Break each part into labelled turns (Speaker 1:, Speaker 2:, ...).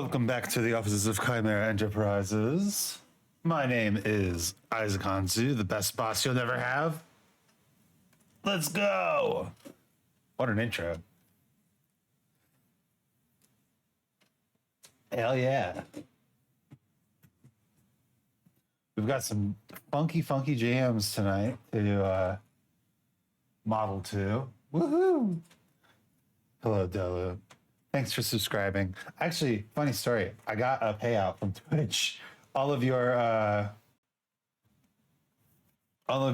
Speaker 1: Welcome back to the offices of Chimera Enterprises. My name is Isaac Anzu, the best boss you'll never have. Let's go! What an intro. Hell yeah. We've got some funky jams tonight to model to. Woohoo! Hello, Delu. Thanks for subscribing. Actually, funny story. I got a payout from Twitch. All of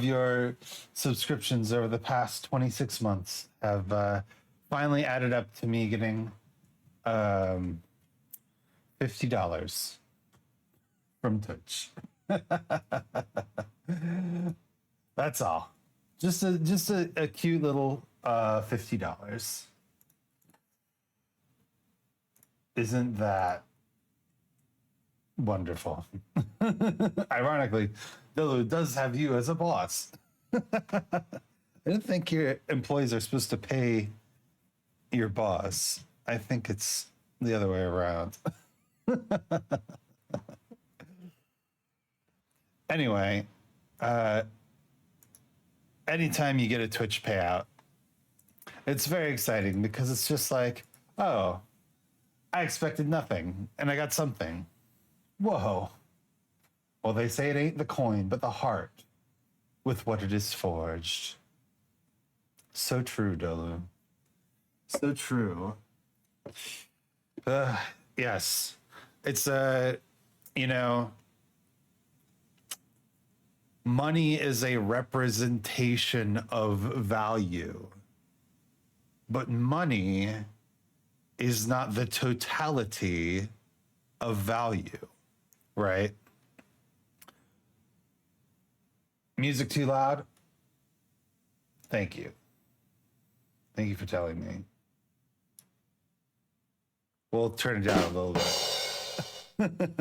Speaker 1: your subscriptions over the past 26 months have finally added up to me getting $50 from Twitch. That's all. Just a cute little $50. Isn't that wonderful? Ironically, Delu does have you as a boss. I don't think your employees are supposed to pay your boss. I think it's the other way around. Anyway, anytime you get a Twitch payout, it's very exciting because it's just like, oh, I expected nothing, and I got something. Whoa. Well, they say it ain't the coin, but the heart with what it is forged. So true, Dolu. So true. Yes. It's, money is a representation of value. But money is not the totality of value, right? Music too loud? Thank you. Thank you for telling me. We'll turn it down a little bit.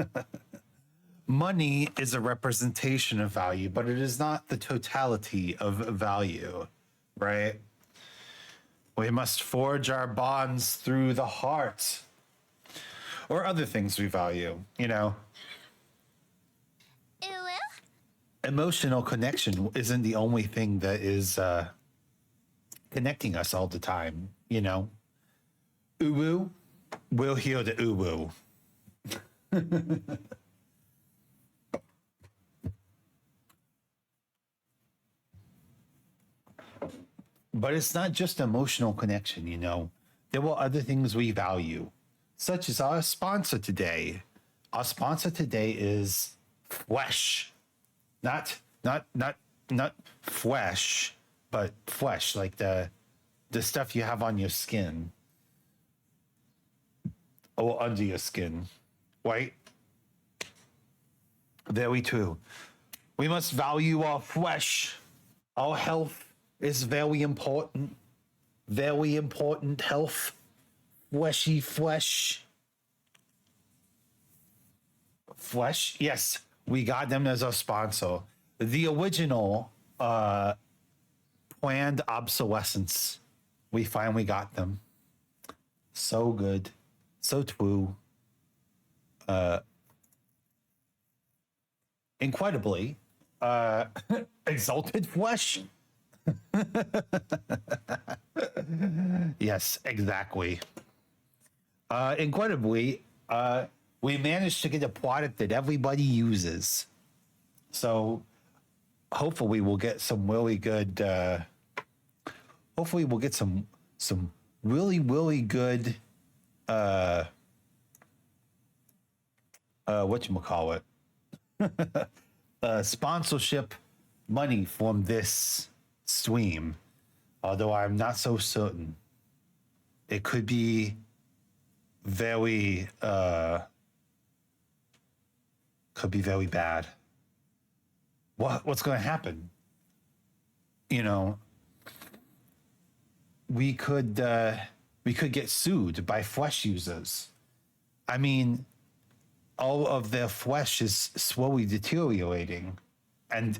Speaker 1: Money is a representation of value, but it is not the totality of value, right? We must forge our bonds through the heart or other things we value, Emotional connection isn't the only thing that is connecting us all the time, Uwu will heal the uwu. But it's not just emotional connection, There were other things we value, such as our sponsor today. Our sponsor today is flesh. Not flesh, but flesh, like the stuff you have on your skin. Or under your skin. Right? Very true. We must value our flesh. Our health is very important. Very important health. Fleshy flesh. Flesh? Yes, we got them as our sponsor. The original planned obsolescence. We finally got them. So good. So true. Incredibly. Exalted flesh. Yes, exactly. Incredibly, we managed to get a product that everybody uses. So hopefully we'll get some really good hopefully we'll get some really good whatchamacallit sponsorship money from this stream, although I'm not so certain. It could be very bad. What's going to happen? We could get sued by flesh users. I mean, all of their flesh is slowly deteriorating, and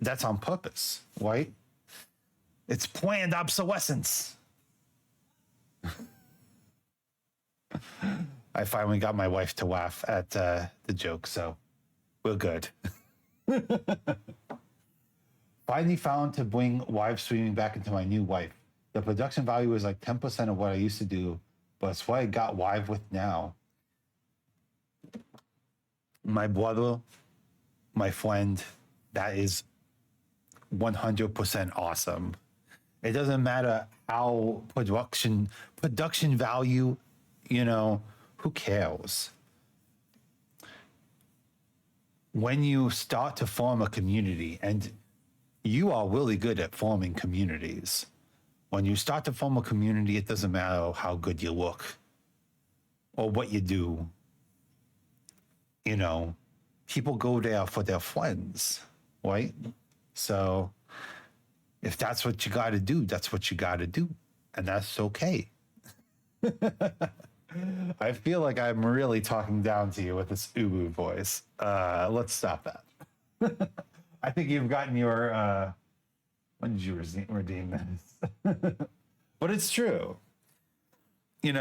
Speaker 1: that's on purpose, right? It's planned obsolescence. I finally got my wife to laugh at the joke, so we're good. Finally found to bring live streaming back into my new life. The production value is like 10% of what I used to do, but it's what I got live with now. My brother, my friend, that is 100% awesome. It doesn't matter how production value, who cares? When you start to form a community, and you are really good at forming communities. When you start to form a community, it doesn't matter how good you look or what you do. People go there for their friends, right? So if that's what you got to do, that's what you got to do. And that's okay. I feel like I'm really talking down to you with this uwu voice. Let's stop that. I think you've gotten your, when did you redeem this? But it's true. We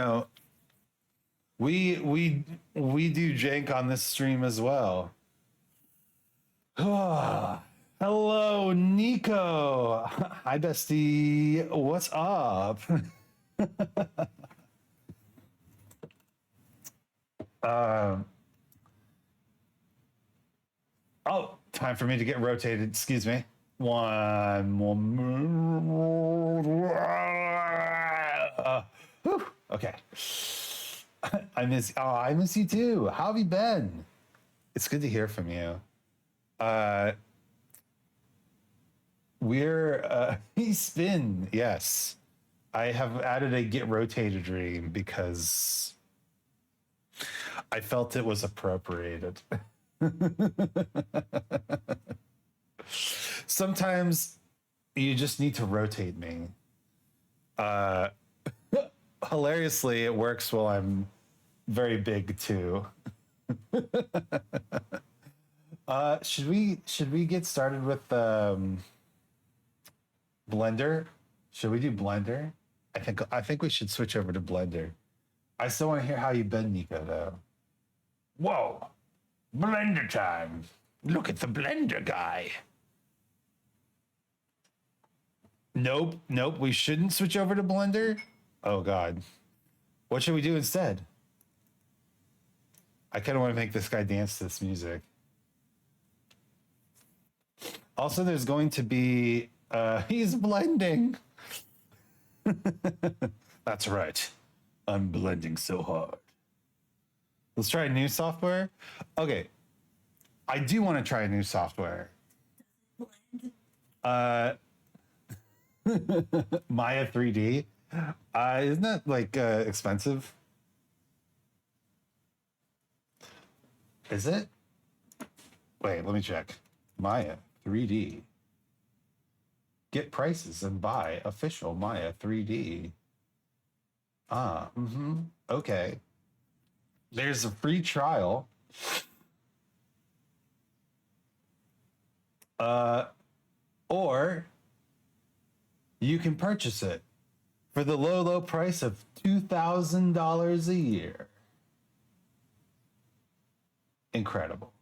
Speaker 1: do jank on this stream as well. Hello, Nico. Hi, bestie. What's up? Oh, time for me to get rotated. Excuse me. One more. Okay. I miss you too. How have you been? It's good to hear from you. He's been, yes. I have added a get rotated dream because I felt it was appropriated. Sometimes you just need to rotate me. Hilariously, it works while I'm very big too. Should we get started with Blender? Should we do Blender? I think we should switch over to Blender. I still want to hear how you've been, Nico, though. Whoa, Blender time! Look at the Blender guy. Nope. We shouldn't switch over to Blender. Oh God, what should we do instead? I kind of want to make this guy dance to this music. Also, there's going to be he's blending. That's right. I'm blending so hard. Let's try new software. Okay. I do want to try new software. Maya 3D. Isn't that like expensive? Is it? Wait, let me check. Maya 3D. Get prices and buy official Maya 3D. Okay. There's a free trial. Or you can purchase it for the low price of $2,000 a year. Incredible.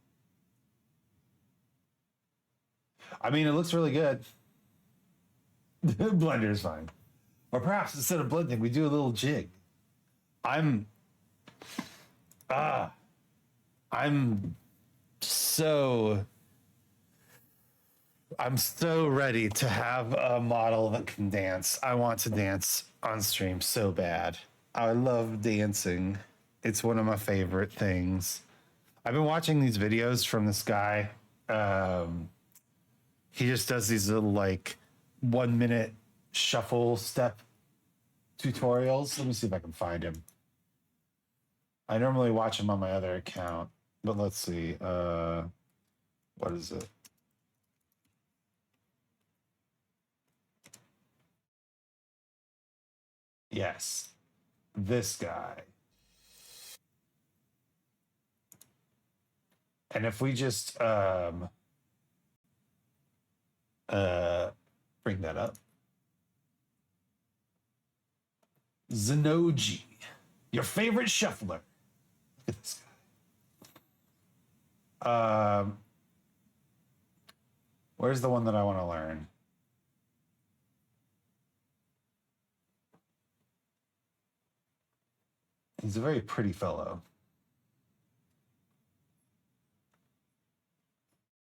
Speaker 1: I mean, it looks really good. Blender is fine. Or perhaps instead of blending, we do a little jig. I'm so ready to have a model that can dance. I want to dance on stream so bad. I love dancing. It's one of my favorite things. I've been watching these videos from this guy. He just does these little like 1 minute shuffle step tutorials. Let me see if I can find him. I normally watch him on my other account, but let's see. What is it? Yes, this guy. And if we just bring that up. Zenoji, your favorite shuffler. Look at this guy. Where's the one that I want to learn? He's a very pretty fellow.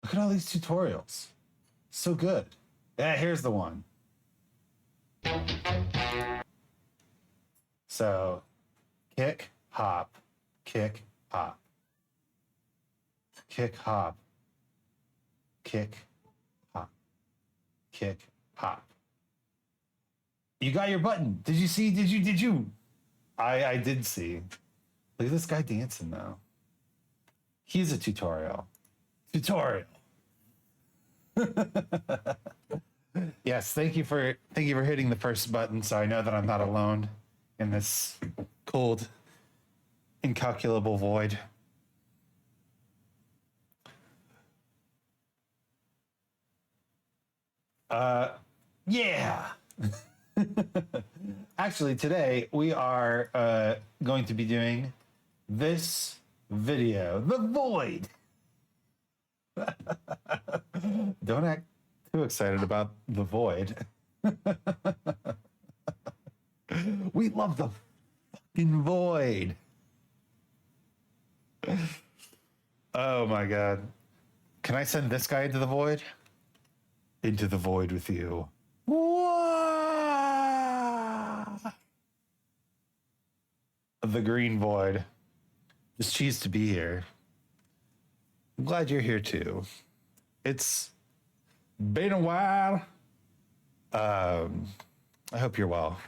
Speaker 1: Look at all these tutorials. So good. Yeah, here's the one. So, kick, hop, kick, hop, kick, hop, kick, hop, kick, hop. You got your button. Did you see? Did you? I did see. Look at this guy dancing though. He's a tutorial. Tutorial. Yes, thank you for hitting the first button, so I know that I'm not alone in this cold, incalculable void. Yeah. Actually, today we are going to be doing this video, The Void. Don't act too excited about The Void. We love the fucking Void. Oh my god. Can I send this guy into the Void? Into the Void with you. The Green Void. Just cheese to be here. I'm glad you're here too. It's been a while. I hope you're well.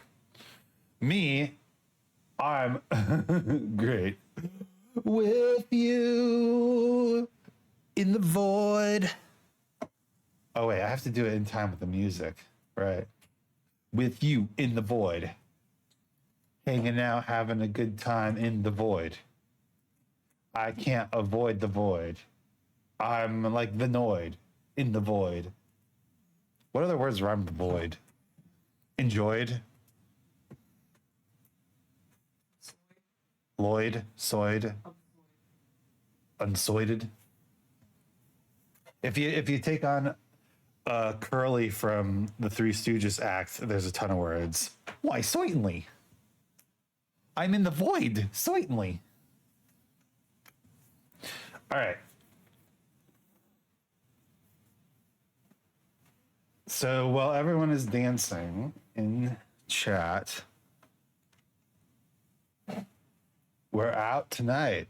Speaker 1: Me, I'm great. With you in the void. Oh wait, I have to do it in time with the music, right? With you in the void. Hanging out, having a good time in the void. I can't avoid the void. I'm like the Noid in the void. What other words rhyme with void? Enjoyed. Lloyd, soid. Unsoided. If you take on Curly from the Three Stooges act, there's a ton of words. Why, certainly. I'm in the void, certainly. All right. So while everyone is dancing in chat, we're out tonight.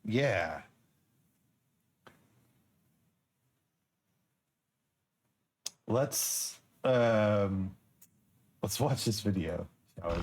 Speaker 1: Yeah. Let's watch this video, shall we?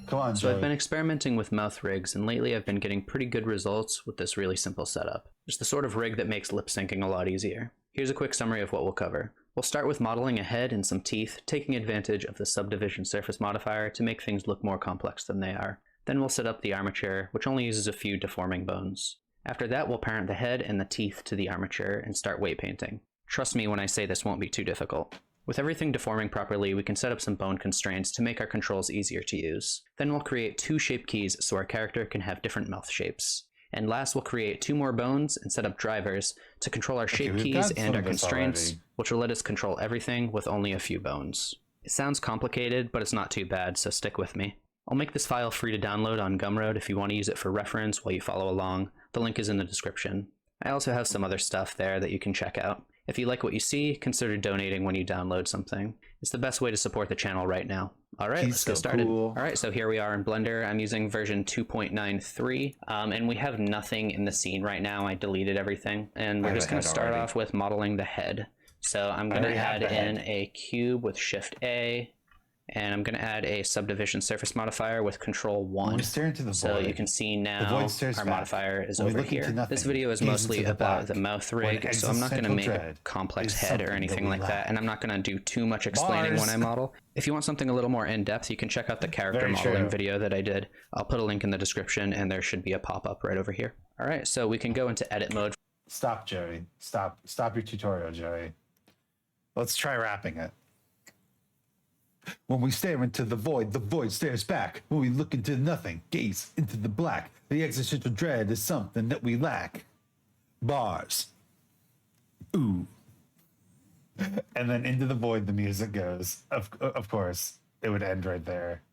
Speaker 1: Come on,
Speaker 2: So
Speaker 1: Joey.
Speaker 2: I've been experimenting with mouth rigs, and lately I've been getting pretty good results with this really simple setup. It's the sort of rig that makes lip syncing a lot easier. Here's a quick summary of what we'll cover. We'll start with modeling a head and some teeth, taking advantage of the subdivision surface modifier to make things look more complex than they are. Then we'll set up the armature, which only uses a few deforming bones. After that, we'll parent the head and the teeth to the armature and start weight painting. Trust me when I say this won't be too difficult. With everything deforming properly, we can set up some bone constraints to make our controls easier to use. Then we'll create 2 shape keys so our character can have different mouth shapes. And last, we'll create 2 more bones and set up drivers to control our shape keys and our constraints, which will let us control everything with only a few bones. It sounds complicated, but it's not too bad, so stick with me. I'll make this file free to download on Gumroad if you want to use it for reference while you follow along. The link is in the description. I also have some other stuff there that you can check out. If you like what you see, consider donating when you download something. It's the best way to support the channel right now. Alright, let's get started.
Speaker 1: Cool.
Speaker 2: Alright, so here we are in Blender. I'm using version 2.93, and we have nothing in the scene right now. I deleted everything, and we're just going to start off with modeling the head. So I'm going to add in a cube with Shift A, and I'm going to add a subdivision surface modifier with Control 1. So you can see now our modifier is over here. This video is mostly about the mouth rig, so I'm not going to make a complex head or anything like that, and I'm not going to do too much explaining when I model. If you want something a little more in-depth, you can check out the character modeling video that I did. I'll put a link in the description, and there should be a pop-up right over here. All right, so we can go into edit mode.
Speaker 1: Stop, Joey. Stop your tutorial, Joey. Let's try wrapping it. When we stare into the void stares back. When we look into nothing, gaze into the black. The existential dread is something that we lack. Bars. Ooh. And then into the void the music goes. Of course, it would end right there.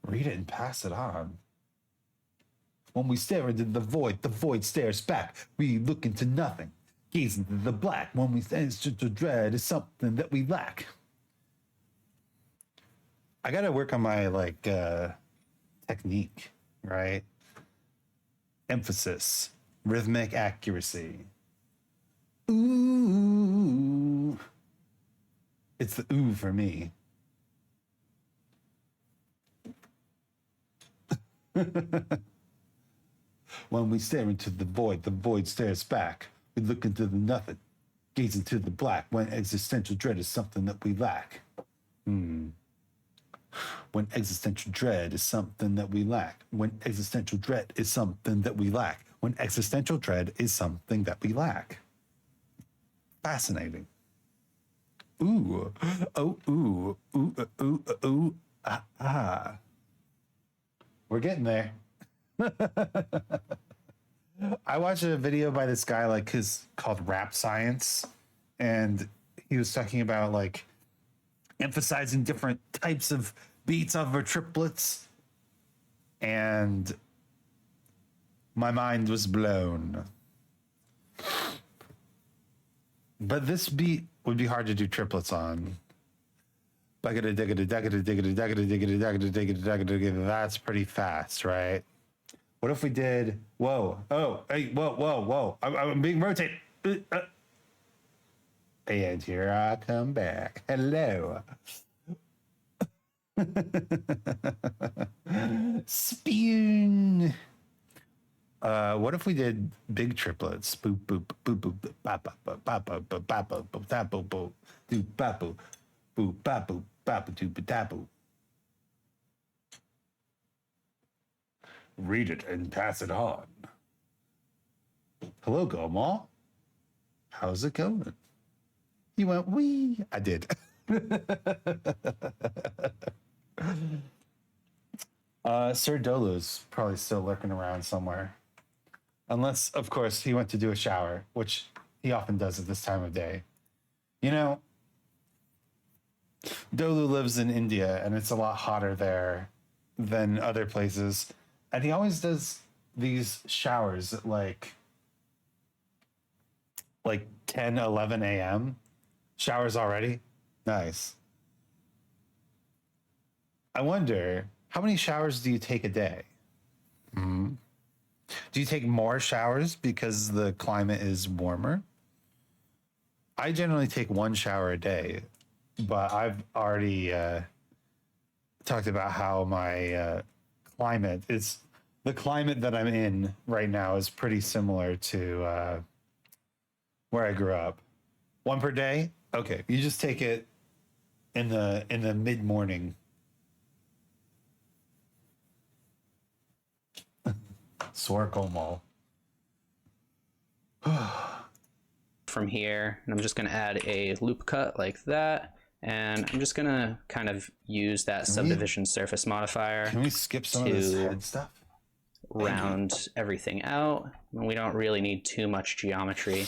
Speaker 1: Read it and pass it on. When we stare into the void stares back. We look into nothing, gaze into the black. When we sense to dread is something that we lack. I gotta work on my technique, right? Emphasis, rhythmic accuracy. Ooh. It's the ooh for me. When we stare into the void stares back. We look into the nothing, gaze into the black. When existential dread is something that we lack. When existential dread is something that we lack. When existential dread is something that we lack. When existential dread is something that we lack. Fascinating. Ooh. Oh, ooh. Ooh, ooh, ooh. Ah, ah. We're getting there. I watched a video by this guy called Rap Science, and he was talking about emphasizing different types of beats over triplets, and my mind was blown. But this beat would be hard to do triplets on. That's pretty fast, right? What if we did, whoa, oh, hey, whoa. I'm being rotated. And here I come back. Hello. Spoon. What if we did big triplets? Boop, boop, boop, boop, boop, bop, bop, bop, bop, bop, bop, bop, bop, bop, bop, bop, bop, doop, bop, boop, boop, bop, boop, bop, doop, bop, boop. Read it and pass it on. Hello, Goma. How's it going? You went, wee. I did. Sir Dolo's probably still lurking around somewhere. Unless, of course, he went to do a shower, which he often does at this time of day. You know, Dolu lives in India, and it's a lot hotter there than other places. And he always does these showers at like 10, 11 a.m. Showers already? Nice. I wonder, how many showers do you take a day? Mm-hmm. Do you take more showers because the climate is warmer? I generally take one shower a day, but I've already talked about how my climate is, the climate that I'm in right now is pretty similar to where I grew up. One per day? Okay, you just take it in the mid morning. Swarkle Mall.
Speaker 2: From here, and I'm just going to add a loop cut like that, and I'm just going to kind of use that subdivision surface modifier.
Speaker 1: Can we skip some of this head stuff?
Speaker 2: Round everything out, and we don't really need too much geometry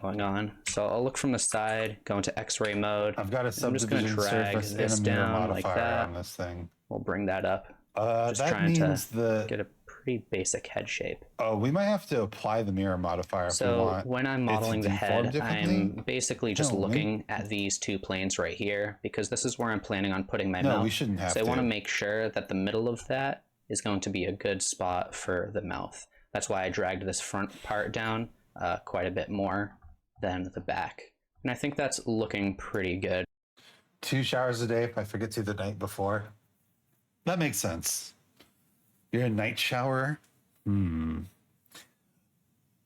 Speaker 2: going on. So I'll look from the side, go into X-ray mode.
Speaker 1: I've got a subdivision surface and a mirror modifier on this thing.
Speaker 2: We'll bring that up. Just
Speaker 1: that
Speaker 2: trying
Speaker 1: means
Speaker 2: to get a pretty basic head shape.
Speaker 1: Oh, we might have to apply the mirror modifier if we want.
Speaker 2: So when I'm modeling the head, I'm basically just looking at these two planes right here, because this is where I'm planning on putting my mouth.
Speaker 1: No, we shouldn't have to.
Speaker 2: So I want to make sure that the middle of that is going to be a good spot for the mouth. That's why I dragged this front part down quite a bit more than the back. And I think that's looking pretty good.
Speaker 1: 2 showers a day if I forget to the night before. That makes sense. You're a night shower?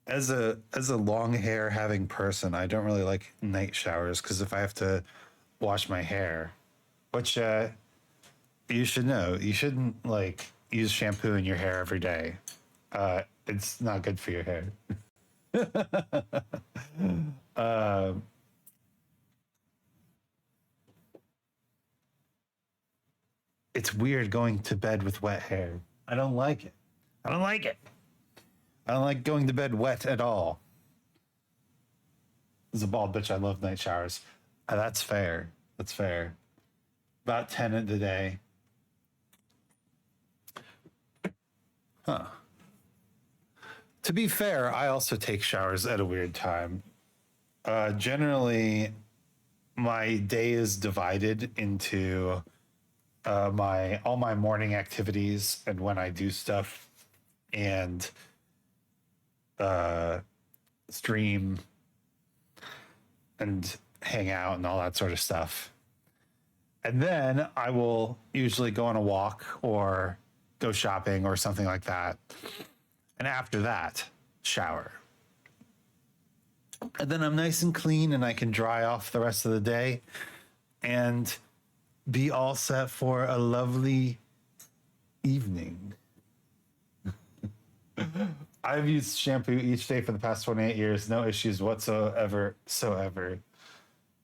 Speaker 1: As a long hair having person, I don't really like night showers because if I have to wash my hair, which you should know, you shouldn't use shampoo in your hair every day. It's not good for your hair. it's weird going to bed with wet hair. I don't like it. I don't like it. I don't like going to bed wet at all. As a bald bitch, I love night showers. That's fair. That's fair. About 10 a day. Huh. To be fair, I also take showers at a weird time. Generally, my day is divided into all my morning activities and when I do stuff, and stream and hang out and all that sort of stuff. And then I will usually go on a walk or go shopping or something like that. And after that, shower. And then I'm nice and clean and I can dry off the rest of the day and be all set for a lovely evening. I've used shampoo each day for the past 28 years. No issues whatsoever.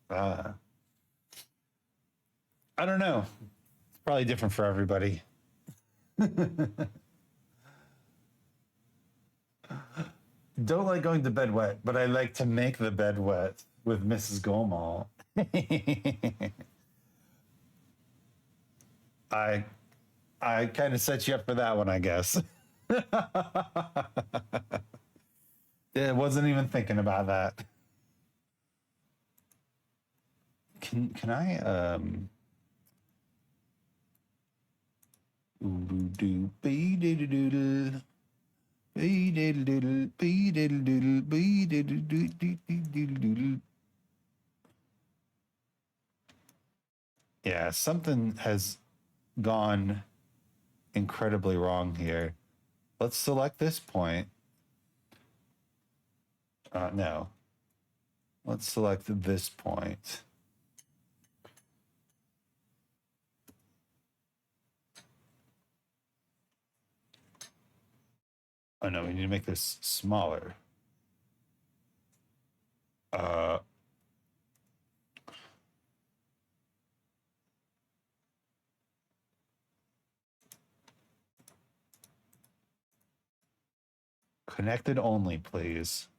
Speaker 1: I don't know. It's probably different for everybody. Don't like going to bed wet, but I like to make the bed wet with Mrs. Golmal. I kind of set you up for that one, I guess. I wasn't even thinking about that. Can I yeah, something has gone incredibly wrong here. Let's select this point. No. Let's select this point. Oh no, we need to make this smaller. Connected only, please.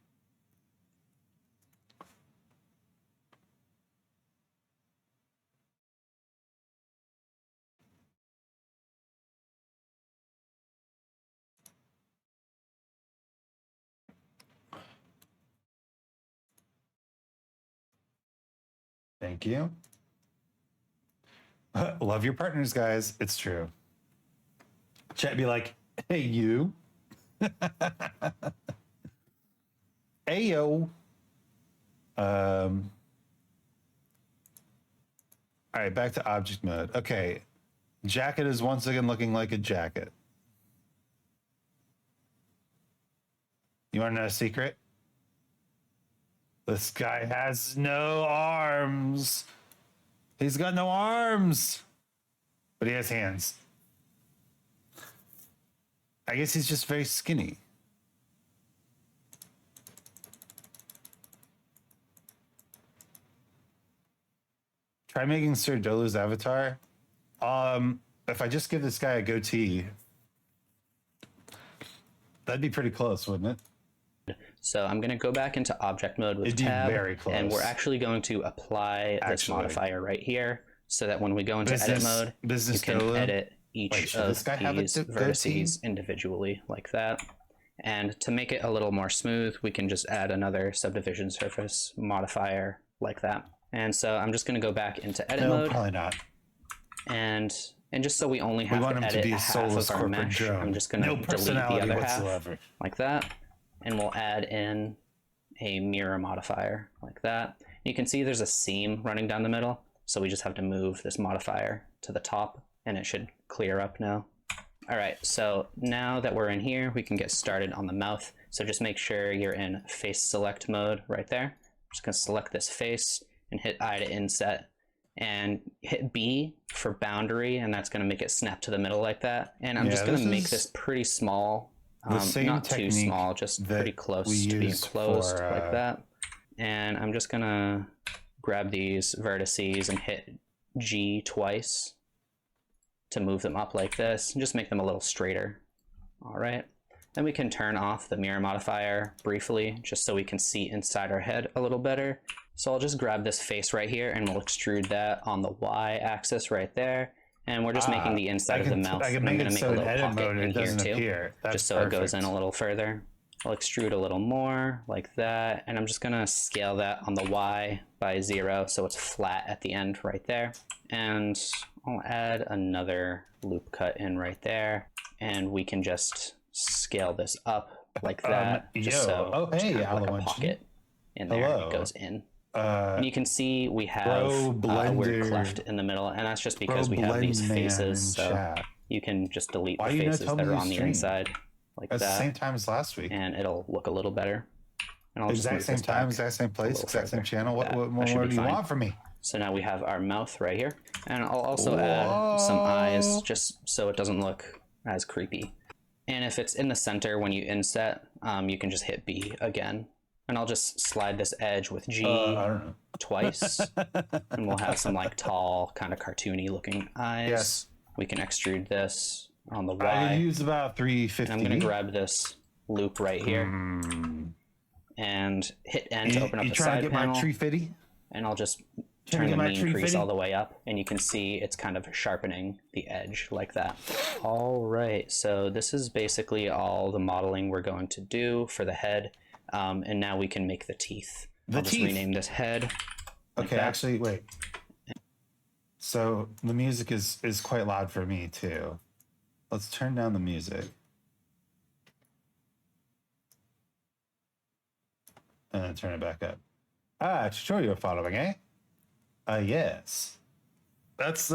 Speaker 1: Thank you. Love your partners, guys. It's true. Chat be like, hey, you. Ayo. All right, back to object mode. Okay. Jacket is once again looking like a jacket. You want to know a secret? This guy has no arms. He's got no arms, but he has hands. I guess he's just very skinny. Try making Sir Dolu's avatar. If I just give this guy a goatee, that'd be pretty close, wouldn't it?
Speaker 2: So I'm going to go back into object mode with tab,
Speaker 1: very close.
Speaker 2: and we're actually going to apply this modifier right here, so that when we go into edit mode, you can edit each of these vertices individually like that. And to make it a little more smooth, we can just add another subdivision surface modifier like that. And so I'm just going to go back into edit mode.
Speaker 1: No, probably not.
Speaker 2: And just so we only have to edit half of our mesh, drone. I'm just going to delete the other half like that. And we'll add in a mirror modifier like that. You can see there's a seam running down the middle, so we just have to move this modifier to the top and it should clear up now. All right, so now that we're in here, we can get started on the mouth. So just make sure you're in face select mode right there. I'm just gonna select this face and hit I to inset and hit B for boundary, and that's gonna make it snap to the middle like that. And I'm just gonna make this pretty small. Not too small, just pretty close to being closed like that. And I'm just gonna grab these vertices and hit G twice to move them up like this and just make them a little straighter. All right. Then we can turn off the mirror modifier briefly, just so we can see inside our head a little better. So I'll just grab this face right here and we'll extrude that on the Y axis right there. And we're just making the inside of the mouth.
Speaker 1: I can
Speaker 2: And I'm
Speaker 1: make
Speaker 2: going
Speaker 1: it
Speaker 2: to make
Speaker 1: so
Speaker 2: a
Speaker 1: in
Speaker 2: little
Speaker 1: edit
Speaker 2: pocket
Speaker 1: mode
Speaker 2: in
Speaker 1: it
Speaker 2: here
Speaker 1: doesn't
Speaker 2: too,
Speaker 1: appear. That's
Speaker 2: just so
Speaker 1: perfect.
Speaker 2: it goes in a little further. I'll extrude a little more like that. And I'm just going to scale that on the Y by 0 so it's flat at the end right there. And I'll add another loop cut in right there. And we can just scale this up like that, just so it's kind of like a pocket in there. It goes in. And you can see we have a weird cleft in the middle, and that's just because we have these faces, so
Speaker 1: chat.
Speaker 2: you can just delete the
Speaker 1: Why you not
Speaker 2: faces
Speaker 1: tell
Speaker 2: that
Speaker 1: me
Speaker 2: are
Speaker 1: you
Speaker 2: on the
Speaker 1: stream?
Speaker 2: inside like
Speaker 1: At
Speaker 2: that.
Speaker 1: the same time as last week.
Speaker 2: And it'll look a little better. And I'll
Speaker 1: Exact
Speaker 2: just
Speaker 1: same
Speaker 2: move this
Speaker 1: time,
Speaker 2: back
Speaker 1: exact same place, exact same channel.
Speaker 2: like
Speaker 1: What
Speaker 2: that.
Speaker 1: more
Speaker 2: That should
Speaker 1: do
Speaker 2: be
Speaker 1: you
Speaker 2: fine.
Speaker 1: want from me?
Speaker 2: So now we have our mouth right here, and I'll also add some eyes just so it doesn't look as creepy. And if it's in the center when you inset, you can just hit B again. And I'll just slide this edge with G twice, and we'll have some like tall, kind of cartoony looking eyes.
Speaker 1: Yes.
Speaker 2: We can extrude this on the Y.
Speaker 1: I could use about 350.
Speaker 2: And I'm going to grab this loop right here and hit N to open up the side
Speaker 1: to get
Speaker 2: panel.
Speaker 1: My tree fitty?
Speaker 2: And I'll just turn the mean crease all the way up, and you can see it's kind of sharpening the edge like that. All right, so this is basically all the modeling we're going to do for the head, and now we can make the teeth. I'll just rename this head.
Speaker 1: Okay, actually, wait. So the music is quite loud for me too. Let's turn down the music. And then turn it back up. Tutorial you're following, eh? Yes. That's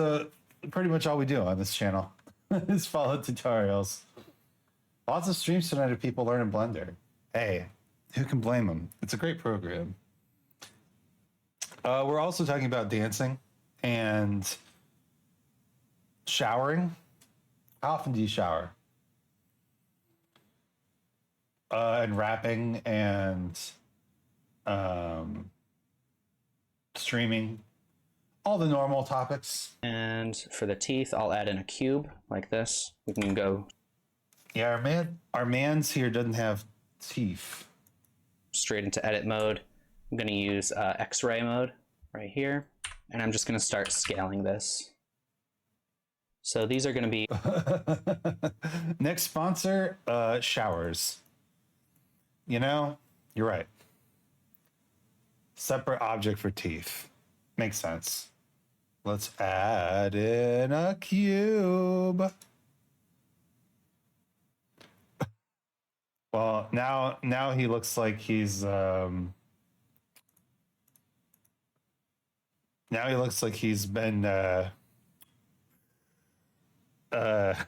Speaker 1: pretty much all we do on this channel is follow tutorials. Lots of streams tonight of people learning Blender. Hey, who can blame them? It's a great program. We're also talking about dancing and showering. How often do you shower? And rapping and streaming. All the normal topics.
Speaker 2: And for the teeth, I'll add in a cube like this. We can go.
Speaker 1: Yeah, our man's here doesn't have teeth.
Speaker 2: Straight into edit mode. I'm going to use X-ray mode right here. And I'm just going to start scaling this. So these are going to be...
Speaker 1: Next sponsor, showers. You know, you're right. Separate object for teeth. Makes sense. Let's add in a cube. Well, now he looks like he's now he looks like he's been on the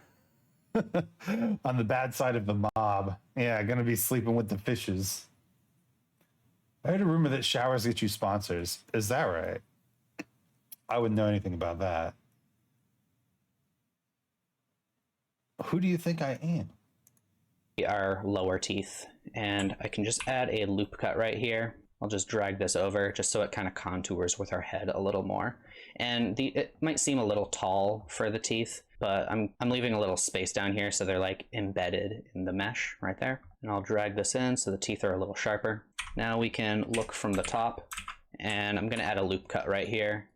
Speaker 1: bad side of the mob. Yeah, gonna be sleeping with the fishes. I heard a rumor that showers get you sponsors. Is that right? I wouldn't know anything about that. Who do you think I am?
Speaker 2: Our lower teeth, and I can just add a loop cut right here. I'll just drag this over just so it kind of contours with our head a little more. And it might seem a little tall for the teeth, but I'm leaving a little space down here so they're like embedded in the mesh right there. And I'll drag this in so the teeth are a little sharper. Now we can look from the top, and I'm going to add a loop cut right here.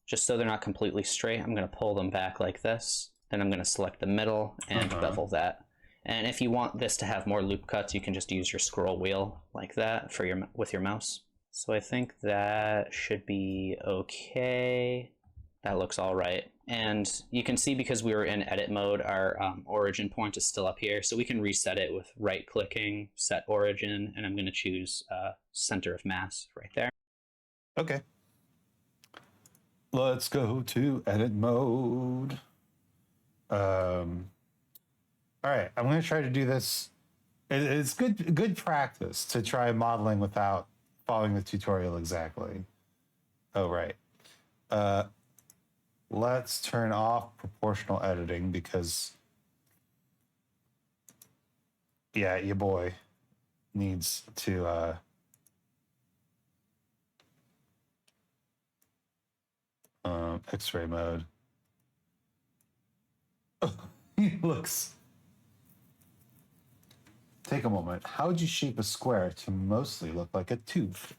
Speaker 2: Just so they're not completely straight, I'm going to pull them back like this. Then I'm going to select the middle and bevel that. And if you want this to have more loop cuts, you can just use your scroll wheel like that for with your mouse. So I think that should be okay. That looks all right. And you can see because we were in edit mode, our origin point is still up here. So we can reset it with right clicking, set origin, and I'm going to choose center of mass right there.
Speaker 1: Okay. Let's go to edit mode. All right, I'm going to try to do this. It's good practice to try modeling without following the tutorial exactly. Oh, right. Let's turn off proportional editing because, yeah, your boy needs to X-ray mode. He looks. Take a moment. How would you shape a square to mostly look like a tooth?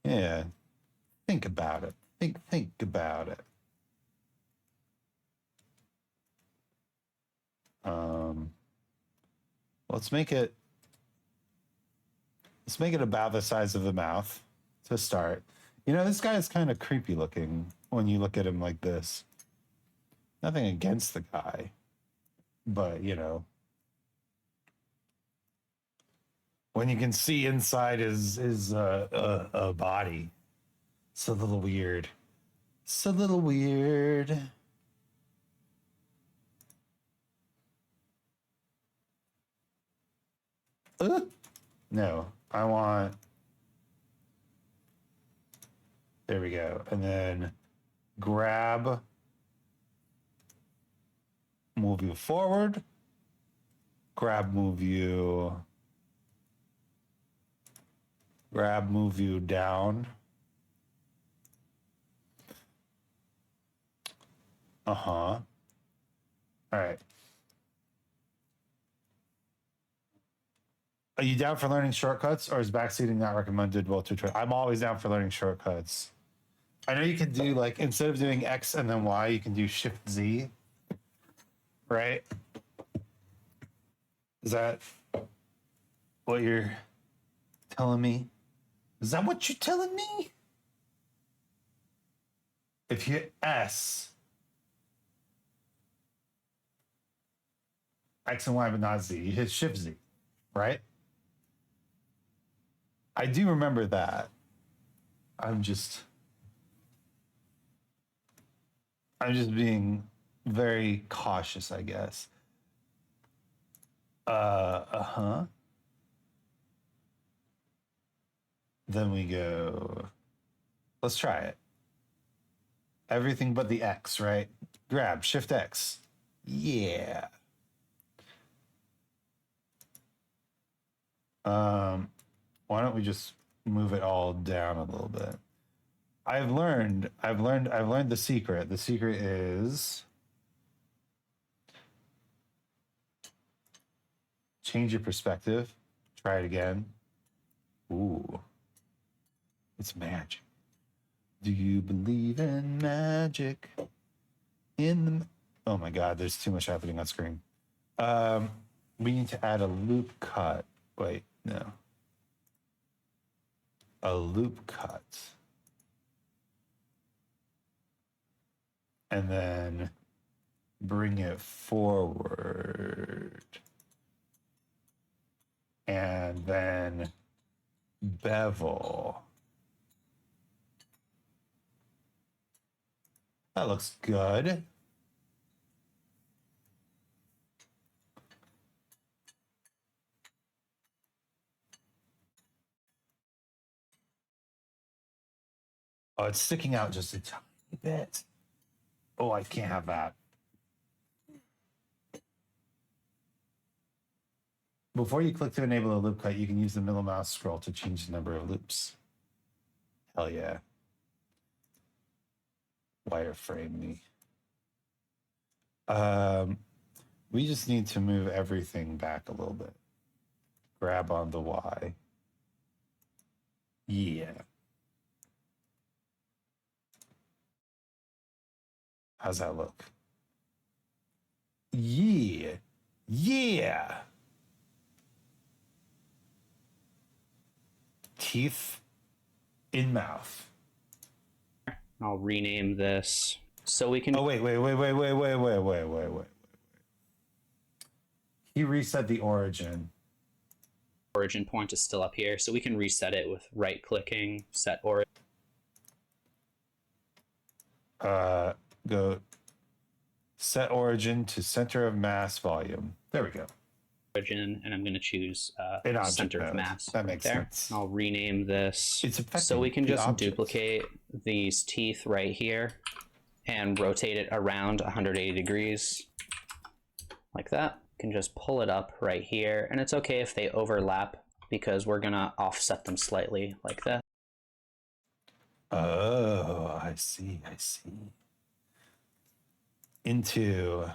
Speaker 1: Yeah. Think about it. Think about it. Let's make it about the size of the mouth to start. You know, this guy is kind of creepy looking when you look at him like this. Nothing against the guy, but you know, when you can see inside his body, it's a little weird. It's a little weird. No, I want. There we go. And then grab, move you forward, grab, move you down. All right. Are you down for learning shortcuts, or is backseating not recommended? Well, I'm always down for learning shortcuts. I know you can do, like, instead of doing X and then Y, you can do Shift Z, right? Is that what you're telling me? Is that what you're telling me? If you hit S, X and Y, but not Z, you hit Shift Z, right? I do remember that. I'm just being very cautious, I guess. Then we go. Let's try it. Everything but the X, right? Grab, Shift X. Yeah. Why don't we just move it all down a little bit? I've learned the secret. The secret is change your perspective. Try it again. Ooh. It's magic. Do you believe in magic? Oh my God, there's too much happening on screen. We need to add a loop cut. Wait, no. A loop cut. And then bring it forward. And then bevel. That looks good. Oh, it's sticking out just a tiny bit. Oh, I can't have that. Before you click to enable a loop cut, you can use the middle mouse scroll to change the number of loops. Hell yeah. Wireframe me. We just need to move everything back a little bit. Grab on the Y. Yeah. How's that look? Yeah. Yeah. Teeth in mouth.
Speaker 2: I'll rename this so we can.
Speaker 1: Oh, wait. He reset the origin.
Speaker 2: Origin point is still up here, so we can reset it with right-clicking, set origin.
Speaker 1: Go set origin to center of mass volume. There we go.
Speaker 2: Origin, and I'm going to choose center of mass.
Speaker 1: That makes sense.
Speaker 2: I'll rename this
Speaker 1: It's
Speaker 2: so we can just
Speaker 1: objects.
Speaker 2: duplicate these teeth right here and rotate it around 180 degrees like that. You can just pull it up right here, and it's okay if they overlap because we're going to offset them slightly like that.
Speaker 1: Oh, I see. into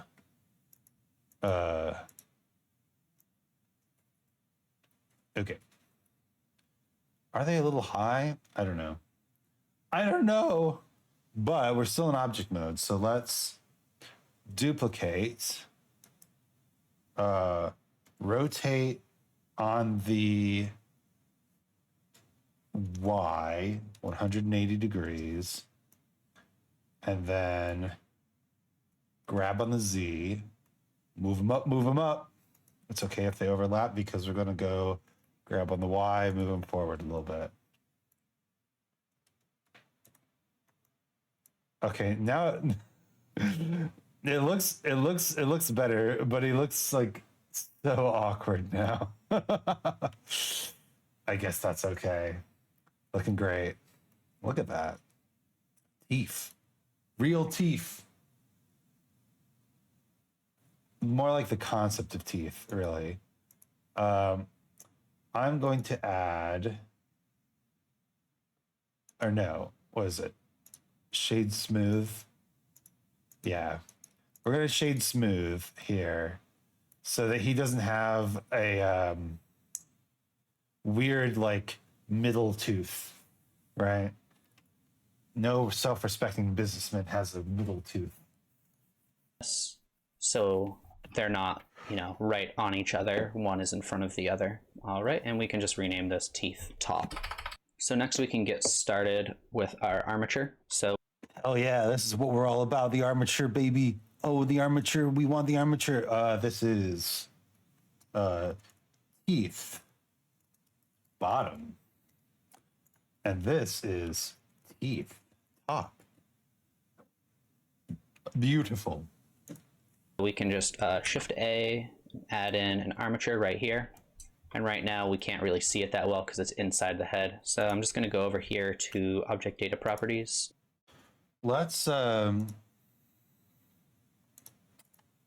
Speaker 1: okay. Are they a little high? I don't know. But we're still in object mode, so let's duplicate, rotate on the Y 180 degrees, and then grab on the Z, move them up, move them up. It's okay if they overlap because we're going to go grab on the Y, move them forward a little bit. Okay, now it looks better, but he looks like so awkward now. I guess that's okay. Looking great. Look at that. Teeth. Real teeth. More like the concept of teeth, really. I'm going to add, or no, what is it? Shade smooth. Yeah. We're going to shade smooth here so that he doesn't have a weird, like, middle tooth, right? No self-respecting businessman has a middle tooth.
Speaker 2: So they're not, right on each other. One is in front of the other. All right, and we can just rename this teeth top. So next we can get started with our armature. So,
Speaker 1: oh yeah, this is what we're all about, the armature, baby. Oh, the armature, we want the armature. This is teeth bottom. And this is teeth top. Beautiful.
Speaker 2: we can just Shift A, add in an armature right here. And right now we can't really see it that well because it's inside the head. So I'm just going to go over here to Object Data Properties.
Speaker 1: Let's,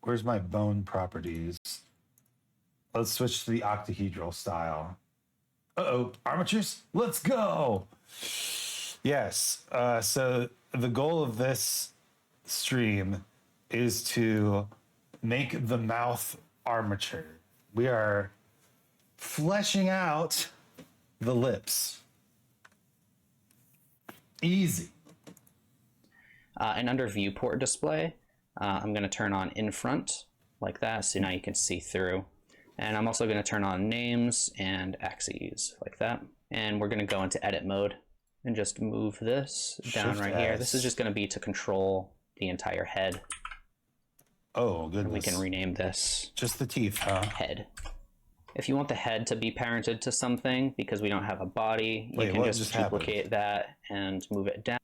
Speaker 1: where's my bone properties? Let's switch to the octahedral style. Uh-oh, armatures, let's go. Yes, so the goal of this stream is to make the mouth armature. We are fleshing out the lips. Easy.
Speaker 2: And under viewport display, I'm going to turn on in front like that, so now you can see through. And I'm also going to turn on names and axes like that. And we're going to go into edit mode and just move this down right here. This is just going to be to control the entire head.
Speaker 1: Oh, goodness.
Speaker 2: And we can rename this
Speaker 1: just the teeth, huh?
Speaker 2: Head. If you want the head to be parented to something because we don't have a body, you can just duplicate that and move it down.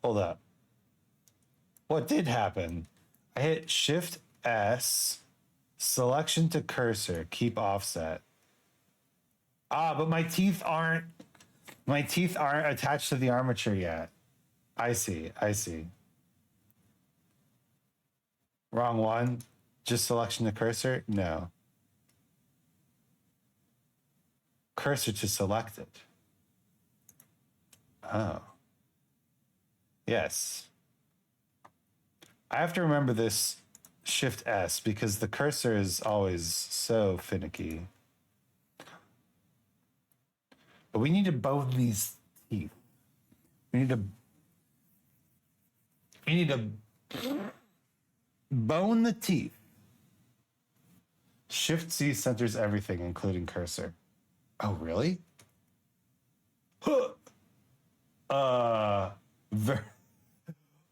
Speaker 1: Hold up. What did happen? I hit Shift S, selection to cursor, keep offset. Ah, but my teeth aren't attached to the armature yet. I see. Wrong one. Just selection to cursor? No. Cursor to selected. Oh. Yes. I have to remember this Shift S because the cursor is always so finicky. But we need to bone these teeth. We need to bone the teeth. Shift C centers everything, including cursor. Oh, really?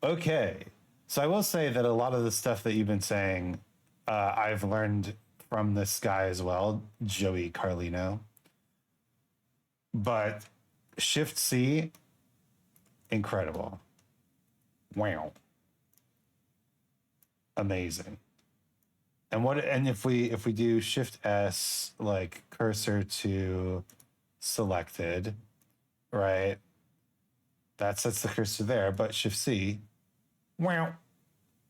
Speaker 1: Okay. So I will say that a lot of the stuff that you've been saying, I've learned from this guy as well, Joey Carlino. But Shift C, incredible. Wow. Amazing. And if we do Shift S, like cursor to selected, right? That sets the cursor there, but Shift C, wow.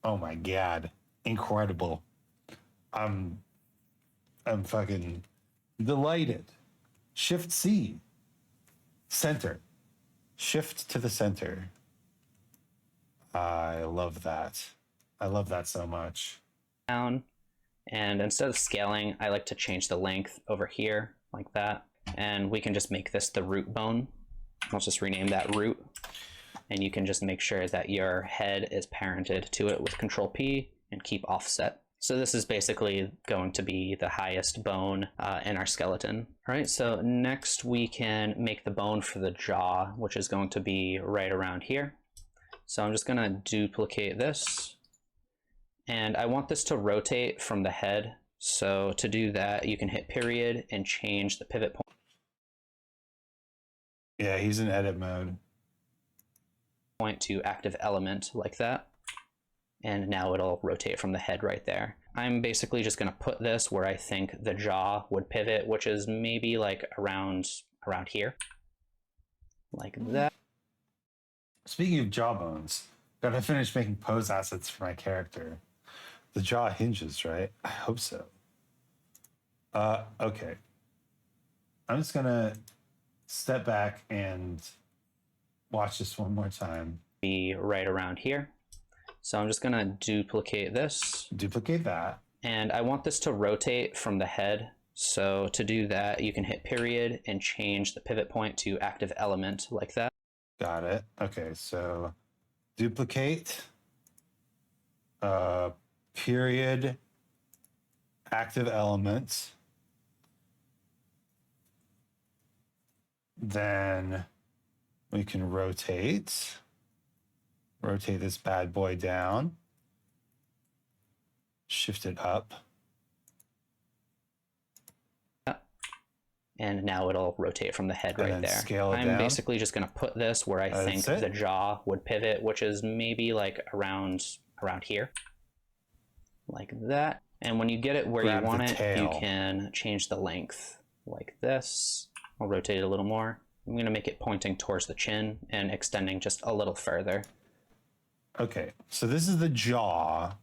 Speaker 1: Oh my God. Incredible. I'm fucking delighted. Shift C. Center. Shift to the center. I love that. I love that so much.
Speaker 2: Down. And instead of scaling, I like to change the length over here like that. And we can just make this the root bone. I'll just rename that root. And you can just make sure that your head is parented to it with Control P and keep offset. So this is basically going to be the highest bone in our skeleton. All right, so next we can make the bone for the jaw, which is going to be right around here. So I'm just gonna duplicate this. And I want this to rotate from the head. So to do that, you can hit period and change the pivot point.
Speaker 1: Yeah, he's in edit mode.
Speaker 2: Point to active element like that. And now it'll rotate from the head right there. I'm basically just gonna put this where I think the jaw would pivot, which is maybe like around here. Like that.
Speaker 1: Speaking of jawbones, gotta finish making pose assets for my character. The jaw hinges, right? I hope so. Okay. I'm just gonna step back and watch this one more time.
Speaker 2: Be right around here. So I'm just gonna duplicate this.
Speaker 1: Duplicate that.
Speaker 2: And I want this to rotate from the head. So to do that, you can hit period and change the pivot point to active element like that.
Speaker 1: Got it. Okay, so duplicate, period, active element. Then we can rotate this bad boy down, shift it up.
Speaker 2: And now it'll rotate from the head right there.
Speaker 1: Scale it
Speaker 2: I'm
Speaker 1: down.
Speaker 2: Basically just gonna put this where I think the jaw would pivot, which is maybe like around here, like that. And when you get it where you want it, you can change the length like this. I'll rotate it a little more. I'm gonna make it pointing towards the chin and extending just a little further.
Speaker 1: Okay, so this is the jaw.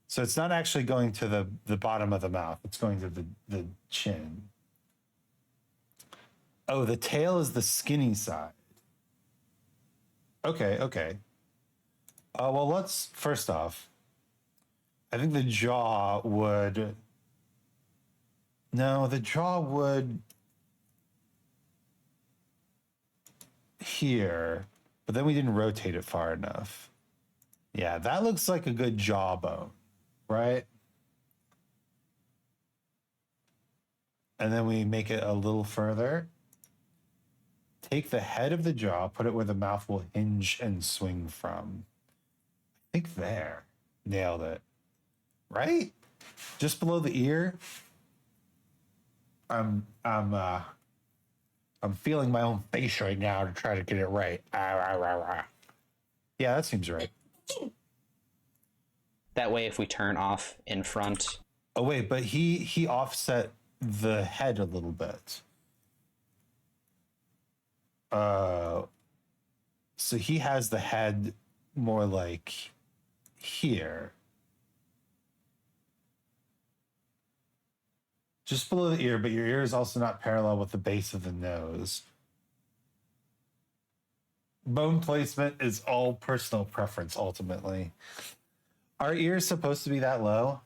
Speaker 1: So it's not actually going to the bottom of the mouth. It's going to the chin. Oh, the tail is the skinny side. Okay, okay. Well, let's, first off, I think the jaw would, no, the jaw would here, but then we didn't rotate it far enough. Yeah, that looks like a good jawbone, right? And then we make it a little further. Take the head of the jaw, put it where the mouth will hinge and swing from. I think there. Nailed it. Right? Just below the ear. I'm feeling my own face right now to try to get it right. Yeah, that seems right.
Speaker 2: That way, if we turn off in front.
Speaker 1: Oh wait, but he offset the head a little bit. So he has the head more like here. Just below the ear, but your ear is also not parallel with the base of the nose. Bone placement is all personal preference, ultimately. Are ears supposed to be that low?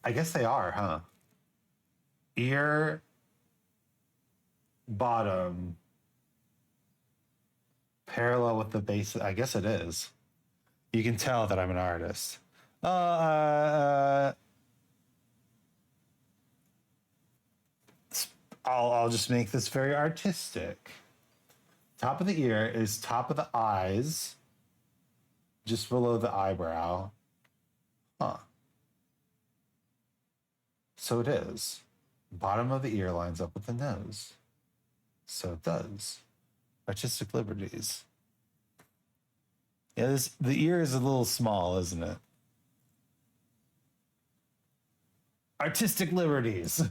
Speaker 1: I guess they are, huh? Ear, bottom, parallel with the base. I guess it is. You can tell that I'm an artist. I'll just make this very artistic. Top of the ear is top of the eyes, just below the eyebrow. Huh. So it is. Bottom of the ear lines up with the nose. So it does. Artistic liberties. Yeah, the ear is a little small, isn't it? Artistic liberties.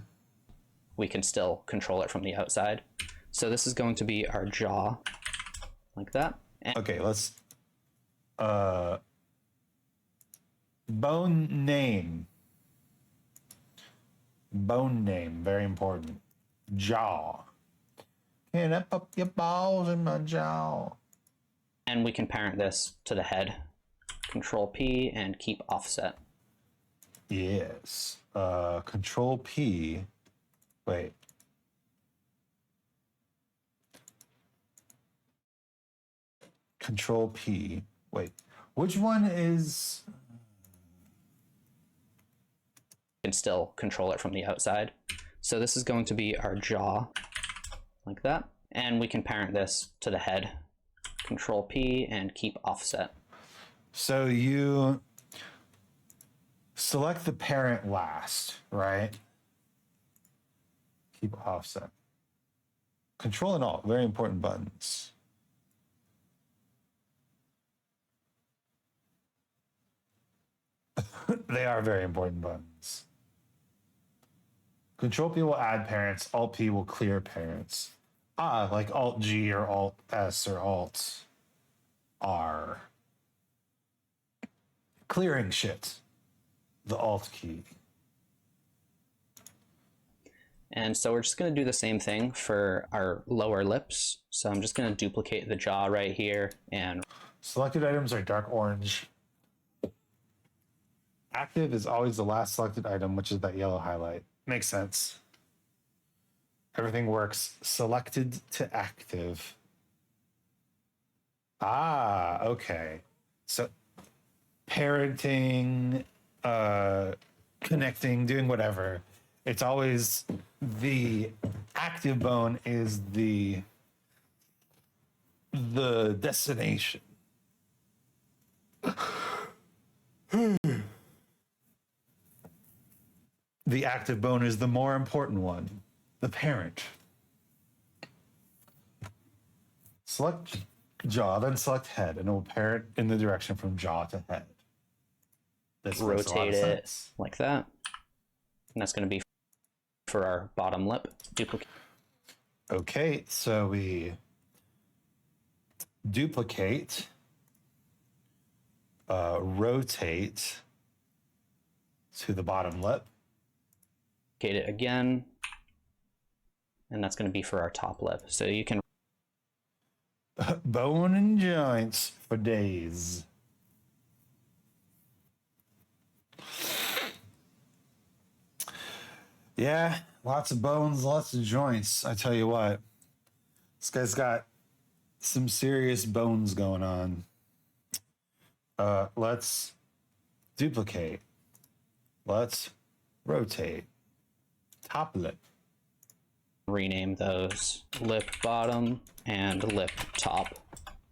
Speaker 2: We can still control it from the outside. So this is going to be our jaw, like that. And
Speaker 1: okay, let's bone name. Bone name, very important. Jaw. Can't up your balls in my jaw.
Speaker 2: And we can parent this to the head. Control P and keep offset.
Speaker 1: Yes. Control P. Wait. Control P. Wait. Which one is...
Speaker 2: You can still control it from the outside. So this is going to be our jaw, like that. And we can parent this to the head. Control P and keep offset.
Speaker 1: So you select the parent last, right? Keep offset. Control and Alt, very important buttons. They are very important buttons. Control P will add parents, Alt P will clear parents. Ah, like Alt G or Alt S or Alt R. Clearing shit. The Alt key.
Speaker 2: And so we're just going to do the same thing for our lower lips. So I'm just going to duplicate the jaw right here and...
Speaker 1: Selected items are dark orange. Active is always the last selected item, which is that yellow highlight. Makes sense. Everything works selected to active. Ah, okay. So parenting, connecting, doing whatever. It's always the active bone is the destination. The active bone is the more important one, the parent. Select jaw, then select head, and it will parent in the direction from jaw to head. This makes a lot
Speaker 2: rotate
Speaker 1: of
Speaker 2: it
Speaker 1: sense.
Speaker 2: like that. And that's going to be for our bottom lip. Duplicate.
Speaker 1: Okay, so we duplicate, rotate to the bottom lip.
Speaker 2: It again, and that's going to be for our top lip. So you can
Speaker 1: Bone and joints for days. Yeah, lots of bones, lots of joints. I tell you what, this guy's got some serious bones going on. Let's duplicate. Let's rotate. Top lip.
Speaker 2: rename those lip bottom and lip top.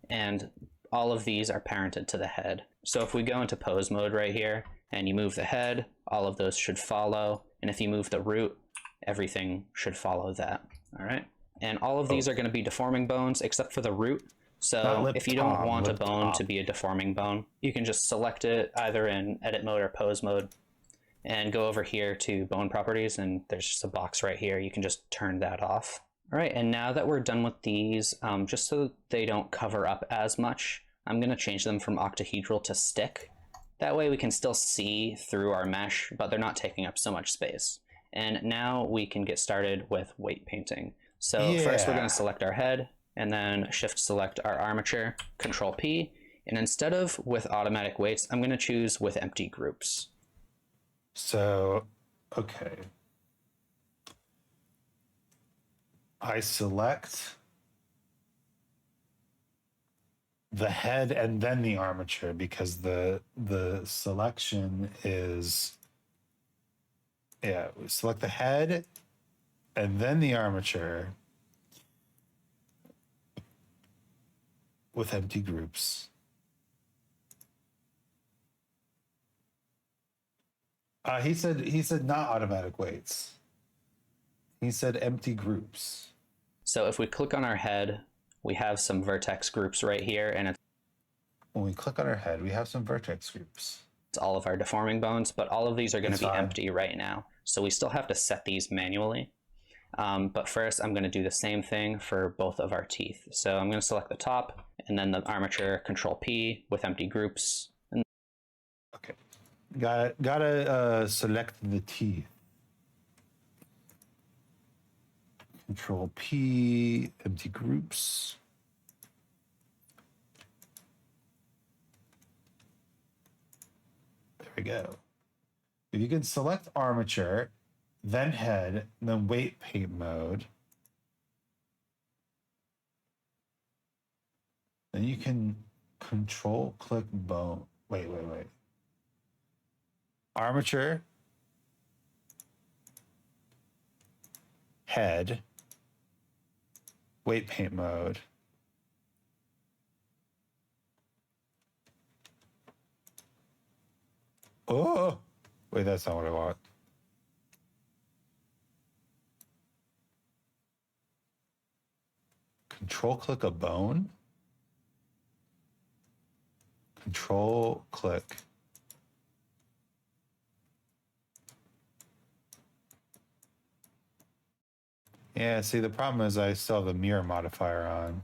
Speaker 2: And all of these are parented to the head. So if we go into pose mode right here and you move the head, all of those should follow. And if you move the root, everything should follow that. All right. And all of these are going to be deforming bones except for the root. So if you don't want a bone to be a deforming bone, you can just select it either in edit mode or pose mode and go over here to bone properties, and there's just a box right here. You can just turn that off. All right, and now that we're done with these, just so that they don't cover up as much, I'm gonna change them from octahedral to stick. That way we can still see through our mesh, but they're not taking up so much space. And now we can get started with weight painting. So first we're gonna select our head, and then shift select our armature, Control P, and instead of with automatic weights, I'm gonna choose with empty groups.
Speaker 1: So, okay. I select the head and then the armature because the selection is, yeah, we select the head and then the armature with empty groups. He said not automatic weights. He said empty groups.
Speaker 2: So if we click on our head, we have some vertex groups right here, and it's
Speaker 1: When we click on our head, we have some vertex groups.
Speaker 2: it's all of our deforming bones, but all of these are going to be empty right now. So we still have to set these manually. But first, I'm going to do the same thing for both of our teeth. So I'm going to select the top and then the armature, Control P with empty groups. And
Speaker 1: Okay. Gotta select the teeth. Control P, empty groups. There we go. If you can select armature, then head, then weight paint mode, then you can control click bone. Wait. Armature, head, weight paint mode. Oh, wait, that's not what I want. Control click a bone. Control click. Yeah, see, the problem is I still have the mirror modifier on.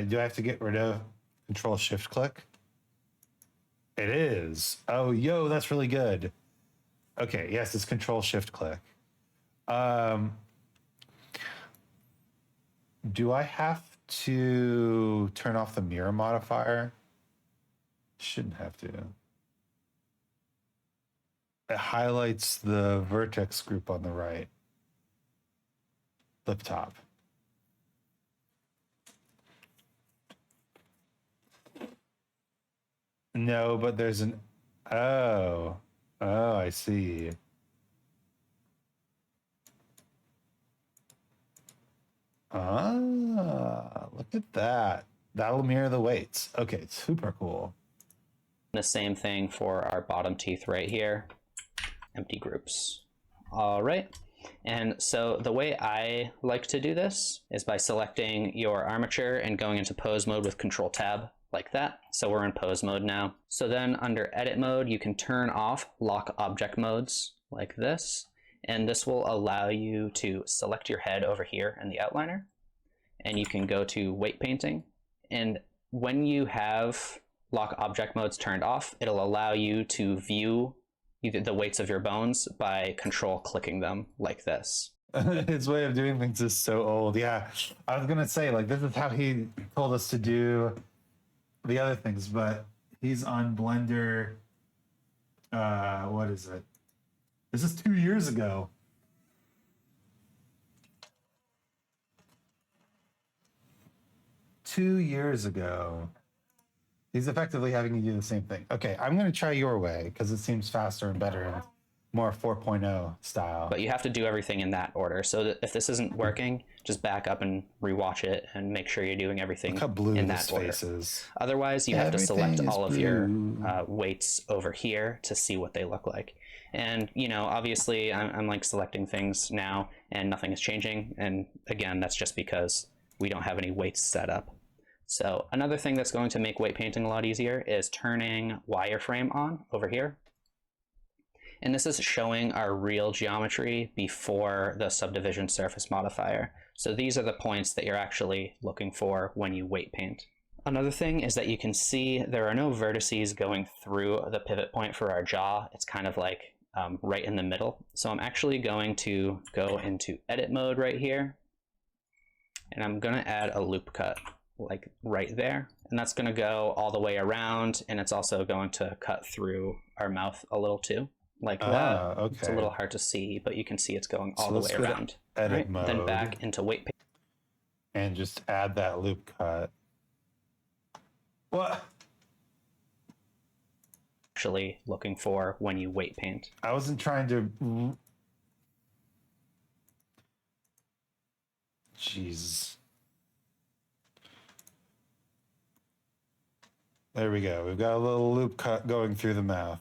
Speaker 1: Do I have to get rid of control shift click? It is. Oh, yo, that's really good. Okay, yes, it's control shift click. Do I have to turn off the mirror modifier? Shouldn't have to. It highlights the vertex group on the right. Lip top. No, but there's an... Oh, I see. Ah, look at that. That'll mirror the weights. Okay, super cool.
Speaker 2: The same thing for our bottom teeth right here. Empty groups. All right. And so the way I like to do this is by selecting your armature and going into pose mode with Control Tab like that. So we're in pose mode now. So then under edit mode, you can turn off lock object modes like this. And this will allow you to select your head over here in the outliner. And you can go to weight painting. And when you have lock object modes turned off, it'll allow you to view either the weights of your bones by control clicking them like this.
Speaker 1: His way of doing things is so old. Yeah, I was gonna say, like, this is how he told us to do the other things, but he's on Blender. What is it? This is 2 years ago. He's effectively having you do the same thing. Okay, I'm going to try your way because it seems faster and better and more 4.0 style.
Speaker 2: But you have to do everything in that order. So that if this isn't working, just back up and rewatch it and make sure you're doing everything in that order. Otherwise, you have to select all of your weights over here to see what they look like. And, you know, obviously I'm like selecting things now and nothing is changing. And again, that's just because we don't have any weights set up. So another thing that's going to make weight painting a lot easier is turning wireframe on over here. And this is showing our real geometry before the subdivision surface modifier. So these are the points that you're actually looking for when you weight paint. Another thing is that you can see there are no vertices going through the pivot point for our jaw. It's kind of like right in the middle. So I'm actually going to go into edit mode right here. And I'm going to add a loop cut like right there. And that's going to go all the way around. And it's also going to cut through our mouth a little too. Like that.
Speaker 1: Okay.
Speaker 2: It's a little hard to see, but you can see it's going all the way around.
Speaker 1: Edit mode.
Speaker 2: Then back into weight paint.
Speaker 1: And just add that loop cut. What?
Speaker 2: Actually looking for when you weight paint.
Speaker 1: I wasn't trying to... Jeez. There we go. We've got a little loop cut going through the mouth.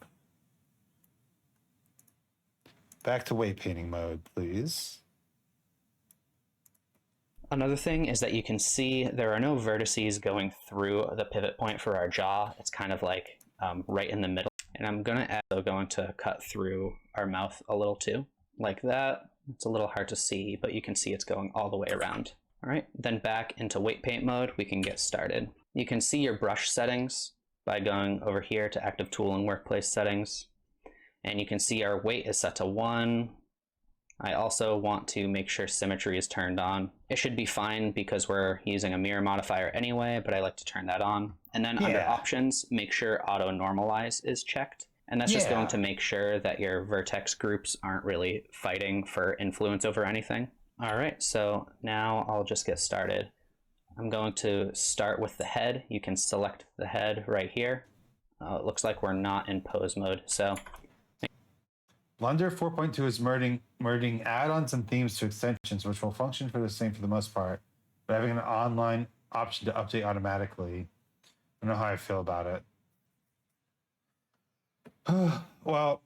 Speaker 1: Back to weight painting mode, please.
Speaker 2: Another thing is that you can see there are no vertices going through the pivot point for our jaw. It's kind of like right in the middle. And I'm going to cut through our mouth a little too, like that. It's a little hard to see, but you can see it's going all the way around. All right, then back into weight paint mode, we can get started. You can see your brush settings by going over here to active tool and workplace settings. And you can see our weight is set to 1. I also want to make sure symmetry is turned on. It should be fine because we're using a mirror modifier anyway, but I like to turn that on. And then under options, make sure auto normalize is checked. And that's just going to make sure that your vertex groups aren't really fighting for influence over anything. All right, so now I'll just get started. I'm going to start with the head. You can select the head right here. It looks like we're not in pose mode, so.
Speaker 1: Blender 4.2 is merging add-ons and themes to extensions, which will function for the same for the most part, but having an online option to update automatically. I don't know how I feel about it. Well,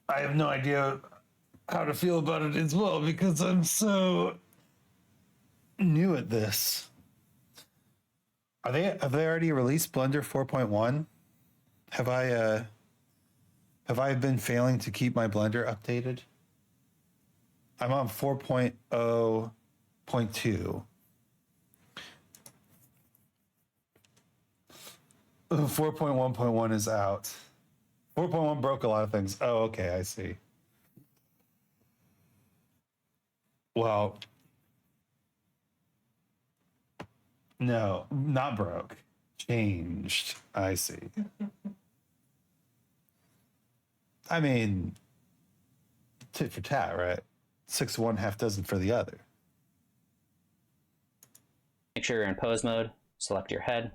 Speaker 1: I have no idea how to feel about it as well because I'm so new at this. Have they already released Blender 4.1? Have I been failing to keep my Blender updated? I'm on 4.0.2. 4.1.1 is out. 4.1 broke a lot of things. Oh, okay, I see. Well, no, not broke. Changed. I see. I mean, tit for tat, right? 6 of one, half dozen for the other.
Speaker 2: Make sure you're in pose mode, select your head.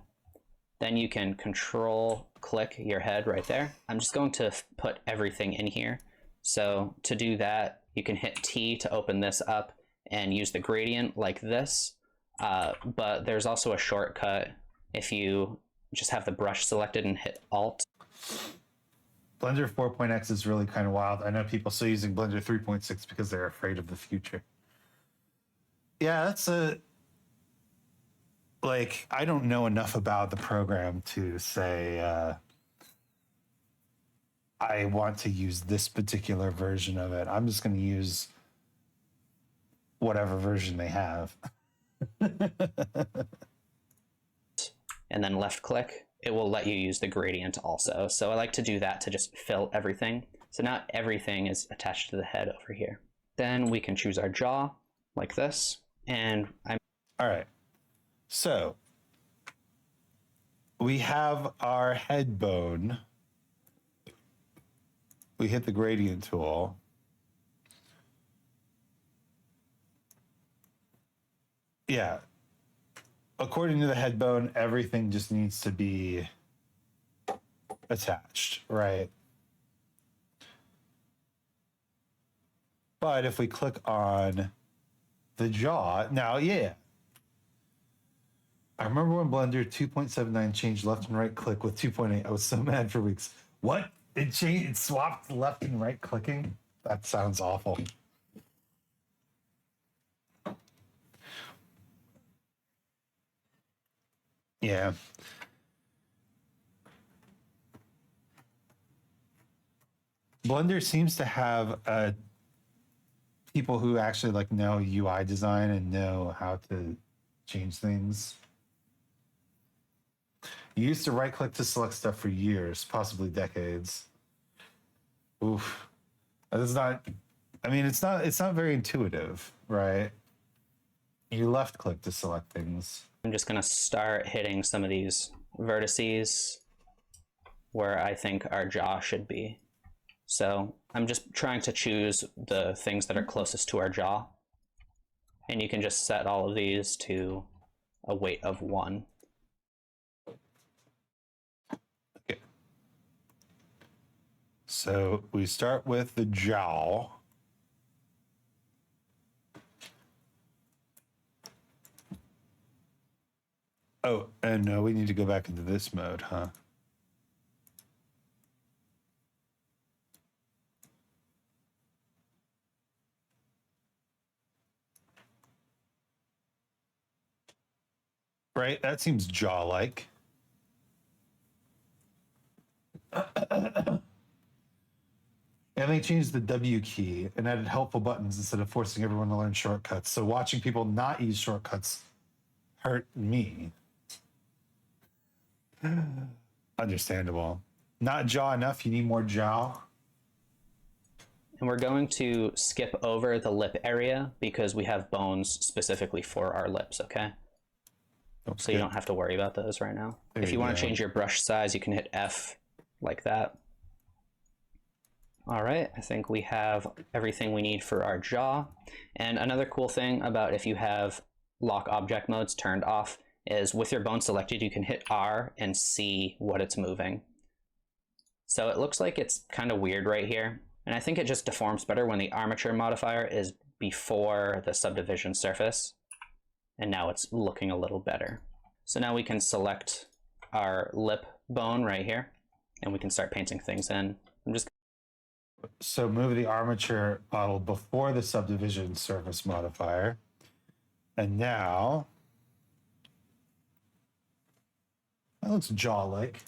Speaker 2: Then you can control click your head right there. I'm just going to put everything in here. So to do that, you can hit T to open this up and use the gradient like this. But there's also a shortcut if you just have the brush selected and hit Alt.
Speaker 1: Blender 4.x is really kind of wild. I know people still using Blender 3.6 because they're afraid of the future. Yeah, that's like, I don't know enough about the program to say I want to use this particular version of it. I'm just going to use whatever version they have.
Speaker 2: And then left click, it will let you use the gradient also. So I like to do that to just fill everything. So now everything is attached to the head over here. Then we can choose our jaw like this. And
Speaker 1: all right. So we have our head bone. We hit the gradient tool. Yeah. According to the head bone, everything just needs to be attached, right? But if we click on the jaw, now, yeah. I remember when Blender 2.79 changed left and right click with 2.8. I was so mad for weeks. What? It changed, it swapped left and right clicking? That sounds awful. Yeah. Blender seems to have people who actually like know UI design and know how to change things. You used to right click to select stuff for years, possibly decades. Oof. That's not, I mean, it's not very intuitive, right? You left click to select things.
Speaker 2: I'm just gonna start hitting some of these vertices where I think our jaw should be. So I'm just trying to choose the things that are closest to our jaw. And you can just set all of these to a weight of 1.
Speaker 1: Okay. So we start with the jaw. Oh, and we need to go back into this mode, huh? Right, that seems jaw-like. And they changed the W key and added helpful buttons instead of forcing everyone to learn shortcuts. So watching people not use shortcuts hurt me. Understandable. Not jaw enough, you need more jaw.
Speaker 2: And we're going to skip over the lip area because we have bones specifically for our lips, okay?
Speaker 1: Okay.
Speaker 2: So you don't have to worry about those right now.
Speaker 1: There
Speaker 2: If you want
Speaker 1: go.
Speaker 2: to change your brush size, you can hit F like that. All right, I think we have everything we need for our jaw. And another cool thing about if you have lock object modes turned off is with your bone selected, you can hit R and see what it's moving. So it looks like it's kind of weird right here. And I think it just deforms better when the armature modifier is before the subdivision surface. And now it's looking a little better. So now we can select our lip bone right here and we can start painting things in.
Speaker 1: So move the armature model before the subdivision surface modifier. And now that looks jaw-like.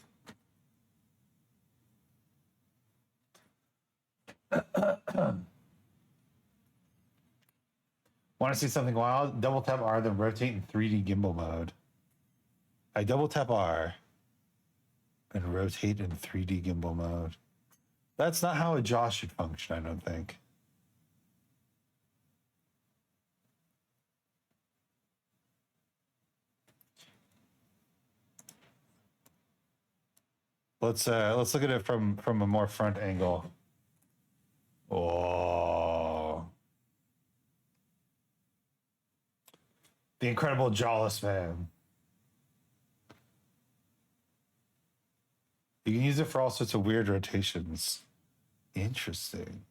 Speaker 1: Want to see something wild? Double tap R, then rotate in 3D gimbal mode. I double tap R and rotate in 3D gimbal mode. That's not how a jaw should function, I don't think. Let's look at it from a more front angle. Oh. The Incredible Jawless Man. You can use it for all sorts of weird rotations. Interesting.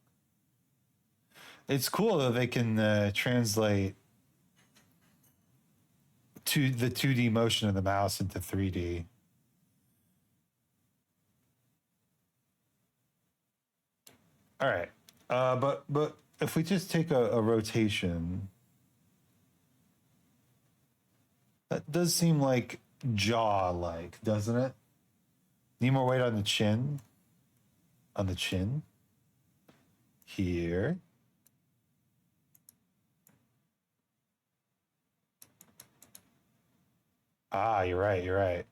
Speaker 1: It's cool that they can translate to the 2D motion of the mouse into 3D. All right. But if we just take a rotation, that does seem like jaw-like, doesn't it? Need more weight on the chin. On the chin. Here. Ah, you're right, you're right.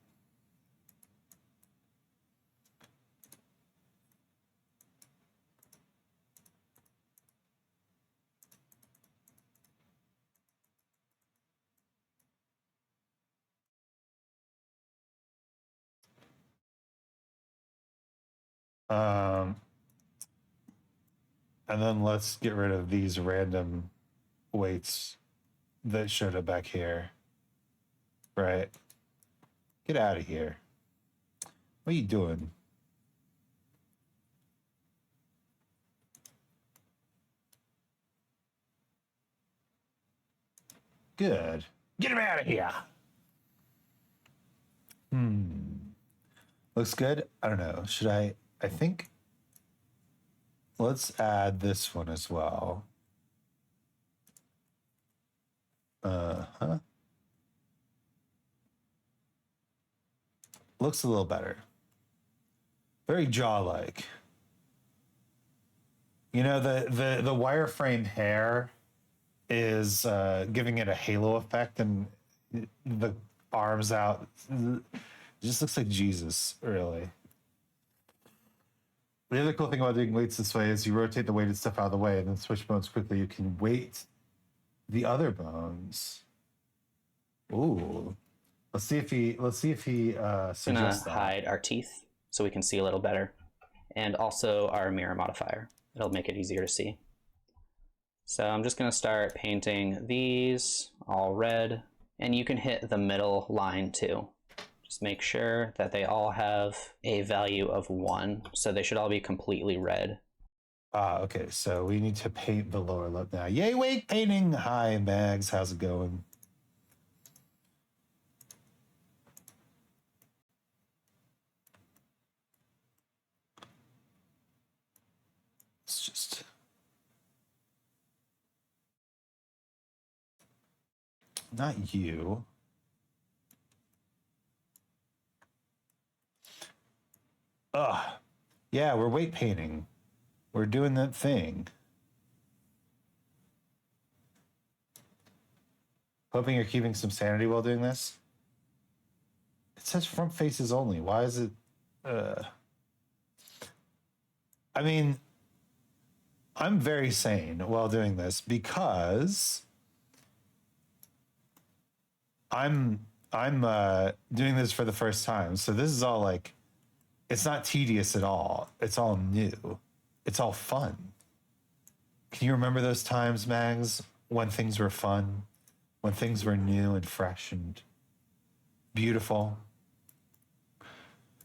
Speaker 1: And then let's get rid of these random weights that showed up back here. Right. Get out of here. What are you doing? Good. Get him out of here. Looks good. I don't know. Should I think let's add this one as well. Uh-huh. Looks a little better. Very jaw-like. You know, the wireframe hair is giving it a halo effect, and the arms out. It just looks like Jesus, really. The other cool thing about doing weights this way is you rotate the weighted stuff out of the way and then switch bones quickly. You can weight the other bones. Ooh. Let's see if he suggests
Speaker 2: I'm gonna
Speaker 1: that.
Speaker 2: hide our teeth so we can see a little better. And also our mirror modifier. It'll make it easier to see. So I'm just gonna start painting these all red. And you can hit the middle line too. Just make sure that they all have a value of 1. So they should all be completely red.
Speaker 1: Okay, so we need to paint the lower lip now. Yay, weight painting! Hi, Mags, how's it going? It's just... Not you. Ugh. Yeah, we're weight painting. We're doing that thing. Hoping you're keeping some sanity while doing this. It says front faces only. Why is it? I mean, I'm very sane while doing this because I'm doing this for the first time. So this is all like, it's not tedious at all. It's all new. It's all fun. Can you remember those times, Mags, when things were fun, when things were new and fresh and beautiful?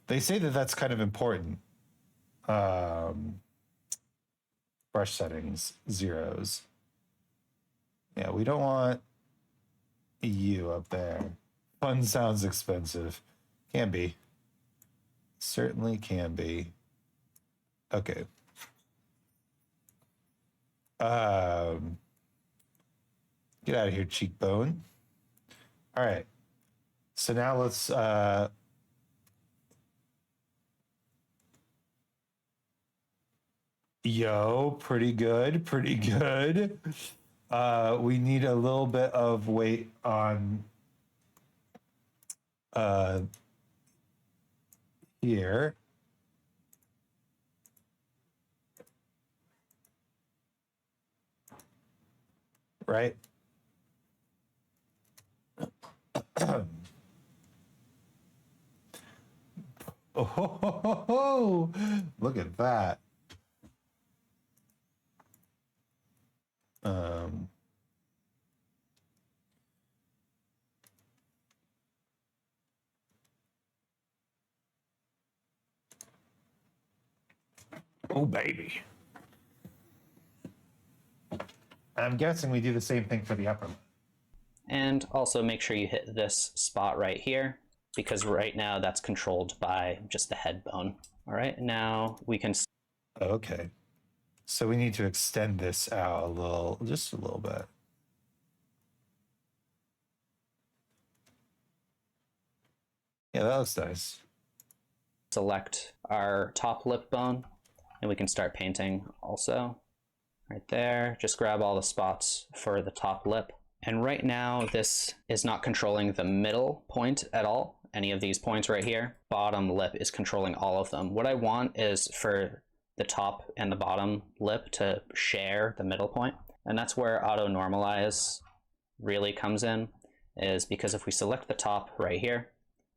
Speaker 1: They say that that's kind of important. Brush settings, zeros. Yeah, we don't want you up there. Fun sounds expensive. Can be. Certainly can be. Okay. Get out of here, cheekbone. All right. So now let's yo, pretty good, pretty good. We need a little bit of weight on here. Right? Oh, look at that. Oh, baby. I'm guessing we do the same thing for the upper lip.
Speaker 2: And also make sure you hit this spot right here, because right now that's controlled by just the head bone. All right, now we can...
Speaker 1: Okay. So we need to extend this out a little, just a little bit. Yeah, that looks nice.
Speaker 2: Select our top lip bone, and we can start painting also. Right there, just grab all the spots for the top lip. And right now, this is not controlling the middle point at all. Any of these points right here, bottom lip is controlling all of them. What I want is for the top and the bottom lip to share the middle point. And that's where auto normalize really comes in, is because if we select the top right here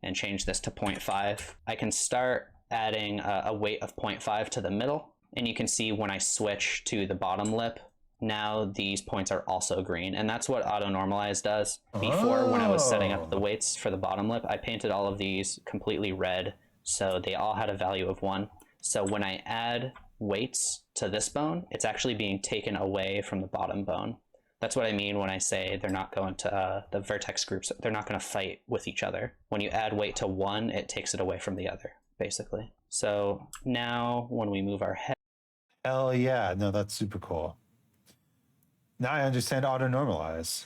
Speaker 2: and change this to 0.5, I can start adding a weight of 0.5 to the middle. And you can see when I switch to the bottom lip, now these points are also green. And that's what auto normalize does. Before, when I was setting up the weights for the bottom lip, I painted all of these completely red, so they all had a value of 1. So when I add weights to this bone, it's actually being taken away from the bottom bone. That's what I mean when I say they're not going to, the vertex groups, they're not going to fight with each other. When you add weight to one, it takes it away from the other, basically. So now when we move our head...
Speaker 1: Hell yeah, no, that's super cool. Now I understand auto normalize.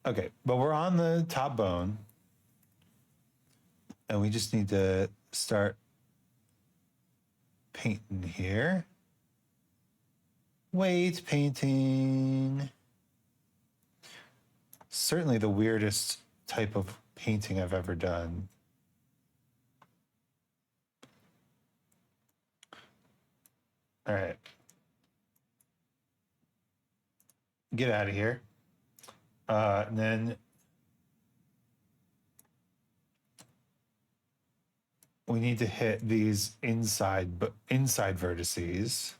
Speaker 1: Okay, but we're on the top bone, and we just need to start painting here. Weight painting. Certainly the weirdest type of painting I've ever done. All right. Get out of here. And then we need to hit these inside vertices.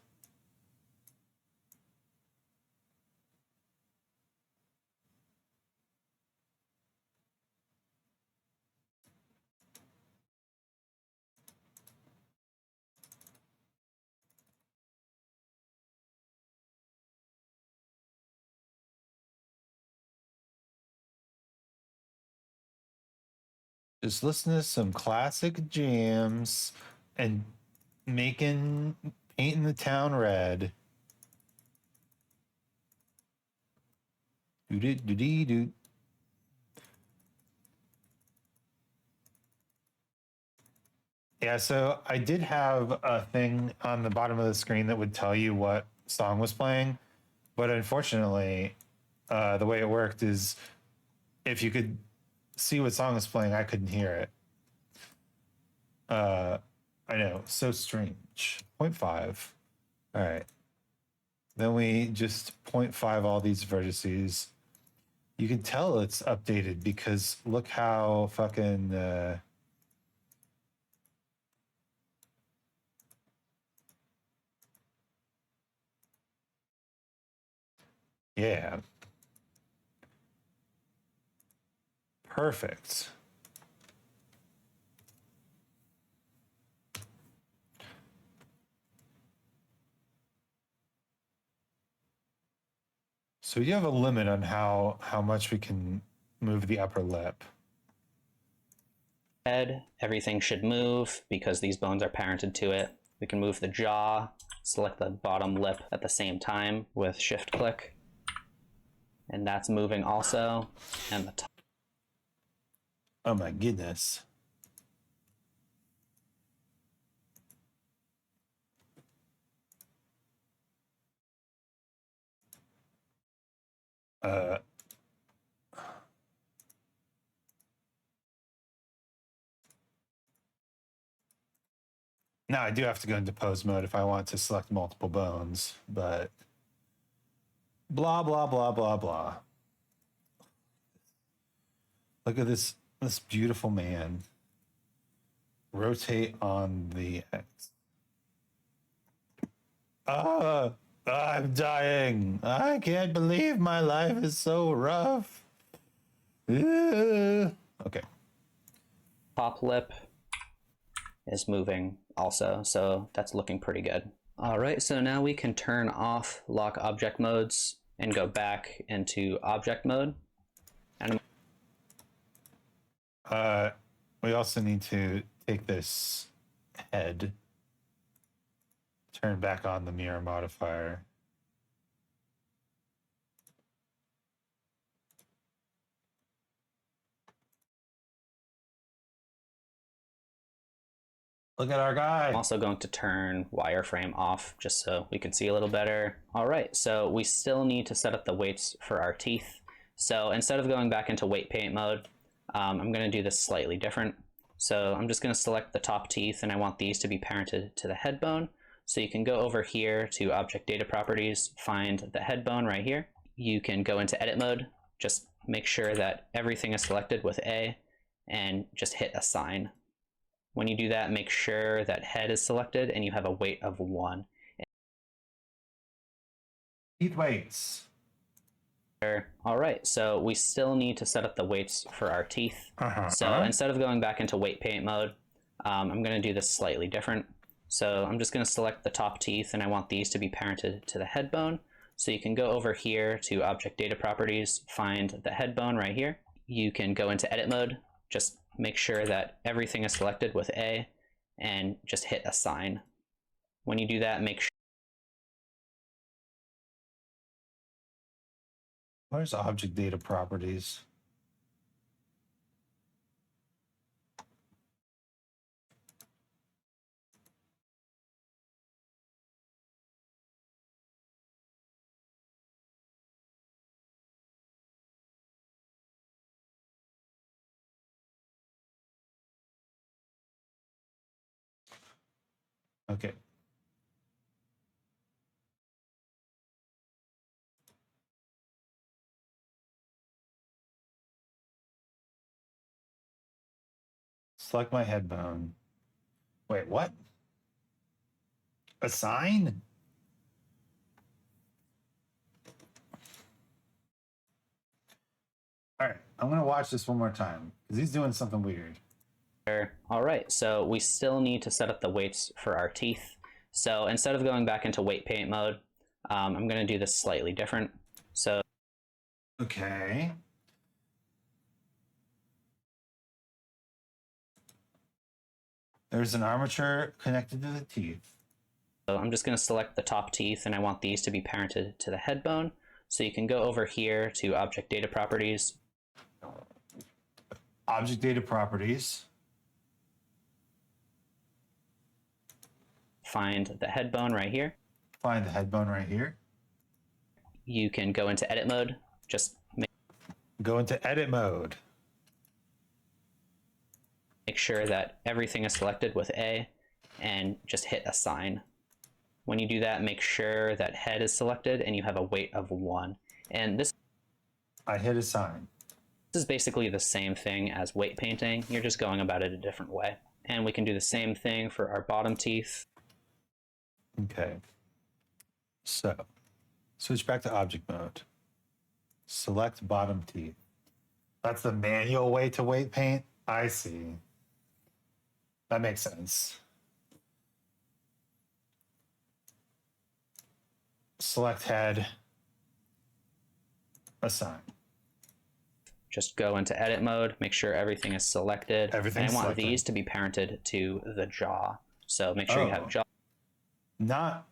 Speaker 1: Just listen to some classic jams and painting the town red. Do. Yeah, so I did have a thing on the bottom of the screen that would tell you what song was playing, but unfortunately, the way it worked is if you could see what song was playing, I couldn't hear it. I know, so strange. 0.5. All right. Then we just 0.5 all these vertices. You can tell it's updated because look how fucking yeah. Perfect. So you have a limit on how much we can move the upper lip.
Speaker 2: Head, everything should move because these bones are parented to it. We can move the jaw, select the bottom lip at the same time with shift click. And that's moving also. And the top.
Speaker 1: Oh my goodness. Now I do have to go into pose mode if I want to select multiple bones, but blah blah blah blah blah. Look at this beautiful man. Rotate on the X. I'm dying. I can't believe my life is so rough. Okay.
Speaker 2: Top lip is moving also, so that's looking pretty good. All right, so now we can turn off lock object modes and go back into object mode. And
Speaker 1: we also need to take this head, turn back on the mirror modifier. Look at our guy.
Speaker 2: I'm also going to turn wireframe off just so we can see a little better. All right, so we still need to set up the weights for our teeth. So instead of going back into weight paint mode, I'm going to do this slightly different. So I'm just going to select the top teeth, and I want these to be parented to the head bone. So you can go over here to object data properties, find the head bone right here. You can go into edit mode, just make sure that everything is selected with A, and just hit assign. When you do that, make sure that head is selected and you have a weight of 1.
Speaker 1: Teeth weights.
Speaker 2: All right, so we still need to set up the weights for our teeth. So instead of going back into weight paint mode, I'm going to do this slightly different. So I'm just going to select the top teeth, and I want these to be parented to the head bone. So you can go over here to object data properties, find the head bone right here. You can go into edit mode, just make sure that everything is selected with A, and just hit assign. When you do that, make sure.
Speaker 1: Where's object data properties? Okay. Select my head bone. Wait, what? Assign? All right, I'm gonna watch this one more time because he's doing something weird.
Speaker 2: All right, so we still need to set up the weights for our teeth. So instead of going back into weight paint mode, I'm going to do this slightly different. So
Speaker 1: Okay. There's an armature connected to the teeth.
Speaker 2: So I'm just going to select the top teeth, and I want these to be parented to the head bone. So you can go over here to object data properties.
Speaker 1: Object data properties.
Speaker 2: Find the head bone right here.
Speaker 1: Find the head bone right here.
Speaker 2: You can go into edit mode. Just
Speaker 1: go into edit mode.
Speaker 2: Make sure that everything is selected with A, and just hit assign. When you do that, make sure that head is selected and you have a weight of 1. And this
Speaker 1: I hit assign.
Speaker 2: is basically the same thing as weight painting. You're just going about it a different way. And we can do the same thing for our bottom teeth.
Speaker 1: Okay. So, switch back to object mode. Select bottom teeth. That's the manual way to weight paint? I see. That makes sense. Select head. Assign.
Speaker 2: Just go into edit mode, make sure everything is selected.
Speaker 1: Everything's
Speaker 2: and I want
Speaker 1: selected.
Speaker 2: these to be parented to the jaw. So make sure you have jaw.
Speaker 1: Not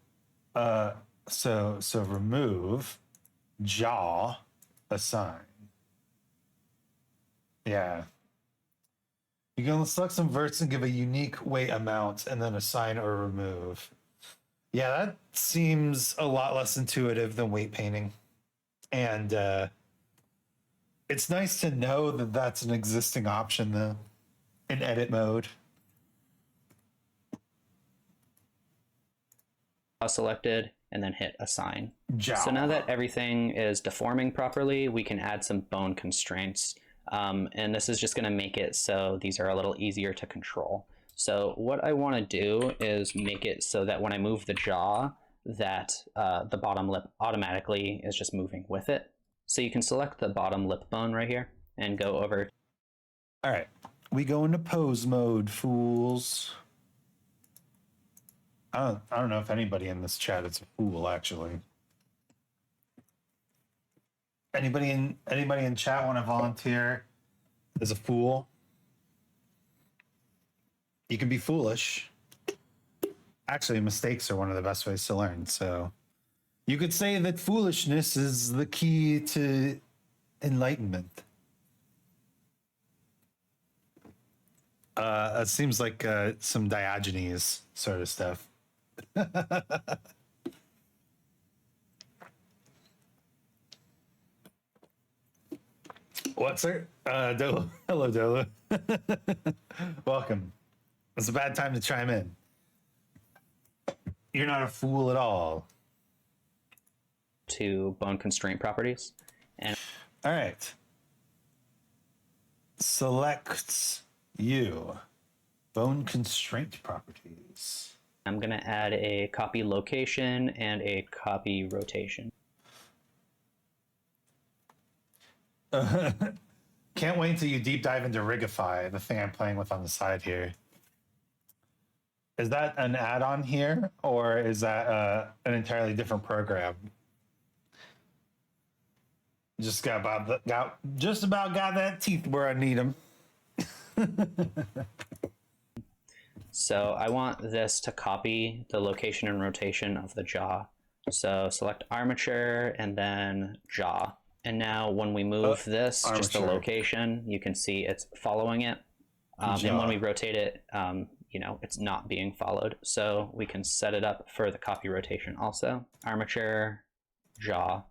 Speaker 1: so remove jaw, assign. Yeah. You can select some verts and give a unique weight amount and then assign or remove. Yeah, that seems a lot less intuitive than weight painting. And it's nice to know that that's an existing option though in edit mode.
Speaker 2: Selected and then hit assign.
Speaker 1: Jaw.
Speaker 2: So now that everything is deforming properly, we can add some bone constraints. And this is just going to make it so these are a little easier to control. So what I want to do is make it so that when I move the jaw, that the bottom lip automatically is just moving with it. So you can select the bottom lip bone right here and go over.
Speaker 1: All right, we go into pose mode, fools. I don't know if anybody in this chat is a fool, actually. Anybody in chat want to volunteer as a fool? You can be foolish. Actually, mistakes are one of the best ways to learn. So you could say that foolishness is the key to enlightenment. It seems like some Diogenes sort of stuff. What, sir? Dolo. Hello, Dolo. Welcome. It's a bad time to chime in. You're not a fool at all.
Speaker 2: To bone constraint properties. And
Speaker 1: all right. Select you. Bone constraint properties.
Speaker 2: I'm going to add a copy location and a copy rotation.
Speaker 1: Can't wait until you deep dive into Rigify, the thing I'm playing with on the side here. Is that an add-on here, or is that an entirely different program? Just about got that teeth where I need them.
Speaker 2: So I want this to copy the location and rotation of the jaw. So select armature and then jaw. And now when we move this,
Speaker 1: armature.
Speaker 2: Just the location, you can see it's following it. And when we rotate it, it's not being followed. So we can set it up for the copy rotation also. Armature, jaw.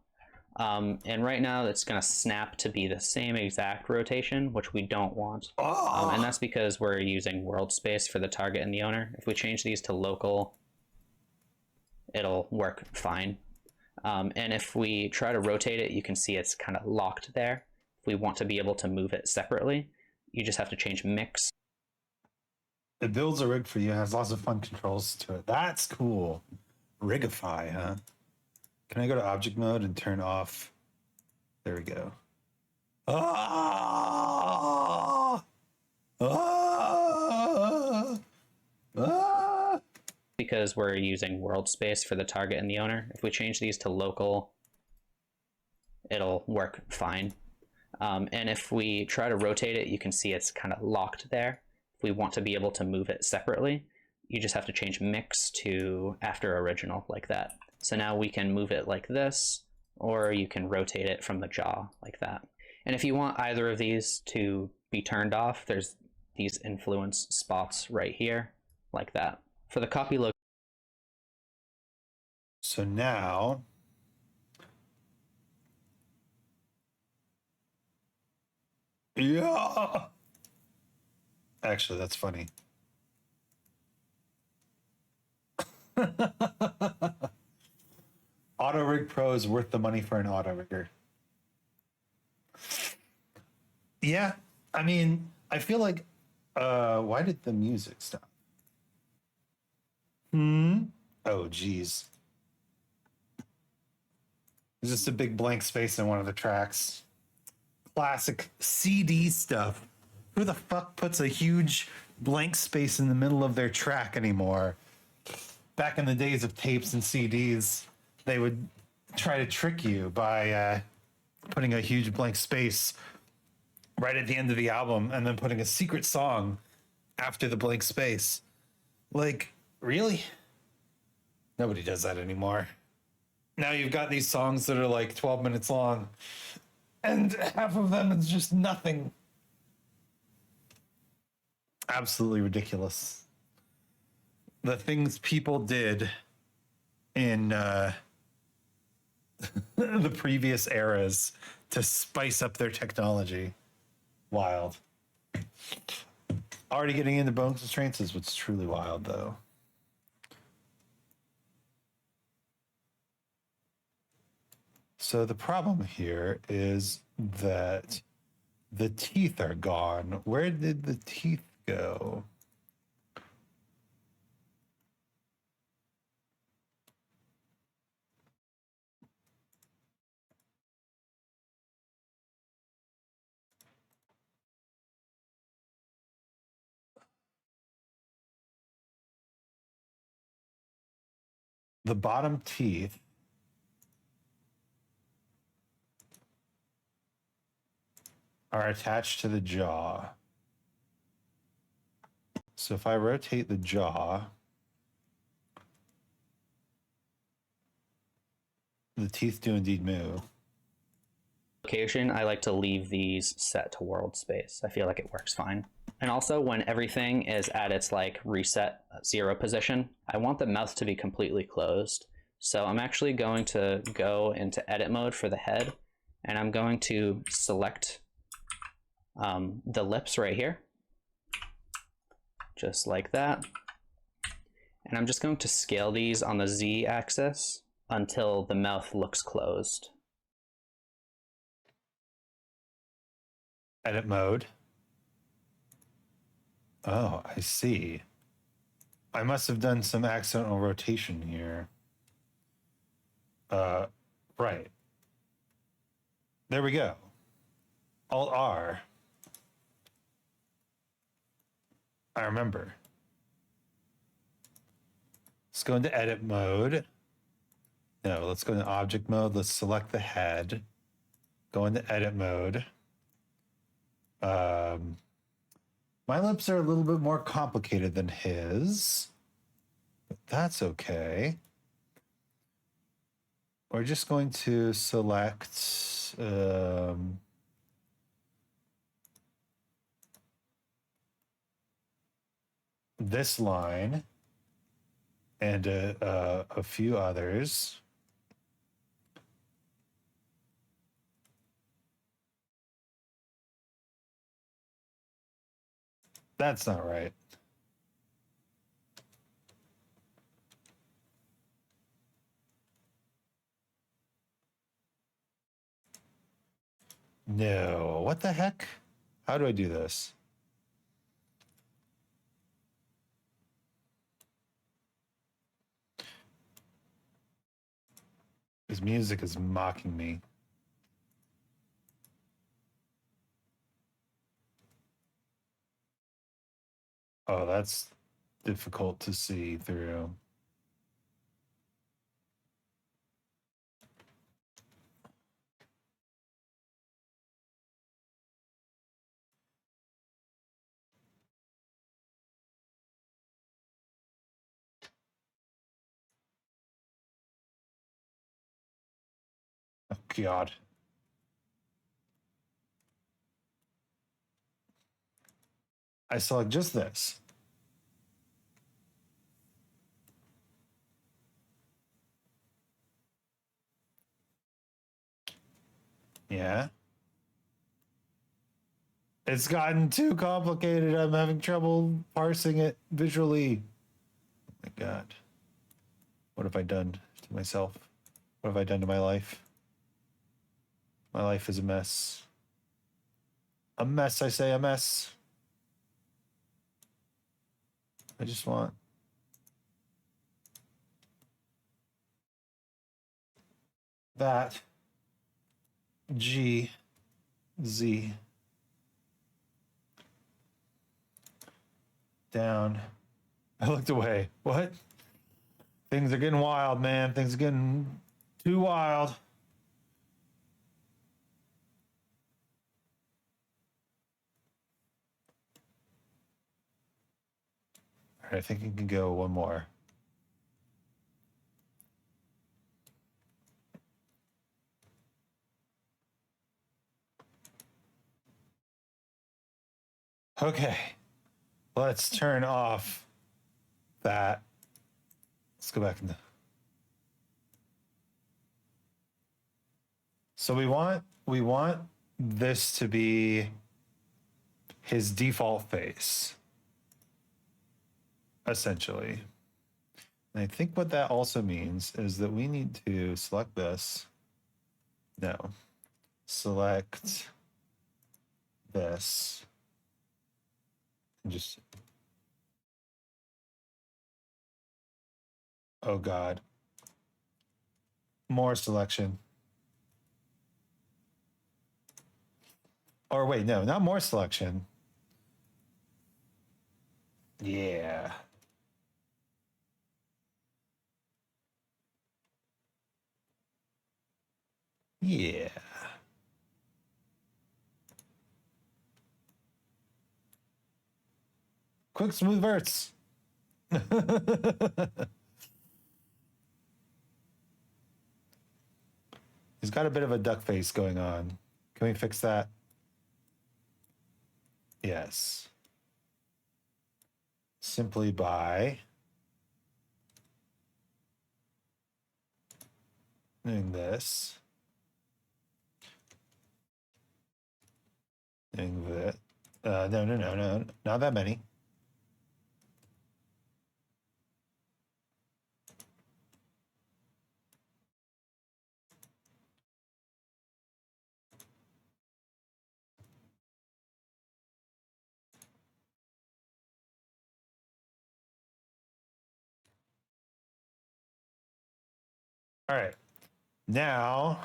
Speaker 2: And right now it's going to snap to be the same exact rotation, which we don't want. And that's because we're using world space for the target and the owner. If we change these to local, it'll work fine. And if we try to rotate it, you can see it's kind of locked there. If we want to be able to move it separately, you just have to change mix.
Speaker 1: It builds a rig for you and has lots of fun controls to it. That's cool. Rigify, huh? Can I go to object mode and turn off? There we go.
Speaker 2: Because we're using world space for the target and the owner. If we change these to local, it'll work fine. And if we try to rotate it, you can see it's kind of locked there. If we want to be able to move it separately, you just have to change mix to after original like that. So now we can move it like this, or you can rotate it from the jaw like that. And if you want either of these to be turned off, there's these influence spots right here, like that. For the copy look.
Speaker 1: So now, yeah. Actually, that's funny. Rig Pro is worth the money for an auto rigger. Yeah, I mean, I feel like, why did the music stop? Oh, geez. There's just a big blank space in one of the tracks. Classic CD stuff. Who the fuck puts a huge blank space in the middle of their track anymore? Back in the days of tapes and CDs, they would try to trick you by putting a huge blank space right at the end of the album and then putting a secret song after the blank space. Like, really? Nobody does that anymore. Now you've got these songs that are like 12 minutes long, and half of them is just nothing. Absolutely ridiculous. The things people did in the previous eras to spice up their technology. Wild. Already getting into bone constraints is what's truly wild, though. So the problem here is that the teeth are gone. Where did the teeth go? The bottom teeth are attached to the jaw. So if I rotate the jaw, the teeth do indeed move.
Speaker 2: Location, I like to leave these set to world space. I feel like it works fine. And also when everything is at its like reset 0 position, I want the mouth to be completely closed. So I'm actually going to go into edit mode for the head, and I'm going to select the lips right here, just like that. And I'm just going to scale these on the Z axis until the mouth looks closed.
Speaker 1: Edit mode. Oh, I see. I must have done some accidental rotation here. Right. There we go. Alt R. I remember. Let's go into edit mode. No, let's go into object mode. Let's select the head. Go into edit mode. My lips are a little bit more complicated than his, but that's okay. We're just going to select this line and a few others. That's not right. No, what the heck? How do I do this? His music is mocking me. Oh, that's difficult to see through. Oh, God. I select just this. Yeah. It's gotten too complicated. I'm having trouble parsing it visually. Oh my God. What have I done to myself? What have I done to my life? My life is a mess. A mess, I say, a mess. I just want that G Z down. I looked away. What? Things are getting wild, man. Things are getting too wild. All right, I think you can go one more. Okay, let's turn off that. Let's go back into. So we want this to be his default face, essentially. And I think what that also means is that we need to select this. No. Select this. And just. Oh, God. More selection. Or wait, no, not more selection. Yeah. Yeah. Quick, smooth verts. He's got a bit of a duck face going on. Can we fix that? Yes. Simply by doing this. Doing that. No. Not that many. All right. Now,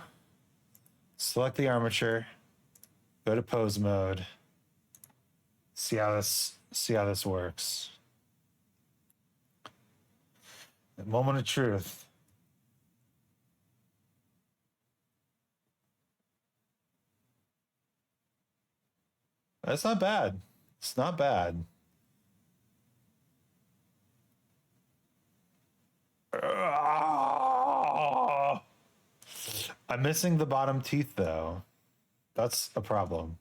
Speaker 1: select the armature. Go to pose mode. See how this works. The moment of truth. That's not bad. It's not bad. I'm missing the bottom teeth though. That's a problem.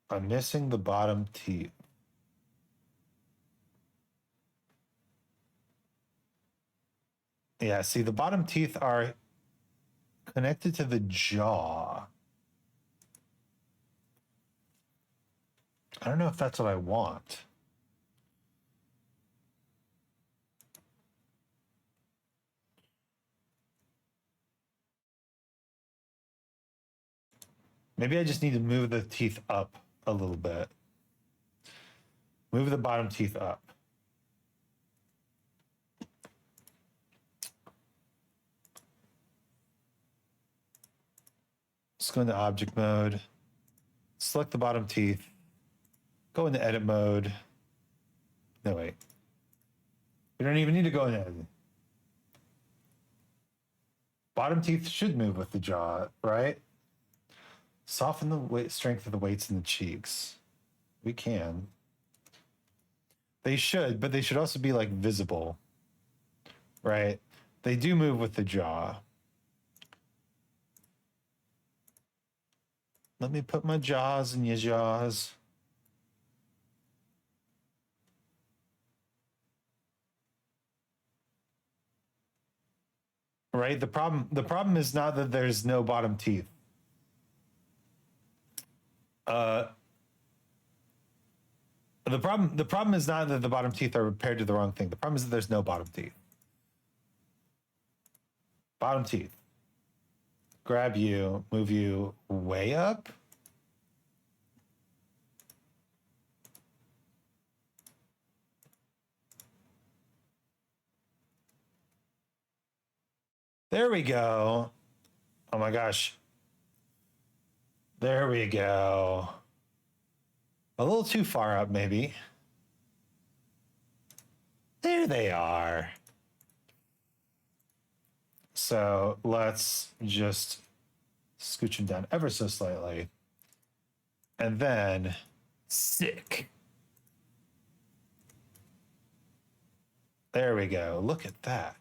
Speaker 1: I'm missing the bottom teeth. Yeah, see, the bottom teeth are connected to the jaw. I don't know if that's what I want. Maybe I just need to move the teeth up a little bit. Move the bottom teeth up. Let's go into object mode. Select the bottom teeth. Go into edit mode. No, wait. We don't even need to go into edit. Bottom teeth should move with the jaw, right? Soften the weight, strength of the weights in the cheeks. We can. They should, but they should also be like visible, right? They do move with the jaw. Let me put my jaws in your jaws. Right? The problem is not that there's no bottom teeth. The problem is not that the bottom teeth are paired to the wrong thing. The problem is that there's no bottom teeth. Bottom teeth. Grab you, move you way up. There we go. Oh my gosh. There we go. A little too far up, maybe. There they are. So let's just scooch them down ever so slightly. And then, sick. There we go. Look at that.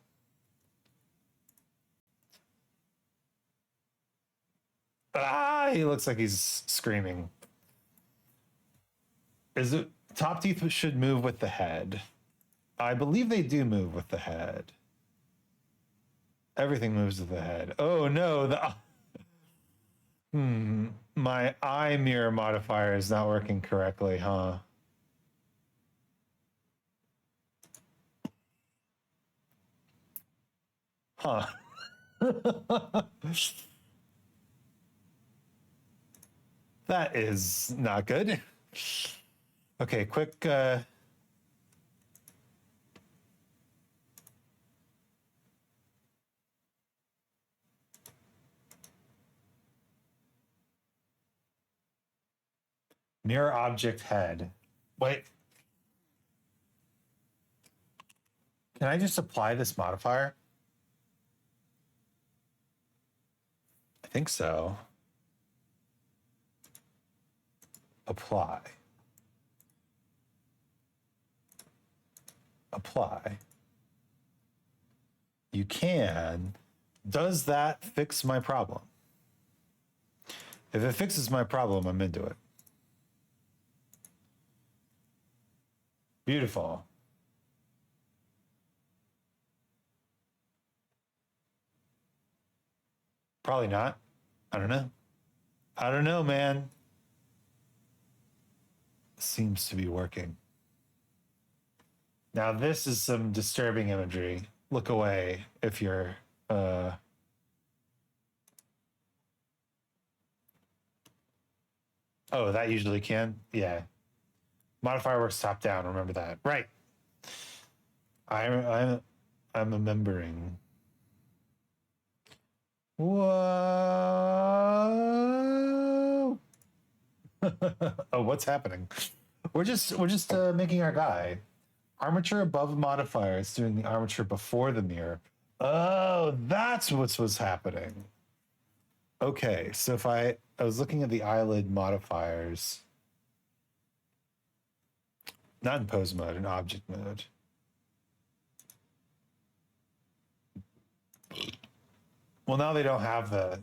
Speaker 1: Ah, he looks like he's screaming. Is it top teeth should move with the head? I believe they do move with the head. Everything moves with the head. Oh no, my eye mirror modifier is not working correctly, huh? Huh. That is not good. Okay, quick mirror object head. Wait. Can I just apply this modifier? I think so. Apply. Apply. You can. Does that fix my problem? If it fixes my problem, I'm into it. Beautiful. Probably not. I don't know. I don't know, man. Seems to be working. Now this is some disturbing imagery. Look away if you're oh, that usually can. Yeah. Modifier works top down, remember that. Right. I'm remembering. Whoa. Oh, what's happening? We're just making our guy. Armature above modifier. It's doing the armature before the mirror. Oh, that's what was happening. Okay, so if I was looking at the eyelid modifiers, not in pose mode, in object mode. Well, now they don't have the.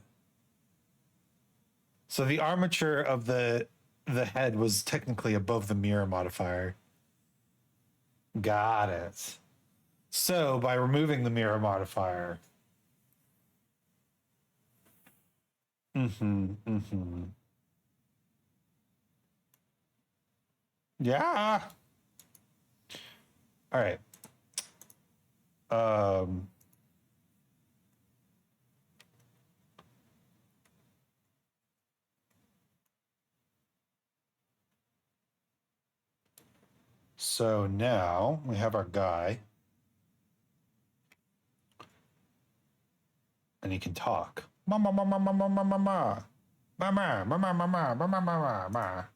Speaker 1: So the armature of the head was technically above the mirror modifier. Got it. So by removing the mirror modifier. Yeah. All right. So now we have our guy. And he can talk. Mama, mama, mama, mama, mama. Mama, mama, mama, mama, mama, mama.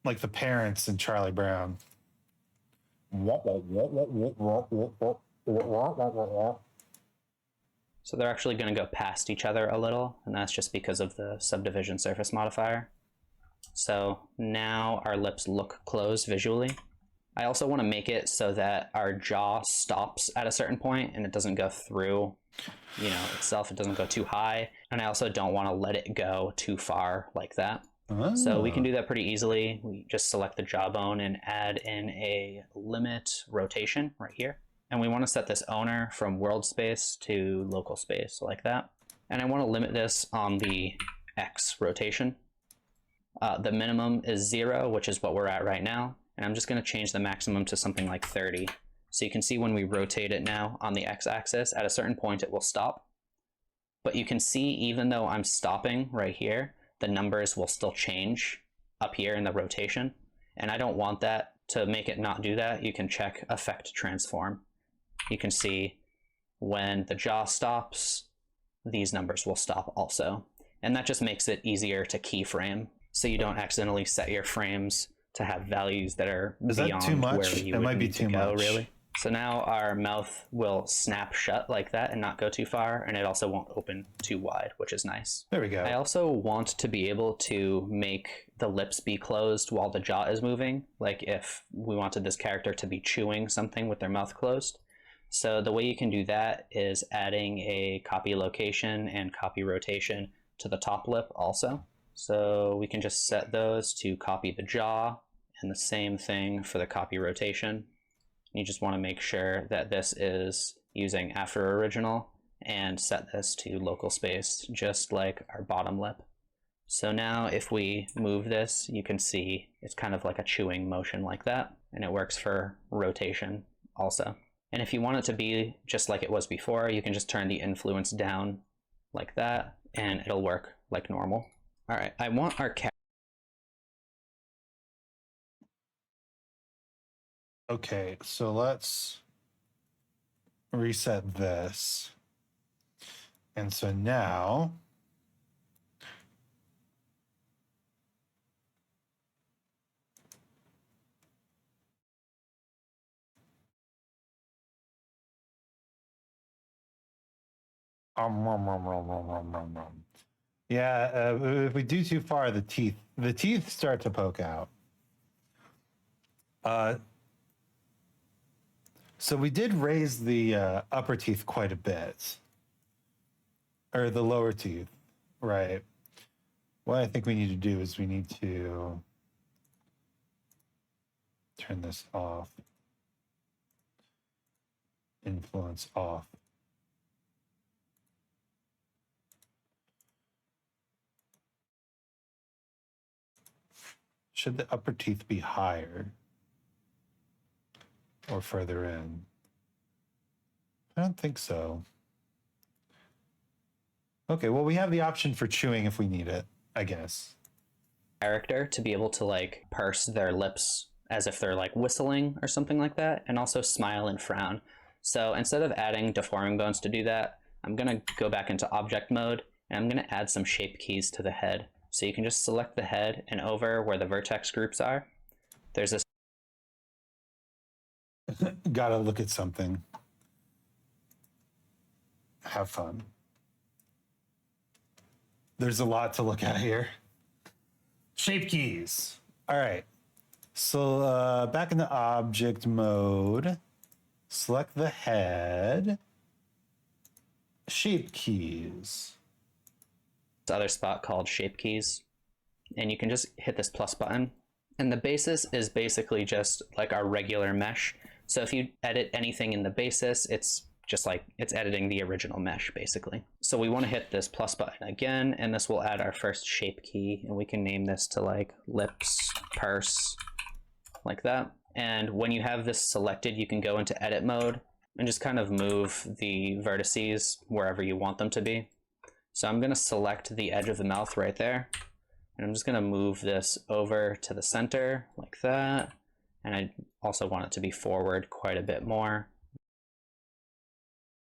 Speaker 1: Like the parents in Charlie Brown.
Speaker 2: So they're actually going to go past each other a little, and that's just because of the subdivision surface modifier. So now our lips look closed visually. I also want to make it so that our jaw stops at a certain point and it doesn't go through, itself. It doesn't go too high. And I also don't want to let it go too far like that. Oh. So we can do that pretty easily. We just select the jawbone and add in a limit rotation right here. And we want to set this owner from world space to local space like that. And I want to limit this on the X rotation. The minimum is 0, which is what we're at right now. And I'm just going to change the maximum to something like 30. So you can see when we rotate it now on the x-axis, at a certain point it will stop. But you can see even though I'm stopping right here, the numbers will still change up here in the rotation. And I don't want that. To make it not do that, you can check Effect Transform. You can see when the jaw stops, these numbers will stop also. And that just makes it easier to keyframe, so you don't accidentally set your frames to have values that are beyond
Speaker 1: too much?
Speaker 2: where you
Speaker 1: It
Speaker 2: would
Speaker 1: might be
Speaker 2: need
Speaker 1: too
Speaker 2: to go,
Speaker 1: much.
Speaker 2: really. So now our mouth will snap shut like that and not go too far, and it also won't open too wide, which is nice.
Speaker 1: There we go.
Speaker 2: I also want to be able to make the lips be closed while the jaw is moving, like if we wanted this character to be chewing something with their mouth closed. So the way you can do that is adding a copy location and copy rotation to the top lip also. So we can just set those to copy the jaw, and the same thing for the copy rotation. You just want to make sure that this is using after original and set this to local space, just like our bottom lip. So now if we move this, you can see it's kind of like a chewing motion like that, and it works for rotation also. And if you want it to be just like it was before, you can just turn the influence down like that, and it'll work like normal. All right, I want our cat.
Speaker 1: Okay, so let's reset this. And so now yeah, if we do too far, the teeth start to poke out. So we did raise the upper teeth quite a bit, or the lower teeth, right? What I think we need to do is we need to turn this off, influence off. Should the upper teeth be higher or further in? I don't think so. Okay, well, we have the option for chewing if we need it, I guess.
Speaker 2: Character to be able to like purse their lips as if they're like whistling or something like that, and also smile and frown. So instead of adding deforming bones to do that, I'm gonna go back into object mode, and I'm gonna add some shape keys to the head. So you can just select the head, and over where the vertex groups are, there's this.
Speaker 1: Gotta look at something. Have fun. There's a lot to look at here. Shape keys. All right. So back in the object mode, select the head. Shape keys.
Speaker 2: This other spot called shape keys, and you can just hit this plus button, and the basis is basically just like our regular mesh. So if you edit anything in the basis, it's just like it's editing the original mesh basically. So we want to hit this plus button again, and this will add our first shape key, and we can name this to like lips purse like that. And when you have this selected, you can go into edit mode and just kind of move the vertices wherever you want them to be. So I'm going to select the edge of the mouth right there, and I'm just going to move this over to the center like that. And I also want it to be forward quite a bit more.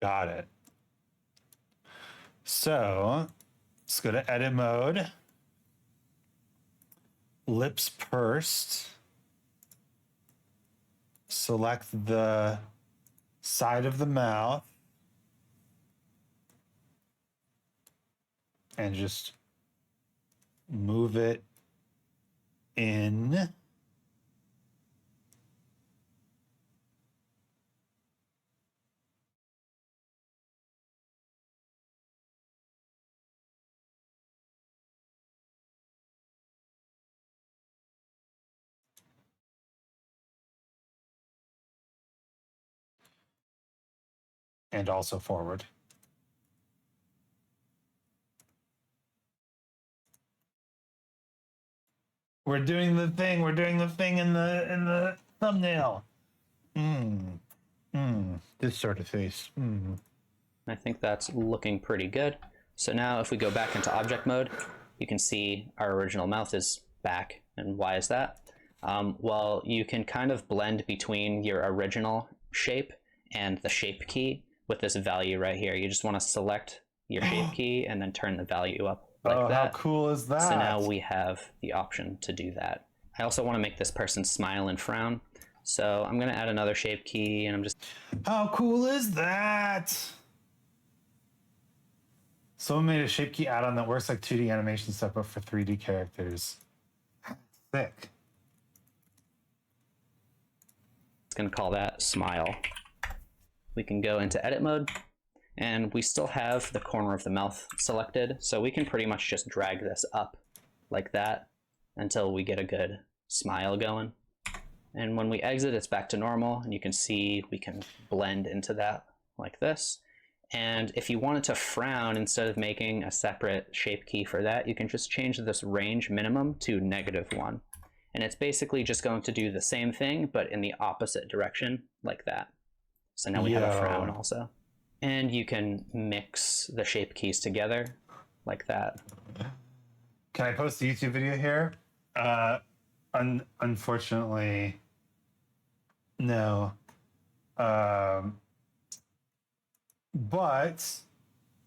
Speaker 1: Got it. So let's go to edit mode. Lips pursed. Select the side of the mouth and just move it in. And also forward. We're doing the thing. We're doing the thing in the thumbnail. This sort of face.
Speaker 2: I think that's looking pretty good. So now if we go back into object mode, you can see our original mouth is back. And why is that? Well, you can kind of blend between your original shape and the shape key with this value right here. You just want to select your shape key and then turn the value up like that.
Speaker 1: How cool is that?
Speaker 2: So now we have the option to do that. I also want to make this person smile and frown. So I'm going to add another shape key, and I'm just...
Speaker 1: How cool is that? Someone made a shape key add-on that works like 2D animation stuff, but for 3D characters. Sick.
Speaker 2: It's going to call that smile. We can go into edit mode, and we still have the corner of the mouth selected, so we can pretty much just drag this up like that until we get a good smile going. And when we exit, it's back to normal, and you can see we can blend into that like this. And if you wanted to frown, instead of making a separate shape key for that, you can just change this range minimum to -1. And it's basically just going to do the same thing, but in the opposite direction, like that. So now we have a frown also. And you can mix the shape keys together like that.
Speaker 1: Can I post a YouTube video here? Unfortunately, no. But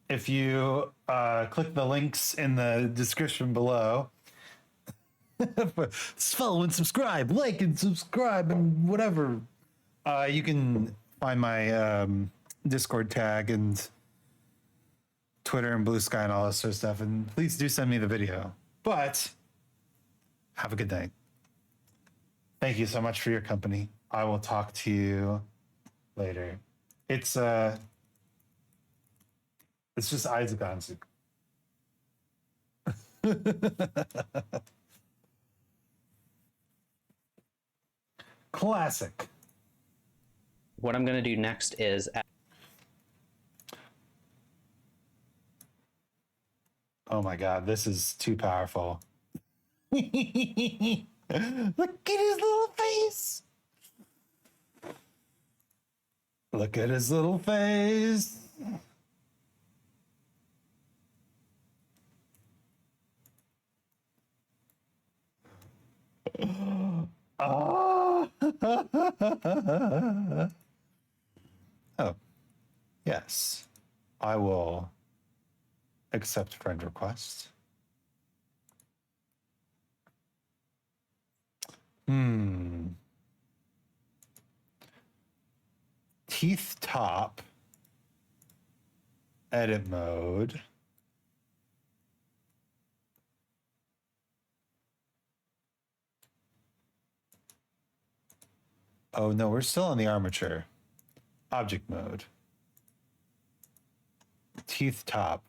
Speaker 1: if you click the links in the description below, follow and subscribe, like and subscribe, and whatever, you can find my Discord tag and Twitter and Blue Sky and all that sort of stuff. And please do send me the video. But have a good night. Thank you so much for your company. I will talk to you later. It's just Isaac Anzu. Classic.
Speaker 2: What I'm going to do next is...
Speaker 1: Oh my God, this is too powerful. Look at his little face. Look at his little face. Oh. Oh, yes. I will accept friend request. Teeth top. Edit mode. Oh no, we're still on the armature. Object mode. Teeth top.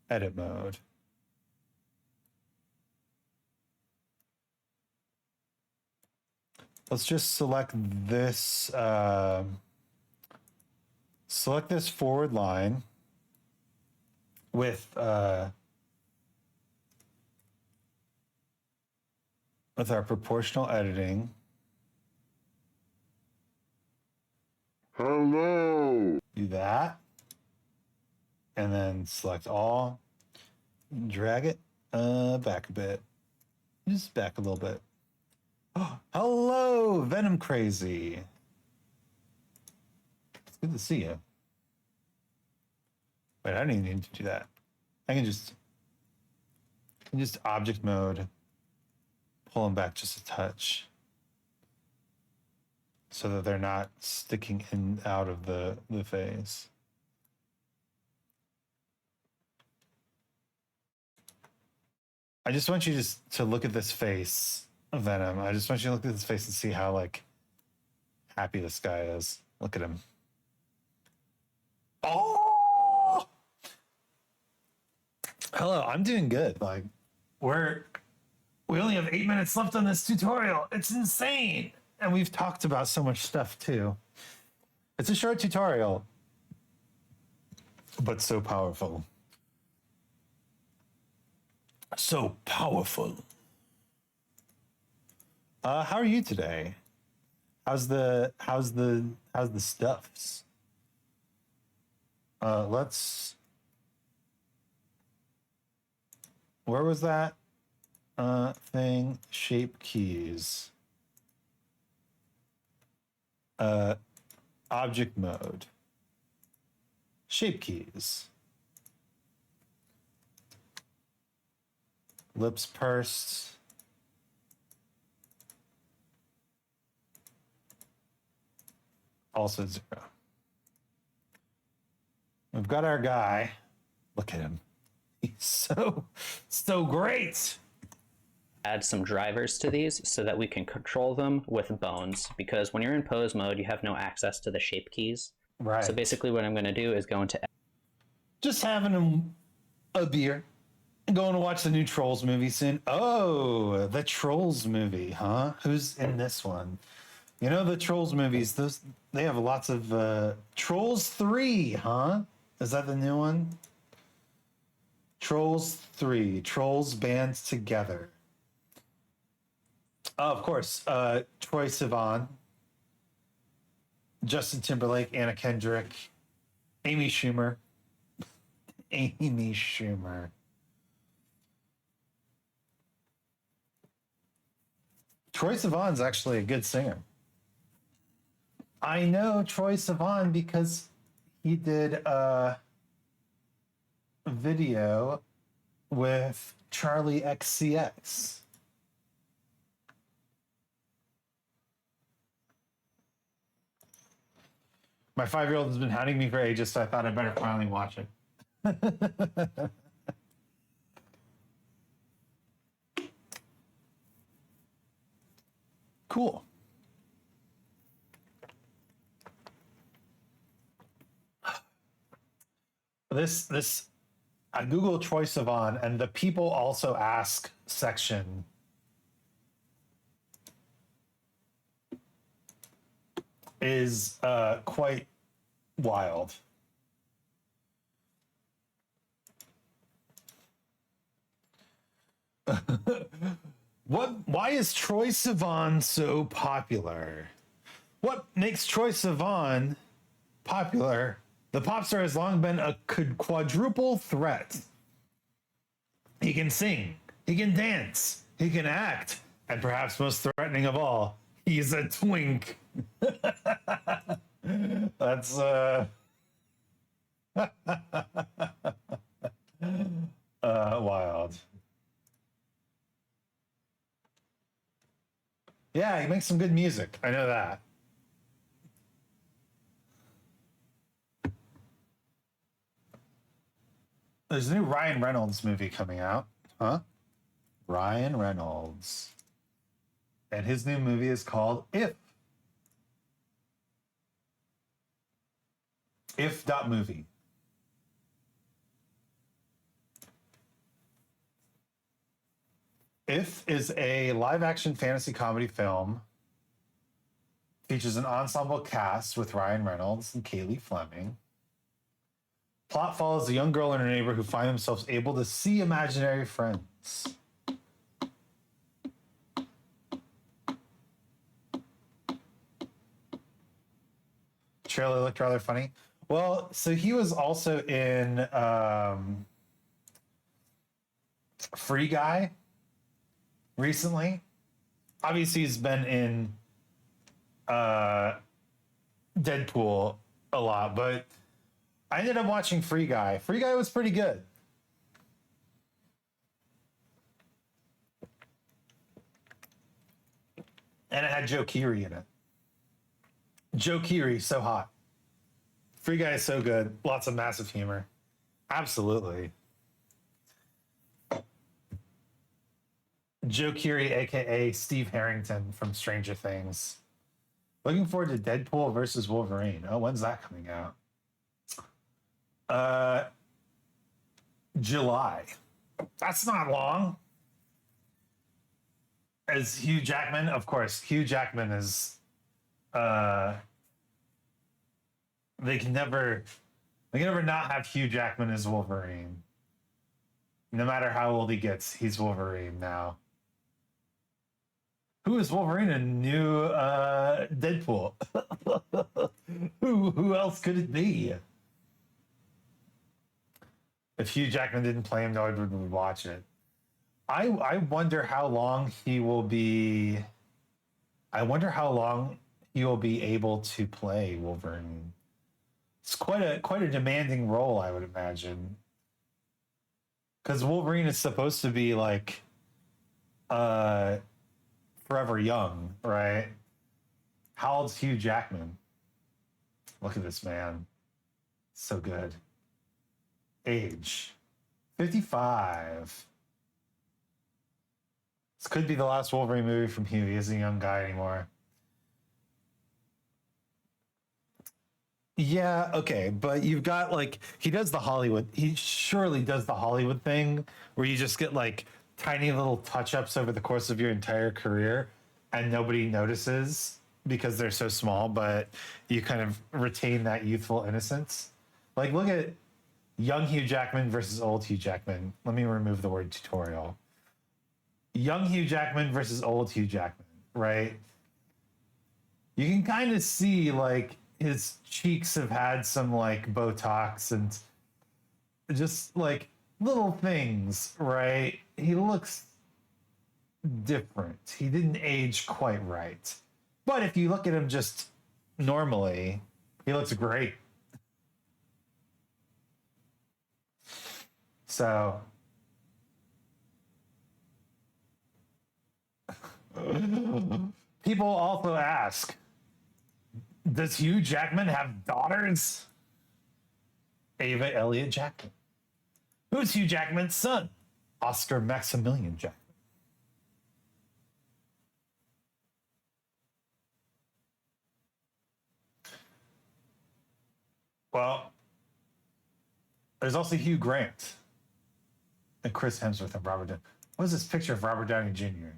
Speaker 1: Edit mode. Let's just select this forward line with our proportional editing.
Speaker 3: Hello.
Speaker 1: Do that. And then select all. Drag it back a bit. Just back a little bit. Oh, hello, Venom Crazy. It's good to see you. Wait, I don't even need to do that. I can just object mode, pull them back just a touch so that they're not sticking in out of the face. I just want you to look at this face of Venom. I just want you to look at this face and see how like happy this guy is. Look at him. Oh! Hello, I'm doing good. Like we only have 8 minutes left on this tutorial. It's insane. And we've talked about so much stuff too. It's a short tutorial, but so powerful. So powerful. How are you today? How's the stuffs? Let's. Where was that thing? Shape keys. Uh, Object mode. Shape keys. Lips pursed. Also 0. We've got our guy. Look at him. He's so great.
Speaker 2: Add some drivers to these so that we can control them with bones, because when you're in pose mode, you have no access to the shape keys.
Speaker 1: Right.
Speaker 2: So basically what I'm going to do is go into...
Speaker 1: Just having a beer. Going to watch the new Trolls movie soon. Oh, the Trolls movie, huh? Who's in this one? You know, the Trolls movies, they have lots of Trolls 3, huh? Is that the new one? Trolls 3, Trolls Band Together. Oh, of course, Troye Sivan, Justin Timberlake, Anna Kendrick, Amy Schumer. Amy Schumer. Troye Sivan's actually a good singer. I know Troye Sivan because he did a video with Charlie XCX. My 5-year-old has been hounding me for ages, so I thought I'd better finally watch it. Cool. This I Google Troye Sivan, and the people also ask section is quite wild. Why is Troye Sivan so popular? What makes Troye Sivan popular? The pop star has long been a quadruple threat. He can sing, he can dance, he can act, and perhaps most threatening of all, he's a twink. That's wild. Yeah, he makes some good music. I know that. There's a new Ryan Reynolds movie coming out. Huh? Ryan Reynolds. And his new movie is called If. If.movie. If is a live-action fantasy comedy film. Features an ensemble cast with Ryan Reynolds and Kaylee Fleming. Plot follows a young girl and her neighbor who find themselves able to see imaginary friends. Trailer looked rather funny. Well, so he was also in Free Guy recently. Obviously, he's been in Deadpool a lot, but I ended up watching Free Guy. Free Guy was pretty good. And it had Joe Keery in it. Joe Keery, so hot. Free Guy is so good. Lots of massive humor. Absolutely. Joe Keery, aka Steve Harrington from Stranger Things. Looking forward to Deadpool versus Wolverine. Oh, when's that coming out? July. That's not long. As Hugh Jackman, of course, Hugh Jackman is they can never not have Hugh Jackman as Wolverine. No matter how old he gets, he's Wolverine now. Who is Wolverine in new Deadpool? Who else could it be? If Hugh Jackman didn't play him, no one would watch it. I wonder how long he will be. I wonder how long he will be able to play Wolverine. It's quite a demanding role, I would imagine. Because Wolverine is supposed to be like forever young, right? How old's Hugh Jackman? Look at this man. So good. Age 55. This could be the last Wolverine movie from Hugh. He isn't a young guy anymore. Yeah, okay, but you've got like he does the Hollywood. He surely does the Hollywood thing where you just get like tiny little touch-ups over the course of your entire career and nobody notices because they're so small, but you kind of retain that youthful innocence. Like look at young Hugh Jackman versus old Hugh Jackman. Let me remove the word tutorial. Young Hugh Jackman versus old Hugh Jackman, right? You can kind of see like his cheeks have had some like Botox and just like little things, right? He looks different. He didn't age quite right. But if you look at him just normally, he looks great. So people also ask, does Hugh Jackman have daughters? Ava Elliott Jackman. Who's Hugh Jackman's son? Oscar Maximilian Jackman. Well, there's also Hugh Grant and Chris Hemsworth and Robert Downey. What is this picture of Robert Downey Jr.?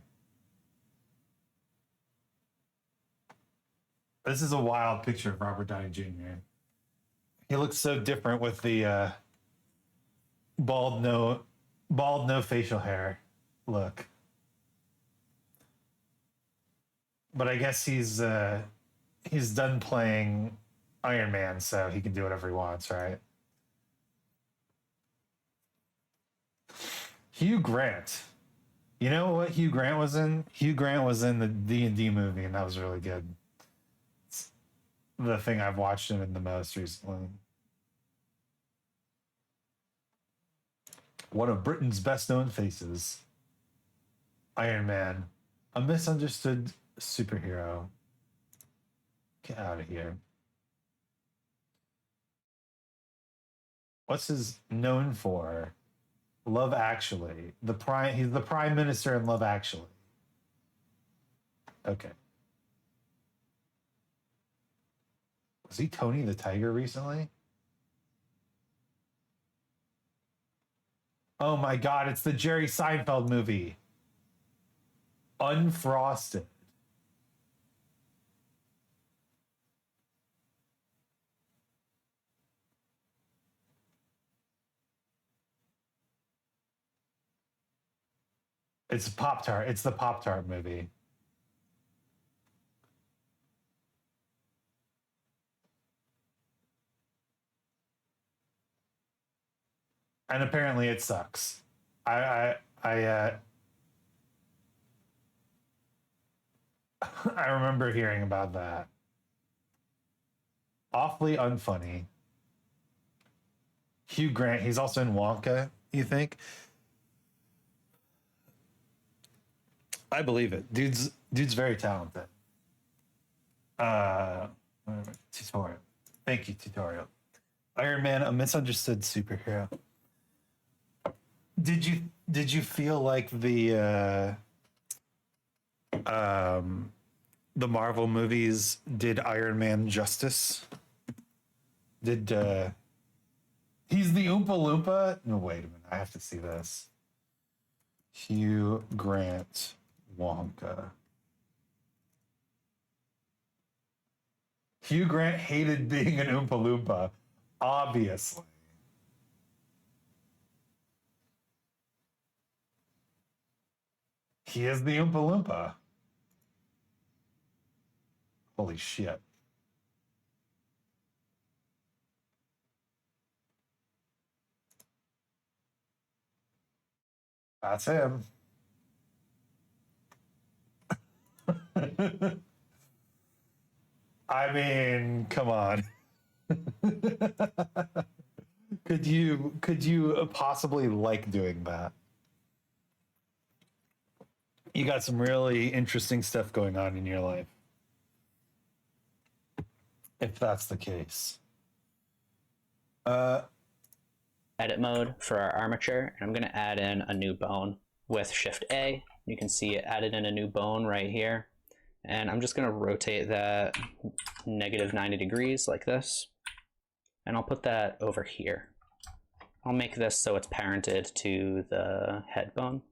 Speaker 1: This is a wild picture of Robert Downey Jr. He looks so different with the bald no facial hair look. But I guess he's done playing Iron Man, so he can do whatever he wants, right? Hugh Grant. You know what Hugh Grant was in? Hugh Grant was in the D&D movie, and that was really good. It's the thing I've watched him in the most recently. One of Britain's best known faces. Iron Man. A misunderstood superhero. Get out of here. What's his known for? Love Actually. He's the prime minister in Love Actually. Okay. Was he Tony the Tiger recently? Oh my god, it's the Jerry Seinfeld movie. Unfrosted. It's Pop Tart. It's the Pop Tart movie. And apparently it sucks. I I remember hearing about that. Awfully unfunny. Hugh Grant, he's also in Wonka, you think? I believe it. Dude's very talented. Uh tutorial. Thank you, tutorial. Iron Man, a misunderstood superhero. Did you feel like the Marvel movies did Iron Man justice? Did he's the Oompa Loompa? No, wait a minute. I have to see this. Hugh Grant Wonka. Hugh Grant hated being an Oompa Loompa, obviously. He is the Oompa Loompa. Holy shit. That's him. I mean, come on. Could you possibly like doing that? You got some really interesting stuff going on in your life. If that's the case.
Speaker 2: Edit mode for our armature, and I'm going to add in a new bone with Shift A. You can see it added in a new bone right here. And I'm just going to rotate that -90 degrees like this. And I'll put that over here. I'll make this so it's parented to the head bone.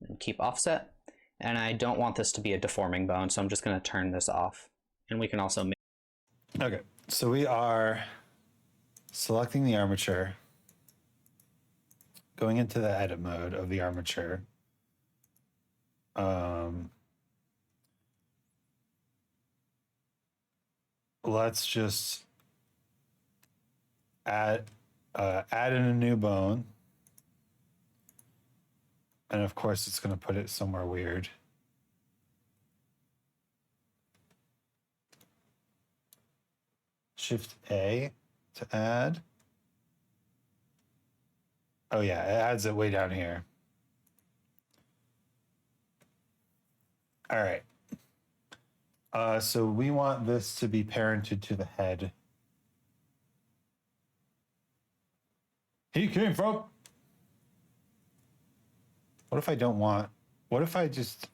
Speaker 2: And keep offset. And I don't want this to be a deforming bone, so I'm just going to turn this off. And we can also make...
Speaker 1: Okay, so we are selecting the armature, going into the edit mode of the armature. Let's just add in a new bone. And of course, it's going to put it somewhere weird. Shift A to add. Oh yeah, it adds it way down here. All right. So we want this to be parented to the head. He came from. What if I don't want? What if I just?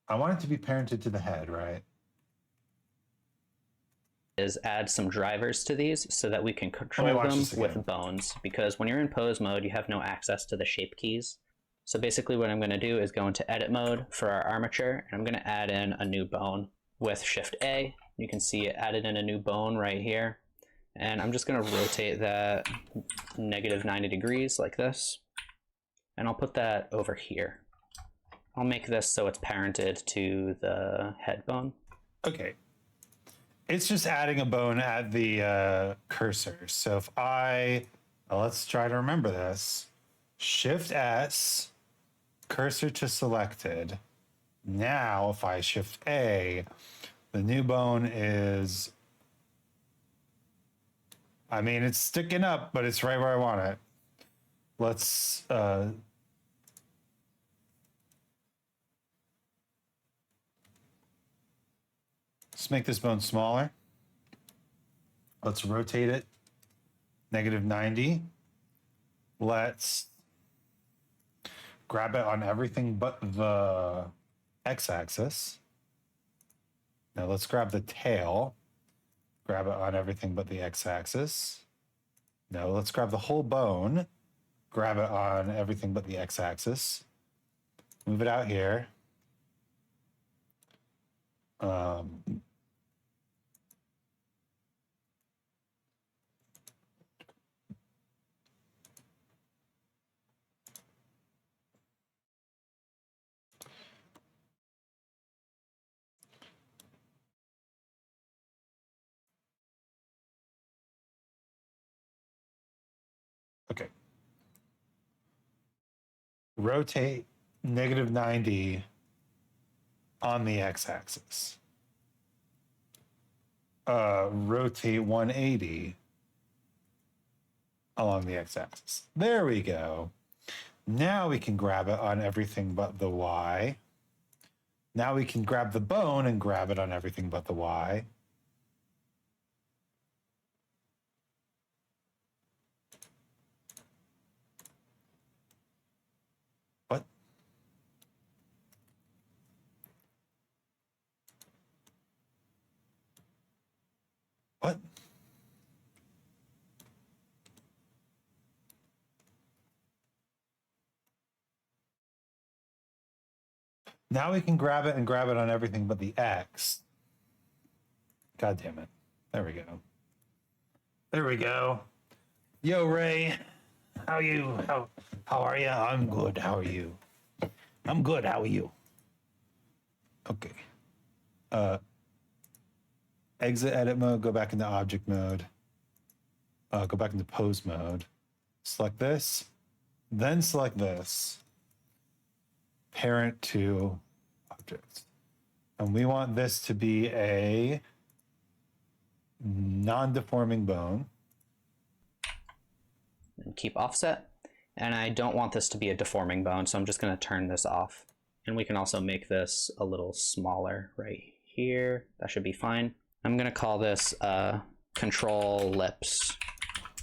Speaker 1: I want it to be parented to the head, right?
Speaker 2: Is add some drivers to these so that we can control them with bones, because when you're in pose mode, you have no access to the shape keys. So basically what I'm going to do is go into edit mode for our armature, and I'm going to add in a new bone with Shift A. You can see it added in a new bone right here. And I'm just going to rotate that -90 degrees like this. And I'll put that over here. I'll make this so it's parented to the head bone.
Speaker 1: Okay. It's just adding a bone at the cursor. So if let's try to remember this. Shift S, cursor to selected. Now, if I Shift A, the new bone is, I mean, it's sticking up, but it's right where I want it. Let's, let's make this bone smaller. Let's rotate it -90. Let's grab it on everything but the x-axis. Now let's grab the tail. Grab it on everything but the x-axis. No, let's grab the whole bone. Grab it on everything but the x-axis. Move it out here. Okay. Rotate -90 on the x-axis. Rotate 180 along the x-axis. There we go. Now we can grab it on everything but the y. Now we can grab the bone and grab it on everything but the y. What? What? Now we can grab it and grab it on everything but the X. God damn it. There we go. There we go. Yo, Ray. How How are you? I'm good. How are you? I'm good. How are you? Okay. Exit edit mode, go back into object mode. Go back into pose mode. Select this, then select this. Parent to object. And we want this to be a non-deforming bone.
Speaker 2: And keep offset. And I don't want this to be a deforming bone, so I'm just going to turn this off. And we can also make this a little smaller right here. That should be fine. I'm going to call this control lips,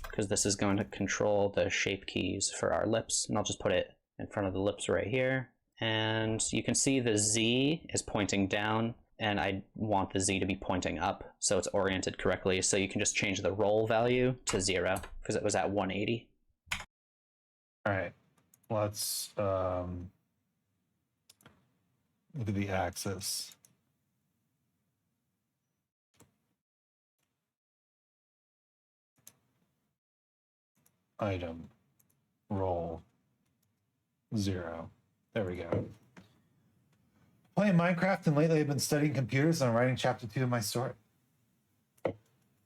Speaker 2: because this is going to control the shape keys for our lips. And I'll just put it in front of the lips right here. And you can see the Z is pointing down, and I want the Z to be pointing up so it's oriented correctly. So you can just change the roll value to 0 because it was at 180.
Speaker 1: All right, let's look at the axis. Item, roll, 0. There we go. Playing Minecraft, and lately I've been studying computers and I'm writing chapter 2 of my story.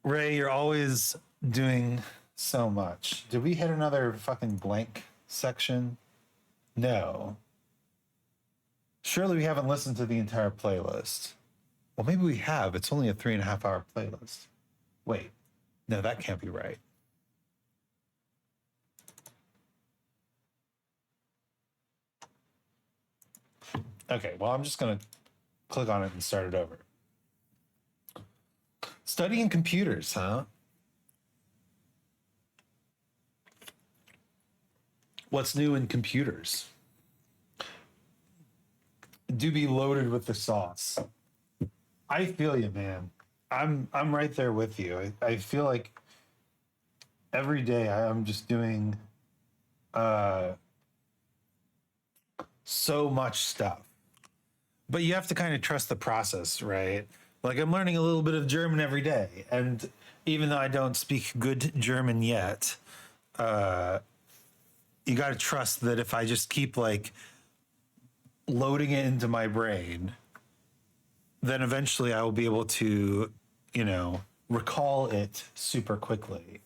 Speaker 1: Ray, you're always doing so much. Did we hit another fucking blank section? No. Surely we haven't listened to the entire playlist. Well, maybe we have. It's only a 3.5 hour playlist. Wait, no, that can't be right. Okay, well, I'm just going to click on it and start it over. Studying computers, huh? What's new in computers? Do be loaded with the sauce. I feel you, man. I'm right there with you. I feel like every day I'm just doing so much stuff. But you have to kind of trust the process, right? Like, I'm learning a little bit of German every day. And even though I don't speak good German yet, you got to trust that if I just keep like loading it into my brain, then eventually I will be able to, you know, recall it super quickly.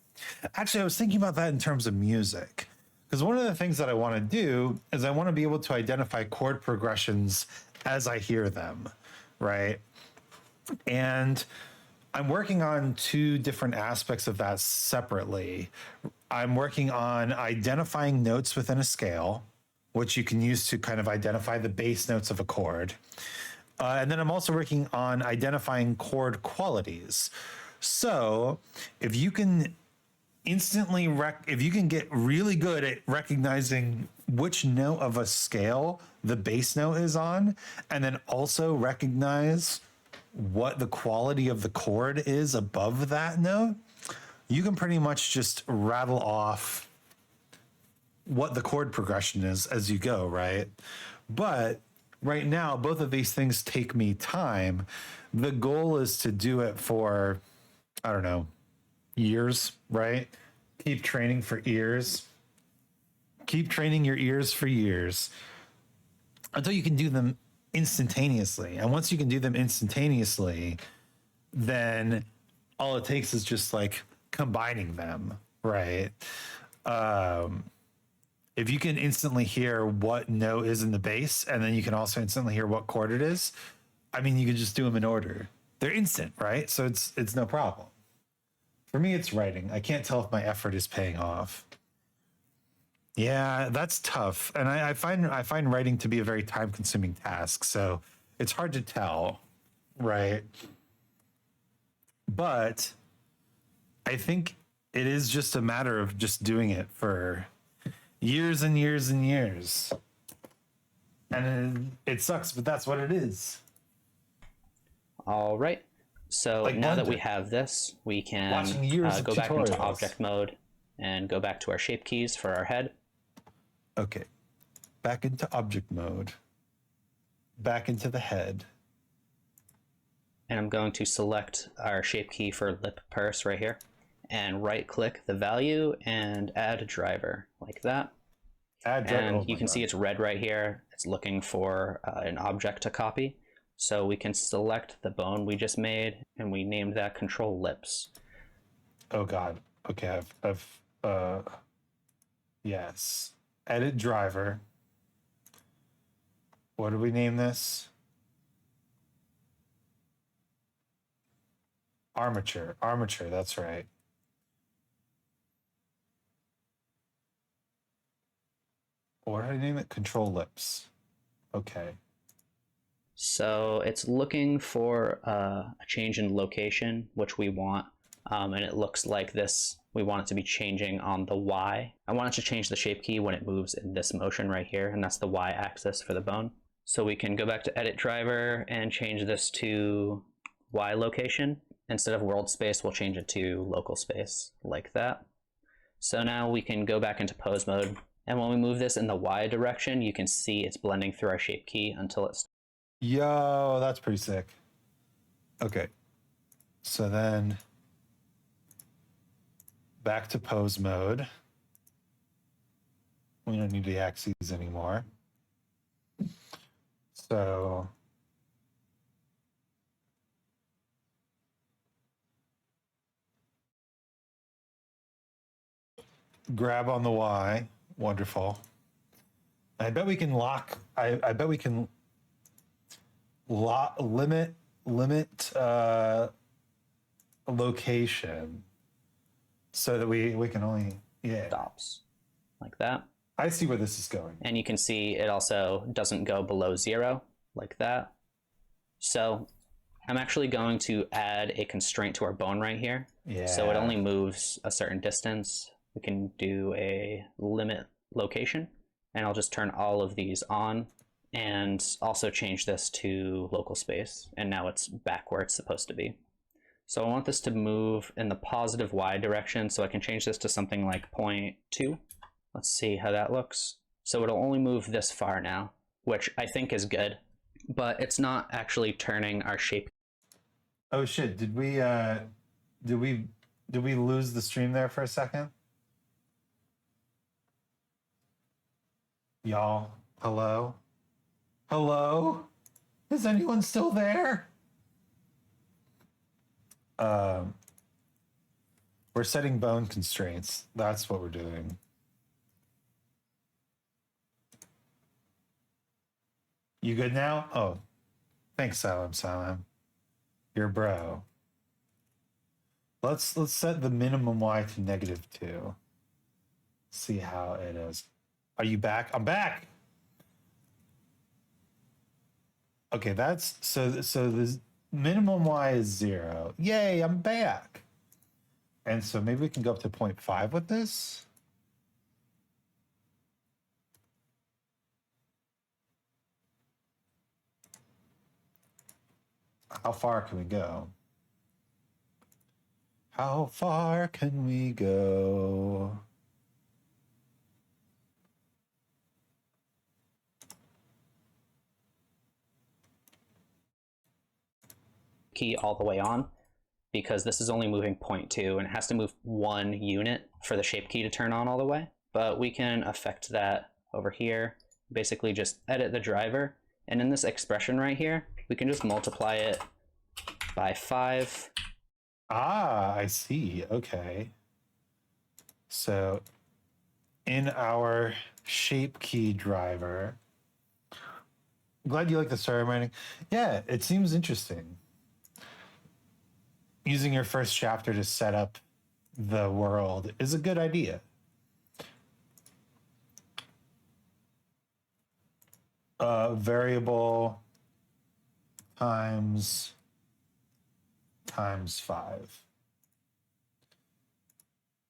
Speaker 1: Actually, I was thinking about that in terms of music. Because one of the things that I want to do is I want to be able to identify chord progressions as I hear them, right? And I'm working on 2 different aspects of that separately. I'm working on identifying notes within a scale, which you can use to kind of identify the bass notes of a chord. And then I'm also working on identifying chord qualities. So if you can if you can get really good at recognizing which note of a scale the bass note is on, and then also recognize what the quality of the chord is above that note, you can pretty much just rattle off what the chord progression is as you go, right? But right now, both of these things take me time. The goal is to do it for, I don't know, years, right? Keep training for ears. Keep training your ears for years until you can do them instantaneously. And once you can do them instantaneously, then all it takes is just like combining them, right? If you can instantly hear what note is in the bass, and then you can also instantly hear what chord it is, I mean, you can just do them in order. They're instant, right? So it's no problem. For me, it's writing. I can't tell if my effort is paying off. Yeah, that's tough. And I find writing to be a very time-consuming task. So it's hard to tell, right? But I think it is just a matter of just doing it for years and years and years. And it sucks, but that's what it is.
Speaker 2: All right. So
Speaker 1: Like
Speaker 2: now that
Speaker 1: London.
Speaker 2: we have this, we can
Speaker 1: Go
Speaker 2: back into
Speaker 1: tutorials.
Speaker 2: object mode and go back to our shape keys for our head.
Speaker 1: Okay. Back into object mode. Back into the head.
Speaker 2: And I'm going to select our shape key for lip purse right here and right click the value and add a driver like that. And you can see it's red right here. It's looking for an object to copy. So we can select the bone we just made, and we named that control lips.
Speaker 1: Oh God. Okay, yes. Edit driver. What do we name this? Armature. Armature, that's right. What did I name it? Control lips. Okay.
Speaker 2: So it's looking for a change in location, which we want. And it looks like this, we want it to be changing on the Y. I want it to change the shape key when it moves in this motion right here, and that's the Y axis for the bone. So we can go back to edit driver and change this to Y location. Instead of world space, we'll change it to local space, like that. So now we can go back into pose mode. And when we move this in the Y direction, you can see it's blending through our shape key until it's...
Speaker 1: Yo, that's pretty sick. Okay. So then back to pose mode. We don't need the axes anymore. So grab on the Y. Wonderful. I bet we can lock. I bet we can limit location so that we can only
Speaker 2: stops like that.
Speaker 1: I see where this is going.
Speaker 2: And you can see it also doesn't go below 0 like that. So I'm actually going to add a constraint to our bone right here.
Speaker 1: Yeah.
Speaker 2: So it only moves a certain distance. We can do a limit location, and I'll just turn all of these on and also change this to local space. And now it's back where it's supposed to be. So I want this to move in the positive Y direction. So I can change this to something like 0.2. Let's see how that looks. So it'll only move this far now, which I think is good, but it's not actually turning our shape.
Speaker 1: Oh shit, did we lose the stream there for a second? Y'all, hello? Hello? Is anyone still there? We're setting bone constraints. That's what we're doing. You good now? Oh, thanks, Salam. You're bro. Let's set the minimum Y to -2. See how it is. Are you back? I'm back. Okay, that's so the minimum Y is 0. Yay, I'm back. And so maybe we can go up to 0.5 with this. How far can we go? How far can we go?
Speaker 2: Key all the way on, because this is only moving 0.2 and it has to move 1 unit for the shape key to turn on all the way. But we can affect that over here. Basically just edit the driver, and in this expression right here, we can just multiply it by 5.
Speaker 1: Ah, I see. Okay. So in our shape key driver, glad you like the story writing. Yeah, it seems interesting. Using your first chapter to set up the world is a good idea. Variable times 5.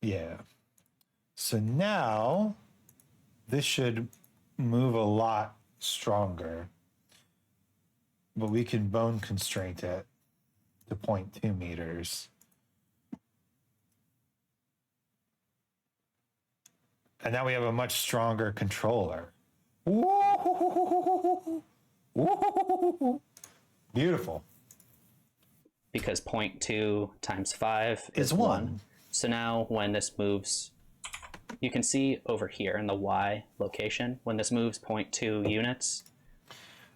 Speaker 1: Yeah. So now this should move a lot stronger, but we can bone constraint it to 0.2 meters. And now we have a much stronger controller. Woo-hoo-hoo-hoo-hoo-hoo. Woo-hoo-hoo-hoo-hoo. Beautiful.
Speaker 2: Because 0.2 times 5
Speaker 1: is 1.
Speaker 2: So now when this moves You can see over here in the Y location, when this moves 0.2 units.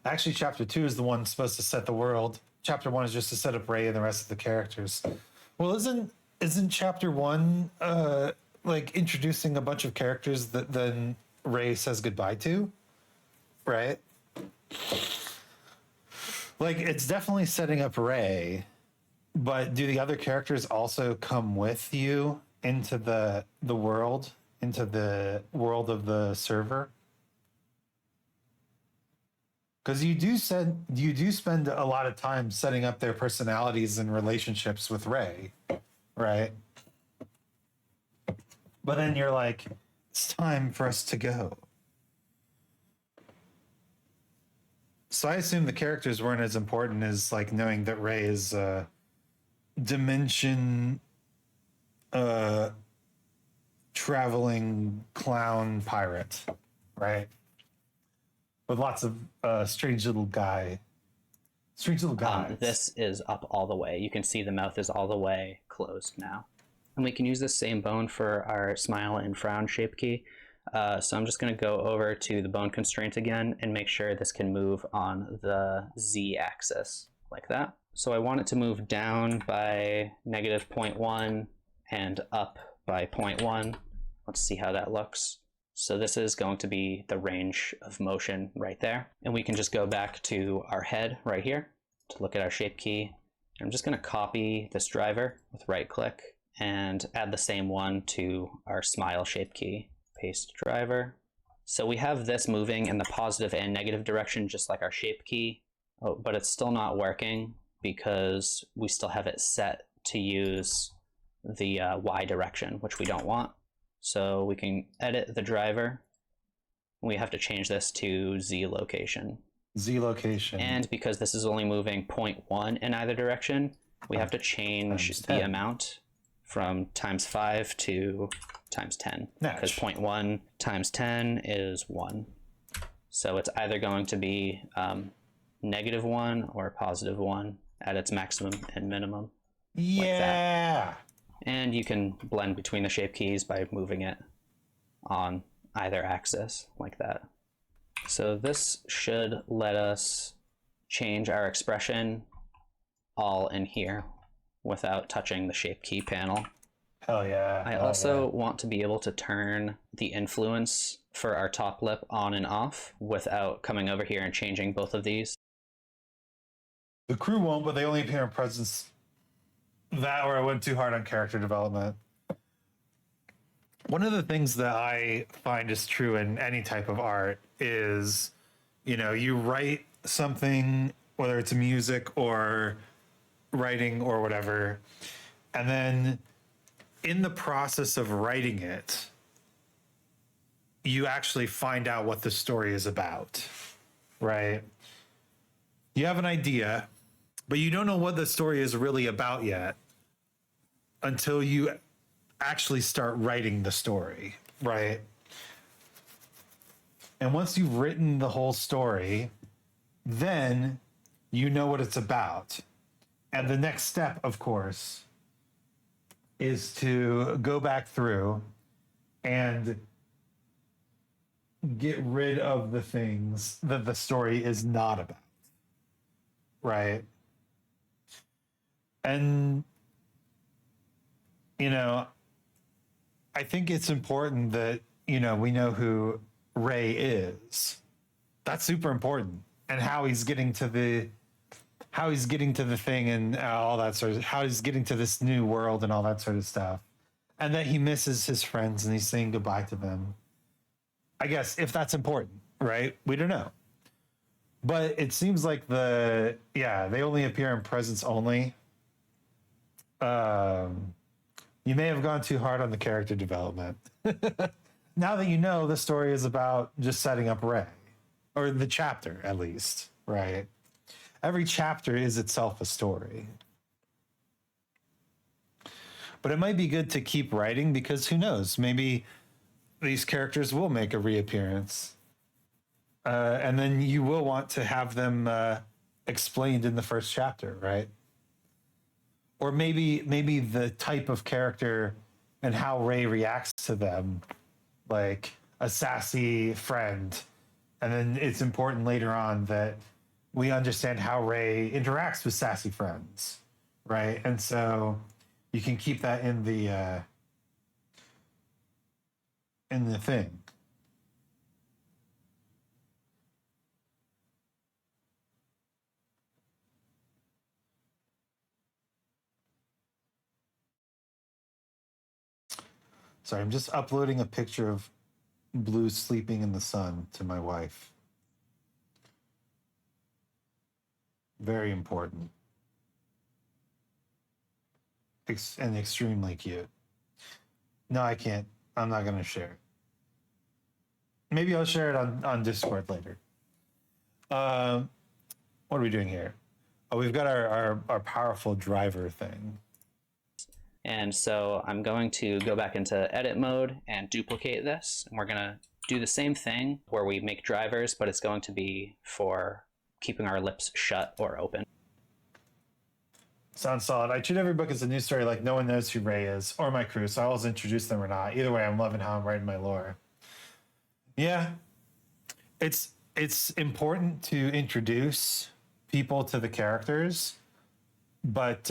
Speaker 1: Actually, chapter 2 is the one supposed to set the world. Chapter 1 is just to set up Ray and the rest of the characters. Well, isn't chapter 1 like introducing a bunch of characters that then Ray says goodbye to? Right? Like, it's definitely setting up Ray, but do the other characters also come with you into the world, into the world of the server? Because you do spend a lot of time setting up their personalities and relationships with Ray, right? But then you're like, it's time for us to go. So I assume the characters weren't as important as like knowing that Ray is a dimension traveling clown pirate, right? With lots of strange little guys.
Speaker 2: This is up all the way. You can see the mouth is all the way closed now. And we can use this same bone for our smile and frown shape key. So I'm just going to go over to the bone constraint again and make sure this can move on the Z axis like that. So I want it to move down by negative 0.1 and up by 0.1. Let's see how that looks. So this is going to be the range of motion right there. And we can just go back to our head right here to look at our shape key. I'm just going to copy this driver with right click and add the same one to our smile shape key. Paste driver. So we have this moving in the positive and negative direction, just like our shape key. Oh, but it's still not working because we still have it set to use the Y direction, which we don't want. So we can edit the driver. We have to change this to Z location.
Speaker 1: Z location.
Speaker 2: And because this is only moving 0.1 in either direction, we have to change the amount from ×5 to ×10. Because 0.1 times 10 is 1. So it's either going to be -1 or +1 at its maximum and minimum.
Speaker 1: Yeah.
Speaker 2: Like that. And you can blend between the shape keys by moving it on either axis like that. So this should let us change our expression all in here without touching the shape key panel.
Speaker 1: Hell yeah.
Speaker 2: I also want to be able to turn the influence for our top lip on and off without coming over here and changing both of these.
Speaker 1: The crew won't, but they only appear in presence. That or I went too hard on character development. One of the things that I find is true in any type of art is, you know, you write something, whether it's music or writing or whatever, and then in the process of writing it, you actually find out what the story is about, right? You have an idea, but you don't know what the story is really about yet until you actually start writing the story, right? And once you've written the whole story, then you know what it's about. And the next step, of course, is to go back through and get rid of the things that the story is not about, right? And, you know, I think it's important that, you know, we know who Ray is. That's super important. And how he's getting to the thing and all that sort of, how he's getting to this new world and all that sort of stuff. And that he misses his friends and he's saying goodbye to them. I guess if that's important, right? We don't know. But it seems like they only appear in presence only. You may have gone too hard on the character development. Now that you know the story is about just setting up Ray, or the chapter at least, right? Every chapter is itself a story. But it might be good to keep writing because who knows? Maybe these characters will make a reappearance. And then you will want to have them explained in the first chapter, right? Or maybe the type of character and how Ray reacts to them like a sassy friend. And then it's important later on that we understand how Ray interacts with sassy friends, right? And so you can keep that in the thing. Sorry, I'm just uploading a picture of Blue sleeping in the sun to my wife. Very important. And extremely cute. No, I can't. I'm not going to share it. Maybe I'll share it on Discord later. What are we doing here? Oh, we've got our powerful driver thing.
Speaker 2: And so I'm going to go back into edit mode and duplicate this. And we're going to do the same thing where we make drivers, but it's going to be for keeping our lips shut or open.
Speaker 1: Sounds solid. I treat every book as a news story, like no one knows who Ray is or my crew, so I always introduce them or not. Either way, I'm loving how I'm writing my lore. Yeah, it's important to introduce people to the characters, but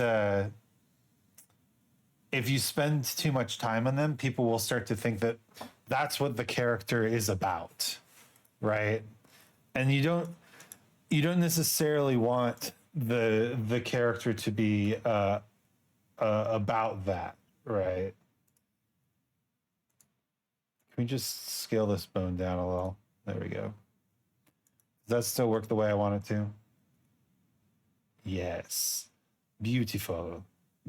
Speaker 1: if you spend too much time on them, people will start to think that that's what the character is about, right? And you don't necessarily want the character to be about that, right? Can we just scale this bone down a little? There we go. Does that still work the way I want it to? Yes. Beautiful.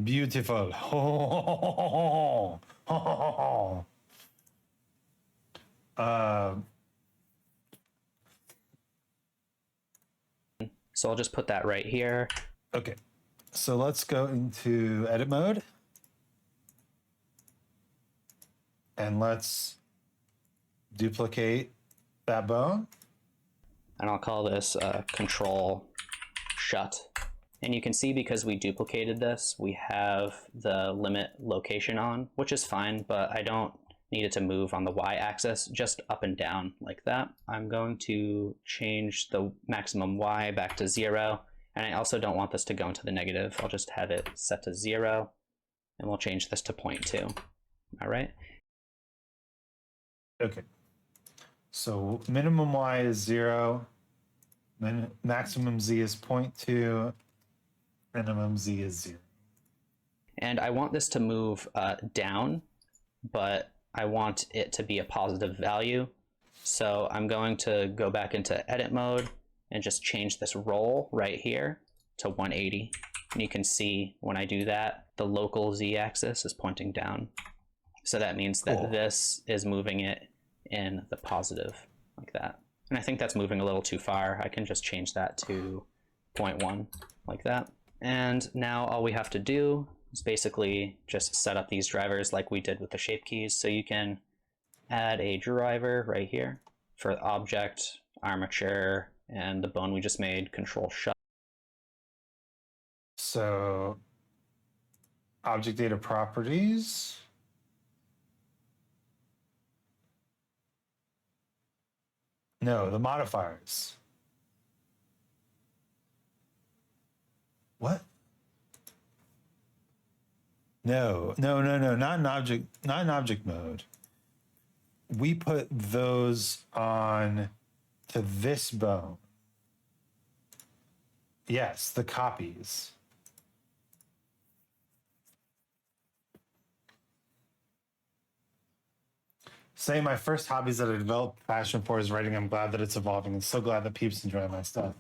Speaker 1: Beautiful.
Speaker 2: So I'll just put that right here.
Speaker 1: Okay. So let's go into edit mode. And let's duplicate that bone.
Speaker 2: And I'll call this control shut. And you can see because we duplicated this, we have the limit location on, which is fine, but I don't need it to move on the y-axis, just up and down like that. I'm going to change the maximum y back to 0, and I also don't want this to go into the negative. I'll just have it set to 0, and we'll change this to 0.2. All right.
Speaker 1: Okay. So minimum y is 0, maximum z is 0.2, minimum z is 0.
Speaker 2: And I want this to move down, but I want it to be a positive value. So I'm going to go back into edit mode and just change this roll right here to 180. And you can see when I do that, the local z-axis is pointing down. So that means that this is moving it in the positive like that. And I think that's moving a little too far. I can just change that to 0.1 like that. And now all we have to do is basically just set up these drivers like we did with the shape keys. So you can add a driver right here for object, armature, and the bone we just made, control shut.
Speaker 1: So object data properties. No, the modifiers. What? No, not an object mode. We put those on to this bone. Yes, the copies. Say my first hobbies that I developed passion for is writing. I'm glad that it's evolving. I'm so glad that peeps enjoy my stuff.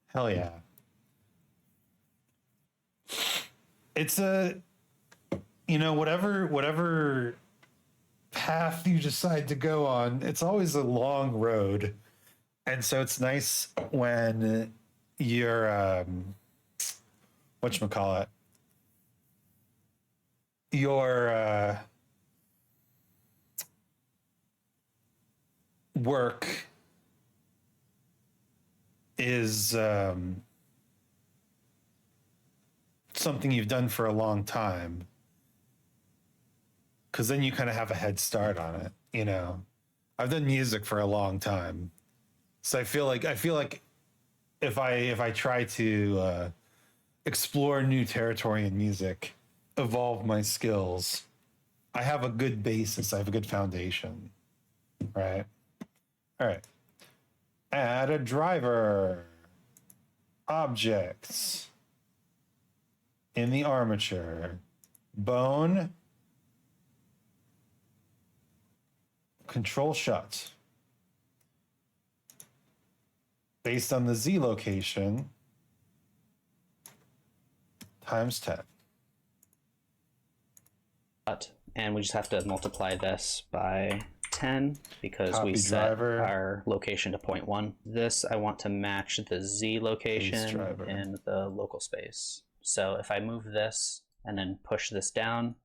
Speaker 1: Hell yeah. It's whatever path you decide to go on, it's always a long road. And so it's nice when you're, whatchamacallit, your work is something you've done for a long time. because then you kind of have a head start on it. You know, I've done music for a long time, so I feel like if I try to explore new territory in music, evolve my skills, I have a good basis. I have a good foundation, right? All right. Add a driver. Objects in the armature. Bone. Control shut. Based on the Z location, times 10.
Speaker 2: And we just have to multiply this by 10 because
Speaker 1: Copy
Speaker 2: we set
Speaker 1: driver.
Speaker 2: our location to 0.1. This I want to match the Z location in the local space. So if I move this and then push this down,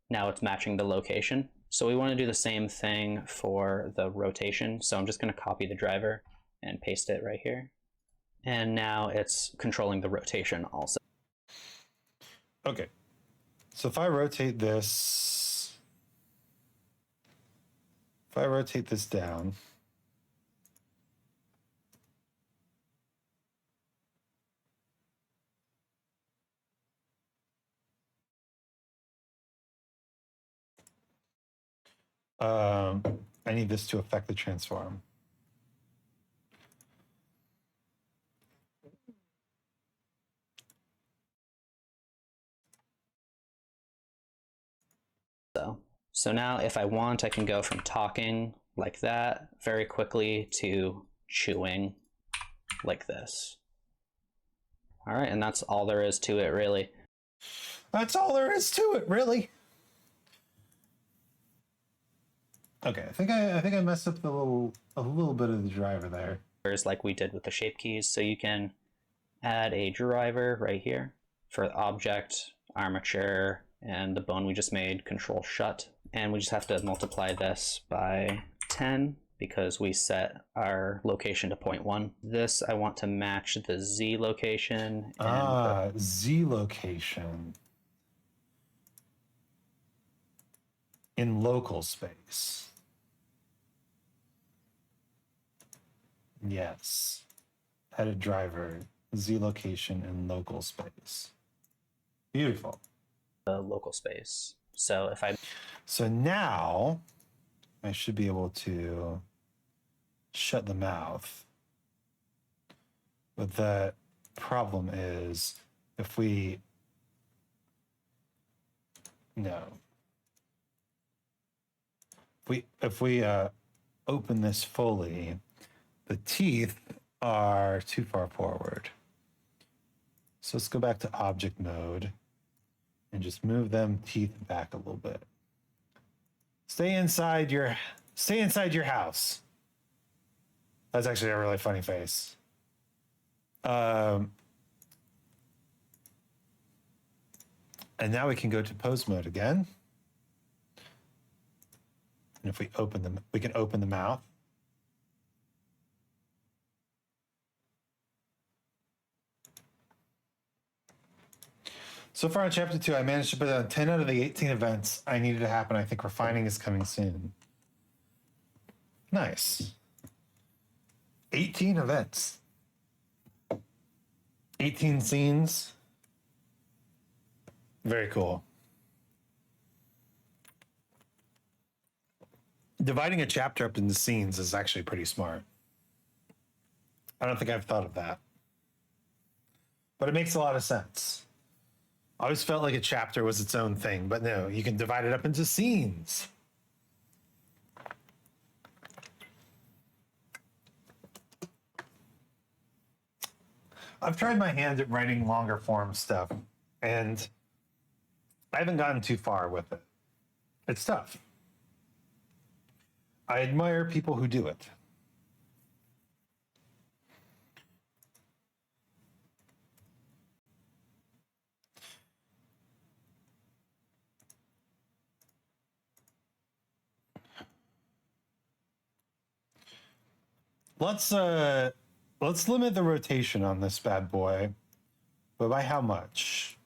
Speaker 2: now it's matching the location. So we want to do the same thing for the rotation. So I'm just going to copy the driver and paste it right here. And now it's controlling the rotation also.
Speaker 1: Okay. So if I rotate this, down, I need this to affect the transform.
Speaker 2: So now if I want, I can go from talking like that very quickly to chewing like this. All right, and that's all there is to it, really.
Speaker 1: That's all there is to it, really. Okay, I think I messed up a little bit of the driver there.
Speaker 2: Like we did with the shape keys, so you can add a driver right here for object, armature, and the bone we just made, control shut. And we just have to multiply this by 10 because we set our location to 0.1. This I want to match the Z location.
Speaker 1: Z location in local space. Yes. Headed driver, Z location in local space. Beautiful.
Speaker 2: The local space. So
Speaker 1: now I should be able to shut the mouth. But the problem is if we open this fully, the teeth are too far forward. So let's go back to object mode and just move them teeth back a little bit. Stay inside your house. That's actually a really funny face. And now we can go to pose mode again. And if we open them, we can open the mouth. So far in chapter 2, I managed to put down 10 out of the 18 events I needed to happen. I think refining is coming soon. Nice. 18 events. 18 scenes. Very cool. Dividing a chapter up into scenes is actually pretty smart. I don't think I've thought of that. But it makes a lot of sense. I always felt like a chapter was its own thing, but no, you can divide it up into scenes. I've tried my hand at writing longer form stuff, and I haven't gotten too far with it. It's tough. I admire people who do it. Let's limit the rotation on this bad boy, but by how much?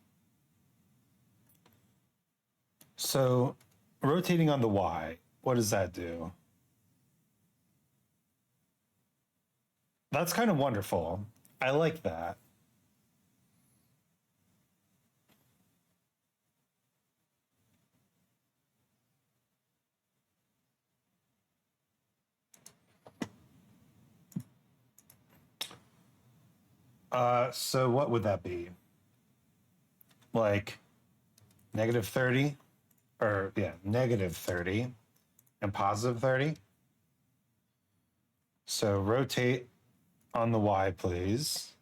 Speaker 1: So rotating on the Y, what does that do? That's kind of wonderful. I like that. So what would that be? Like -30? Or yeah, -30 and +30. So rotate on the Y, please.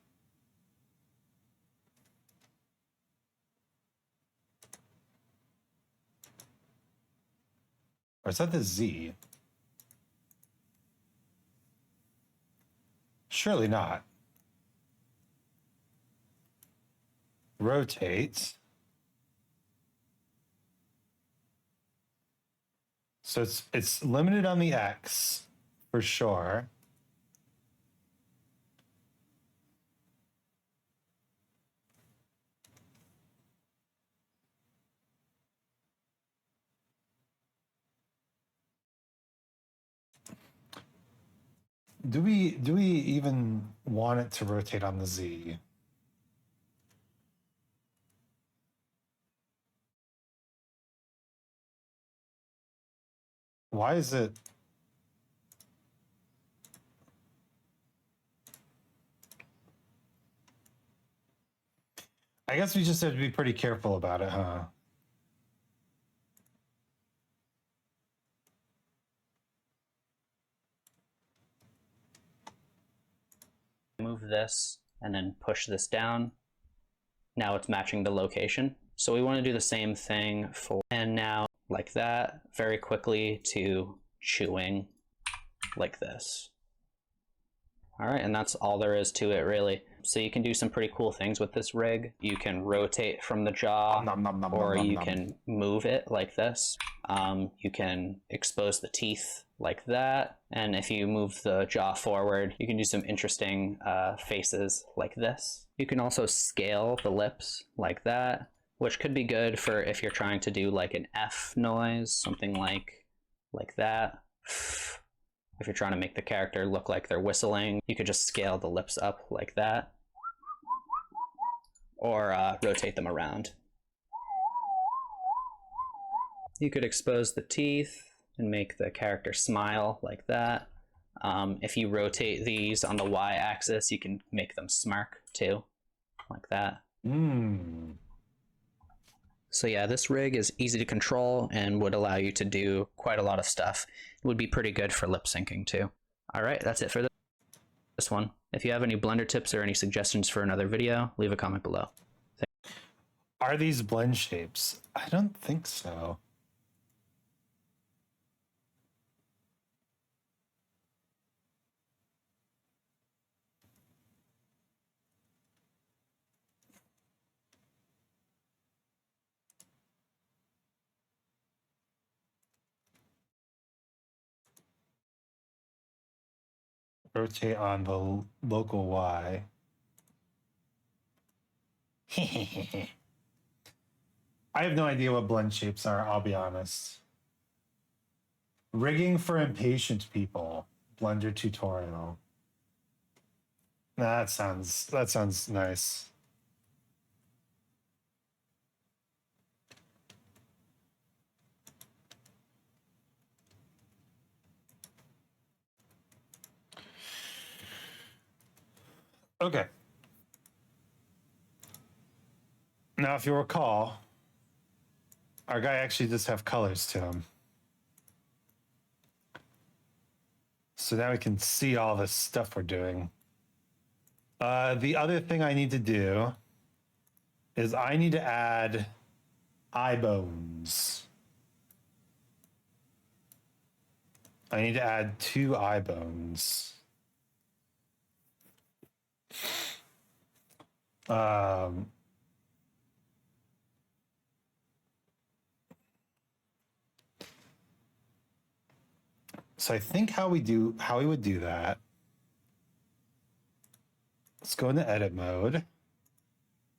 Speaker 1: Or is that the Z? Surely not. Rotate. So it's limited on the X for sure. Do we even want it to rotate on the Z? Why is it? I guess we just have to be pretty careful about it, huh?
Speaker 2: Move this and then push this down. Now it's matching the location. So we want to do the same thing for, and now like that, very quickly to chewing like this. All right, and that's all there is to it, really. So you can do some pretty cool things with this rig. You can rotate from the jaw, or you can move it like this. You can expose the teeth like that. And if you move the jaw forward, you can do some interesting faces like this. You can also scale the lips like that, which could be good for if you're trying to do like an F noise, something like that. If you're trying to make the character look like they're whistling, you could just scale the lips up like that, or rotate them around. You could expose the teeth and make the character smile like that. If you rotate these on the Y-axis, you can make them smirk too, like that. So yeah, this rig is easy to control and would allow you to do quite a lot of stuff. It would be pretty good for lip syncing too. All right, that's it for this one. If you have any Blender tips or any suggestions for another video, leave a comment below.
Speaker 1: Are these blend shapes? I don't think so. Rotate on the local Y. I have no idea what blend shapes are, I'll be honest. Rigging for impatient people. Blender tutorial. That sounds nice. Okay. Now, if you recall, our guy actually does have colors to him. So now we can see all this stuff we're doing. The other thing I need to do is I need to add eye bones. I need to add 2 eye bones. So I think how we would do that. Let's go into edit mode.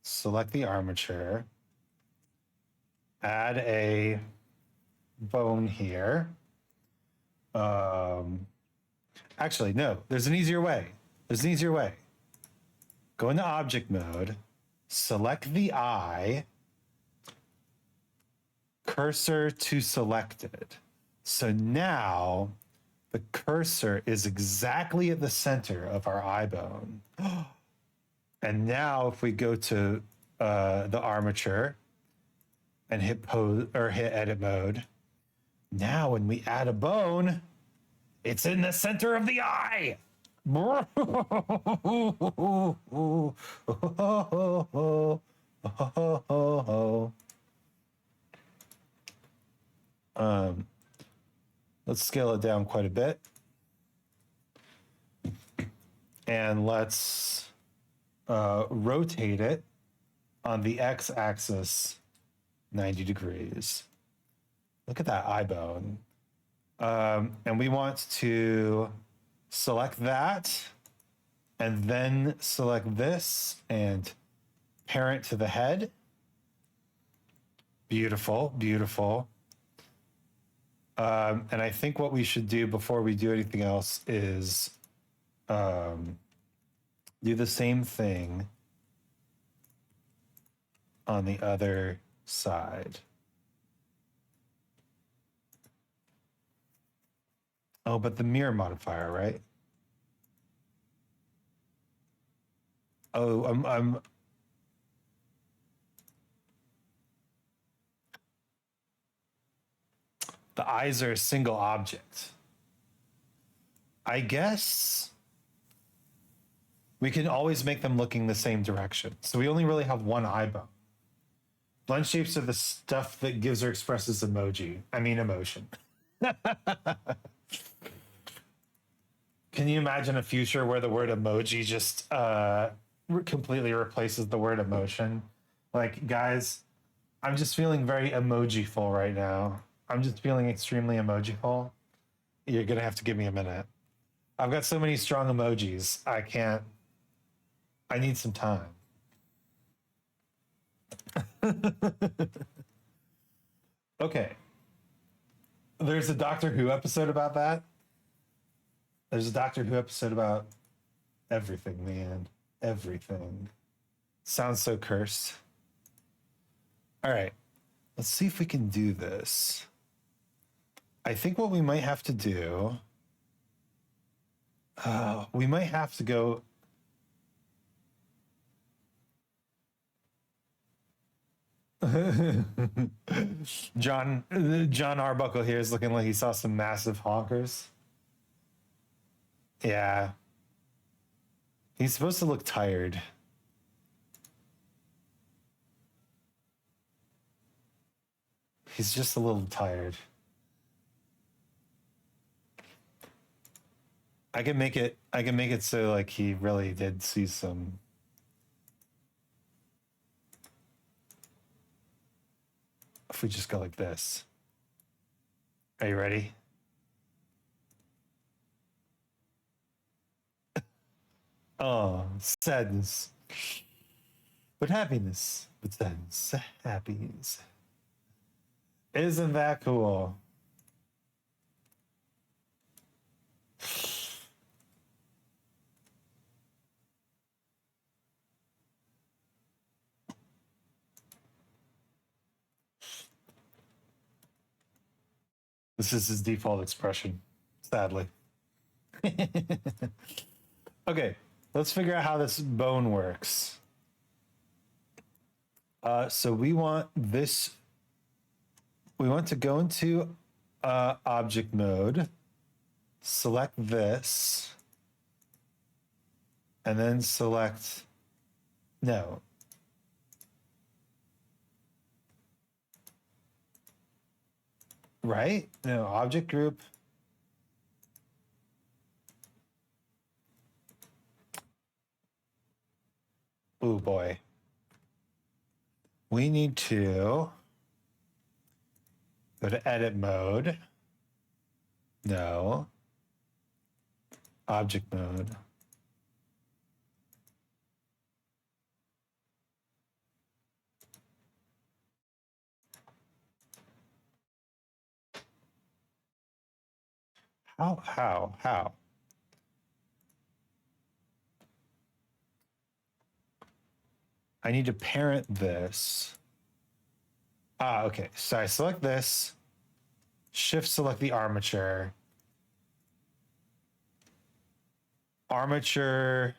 Speaker 1: Select the armature. Add a bone here. Actually, no, there's an easier way. There's an easier way. Go into object mode, select the eye, cursor to selected. So now the cursor is exactly at the center of our eye bone. And now if we go to the armature and hit pose or hit edit mode, now when we add a bone, it's in the center of the eye. Let's scale it down quite a bit. And let's rotate it on the x-axis 90 degrees. Look at that eye bone. And we want to select that and then select this and parent to the head. Beautiful, beautiful. And I think what we should do before we do anything else is do the same thing on the other side. Oh, but the mirror modifier, right? Oh, I'm the eyes are a single object. I guess we can always make them looking the same direction. So we only really have one eye bone. Blend shapes are the stuff that gives or expresses emotion. Can you imagine a future where the word emoji just completely replaces the word emotion? Like, guys, I'm just feeling very emoji-ful right now. I'm just feeling extremely emoji-ful. You're going to have to give me a minute. I've got so many strong emojis. I need some time. Okay. There's a Doctor Who episode about that. There's a Doctor Who episode about everything, man. Everything. Sounds so cursed. All right. Let's see if we can do this. I think what we might have to do, we might have to go. John Arbuckle here is looking like he saw some massive honkers. Yeah. He's supposed to look tired. He's just a little tired. I can make it so like he really did see some. If we just go like this. Are you ready? Oh, sadness. But happiness. But sadness. Happiness. Isn't that cool? This is his default expression, sadly. Okay, let's figure out how this bone works. So we want this. We want to go into object mode, select this, and then select, no. Right? No, object group. Oh boy. We need to go to edit mode. No. Object mode. How? I need to parent this. Okay. So I select this, shift select the armature. Armature.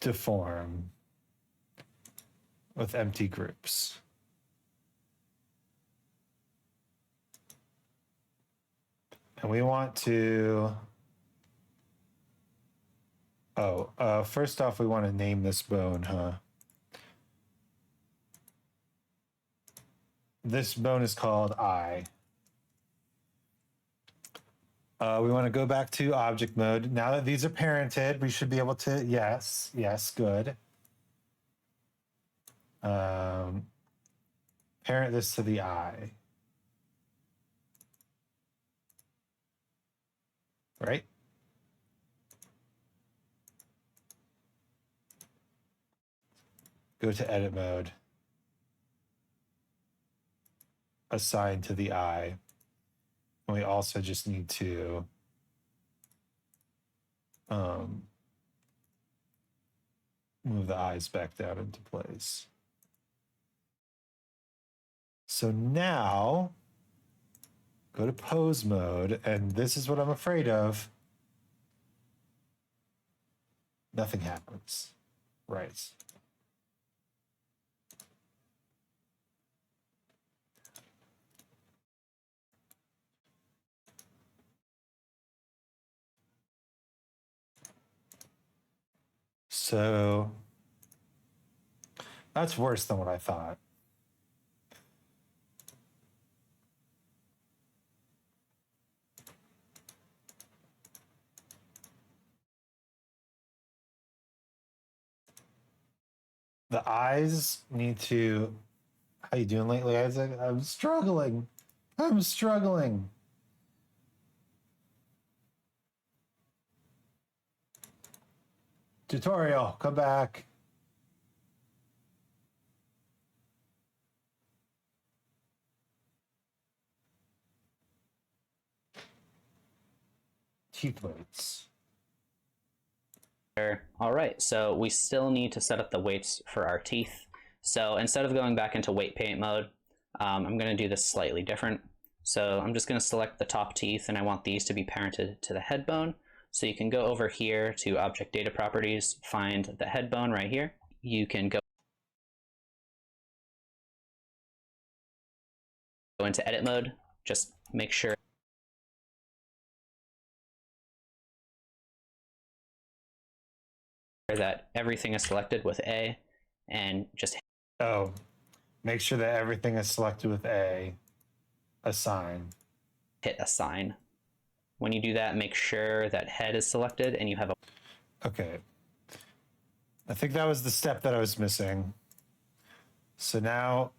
Speaker 1: Deform with empty groups. And we want to, first off, we want to name this bone, huh? This bone is called I. We want to go back to object mode. Now that these are parented, we should be able to, yes, good. Parent this to the I. Right? Go to edit mode. Assign to the I. And we also just need to move the eyes back down into place. So now go to pose mode, and this is what I'm afraid of. Nothing happens. Right. So that's worse than what I thought. The eyes need to. How you doing lately, Isaac? I'm struggling. Tutorial, come back. Teeth weights.
Speaker 2: All right, so we still need to set up the weights for our teeth. So instead of going back into weight paint mode, I'm going to do this slightly different. So I'm just going to select the top teeth, and I want these to be parented to the head bone. So you can go over here to Object Data Properties, find the head bone right here. You can go into edit mode, just make sure that everything is selected with A, and just
Speaker 1: Make sure that everything is selected with A. Assign.
Speaker 2: Hit assign. When you do that, make sure that head is selected and you have a...
Speaker 1: Okay. I think that was the step that I was missing. So now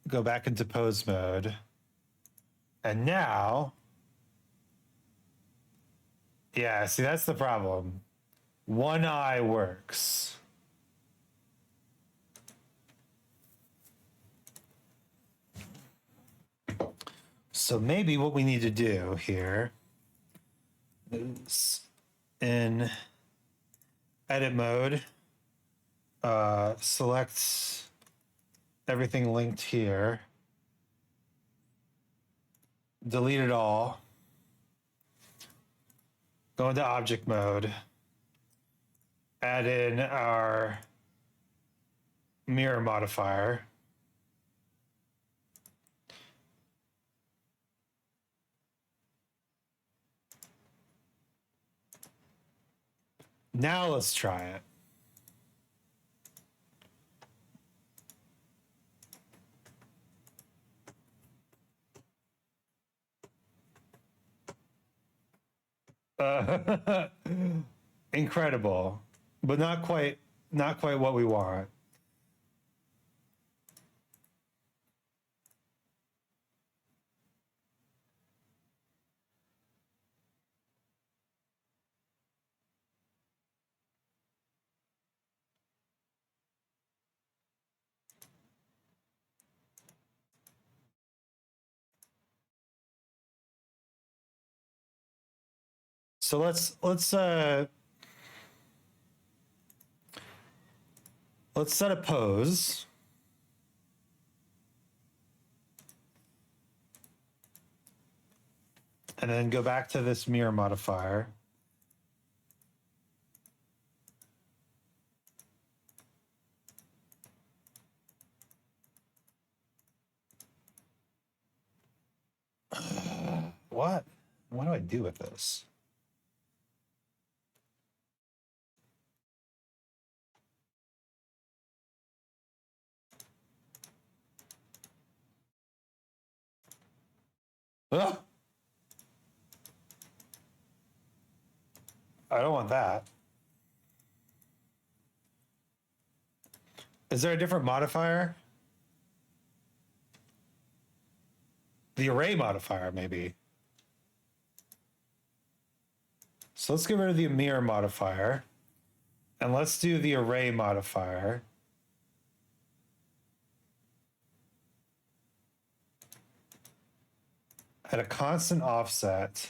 Speaker 1: go back into pose mode. And now, yeah, see, that's the problem. One eye works. So maybe what we need to do here is in edit mode, select everything linked here, delete it all, go into object mode, add in our mirror modifier. Now let's try it. Incredible, but not quite what we want. So let's set a pose. And then go back to this mirror modifier. What? What do I do with this? Ah! I don't want that. Is there a different modifier? The array modifier, maybe. So let's get rid of the mirror modifier. And let's do the array modifier. At a constant offset.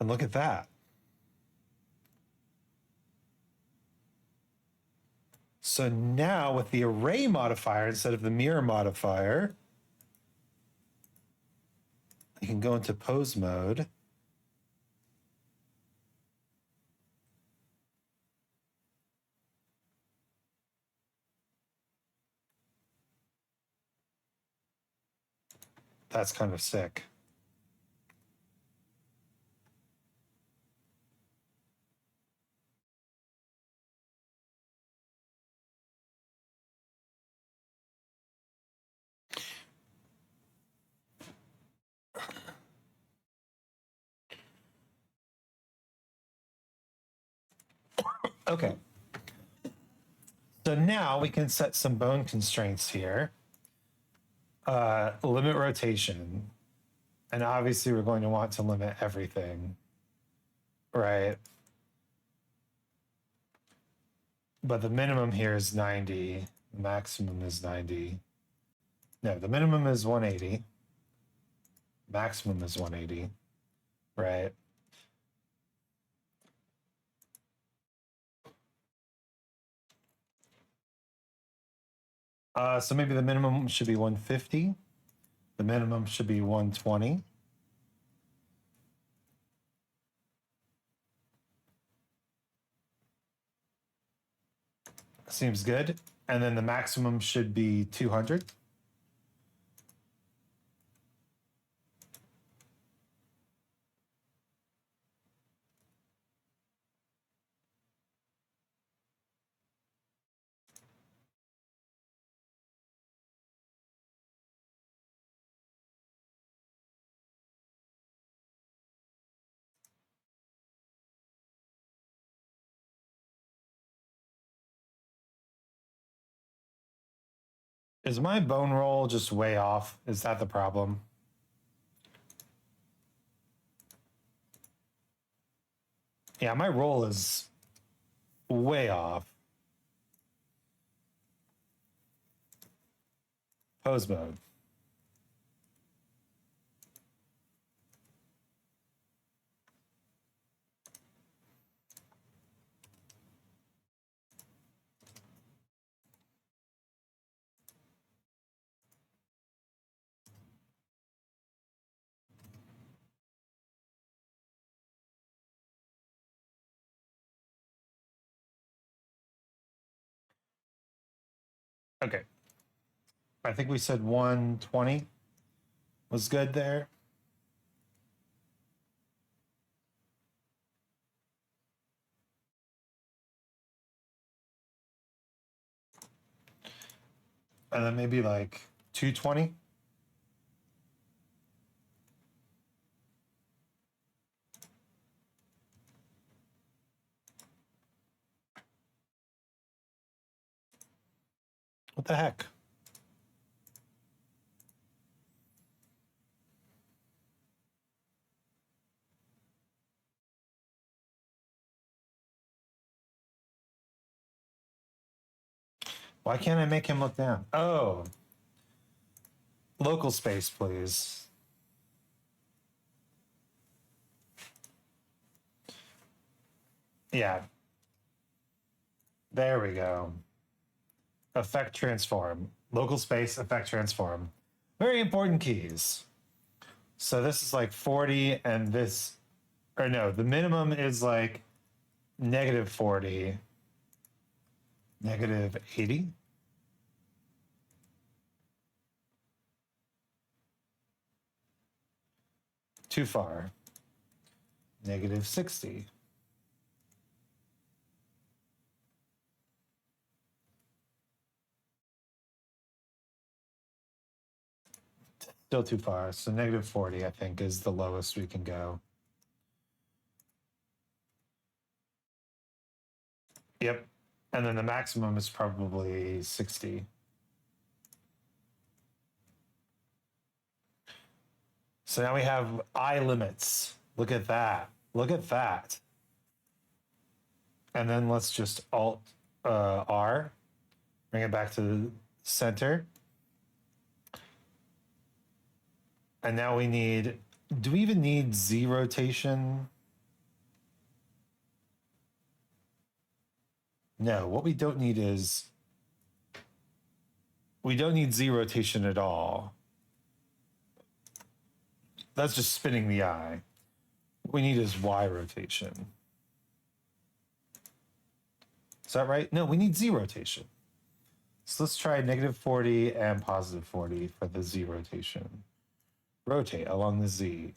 Speaker 1: And look at that. So now with the array modifier instead of the mirror modifier, you can go into pose mode. That's kind of sick. Okay. So now we can set some bone constraints here. Limit rotation. And obviously we're going to want to limit everything, right? But the minimum here is 90. The maximum is 90. No, the minimum is 180. Maximum is 180, right? So maybe the minimum should be 150. The minimum should be 120. Seems good. And then the maximum should be 200. Is my bone roll just way off? Is that the problem? Yeah, my roll is way off. Pose mode. Okay. I think we said 120 was good there. And then maybe like 220. What the heck? Why can't I make him look down? Oh. Local space, please. Yeah. There we go. Effect transform. Local space, effect transform. Very important keys. So this is like 40 and this, or no, the minimum is like negative 40, negative 80. Too far. Negative 60. Still too far. So negative 40, I think, is the lowest we can go. Yep. And then the maximum is probably 60. So now we have I limits. Look at that. Look at that. And then let's just Alt R, bring it back to the center. And now we need, do we even need Z rotation? No, what we don't need is, we don't need Z rotation at all. That's just spinning the eye. What we need is Y rotation. Is that right? No, we need Z rotation. So let's try negative 40 and positive 40 for the Z rotation. Rotate along the Z.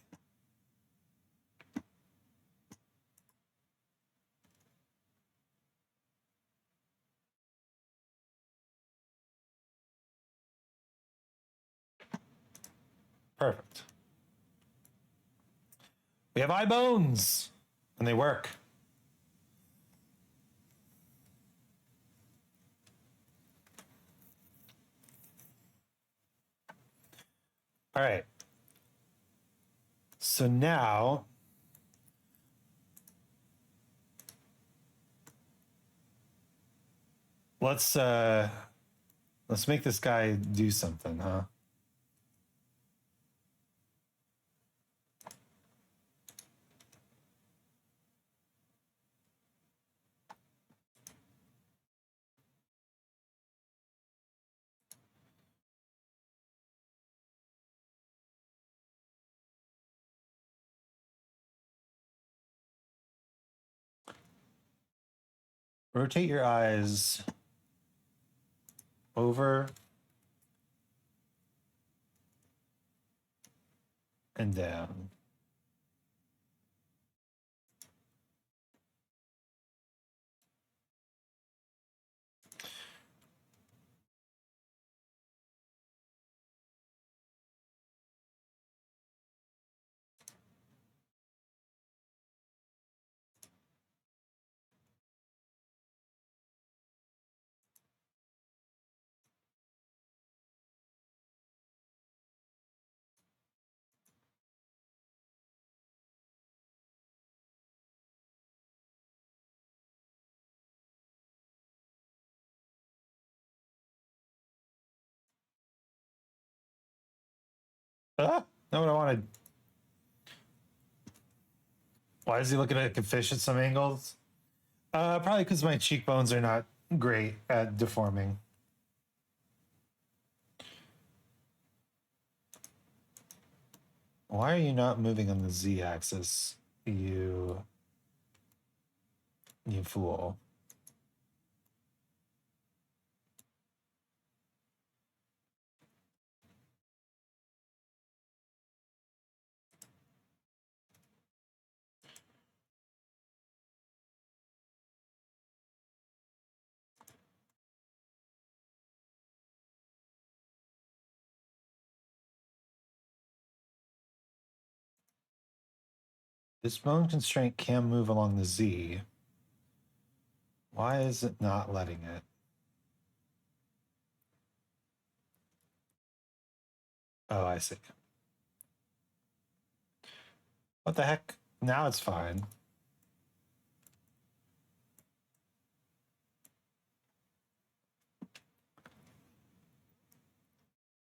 Speaker 1: Perfect. We have eye bones, and they work. All right. So now let's make this guy do something, huh? Rotate your eyes over and down. Ah, not what I wanted. Why is he looking at a fish at some angles? Probably because my cheekbones are not great at deforming. Why are you not moving on the Z-axis, you fool? This bone constraint can move along the Z. Why is it not letting it? Oh, I see. What the heck? Now it's fine.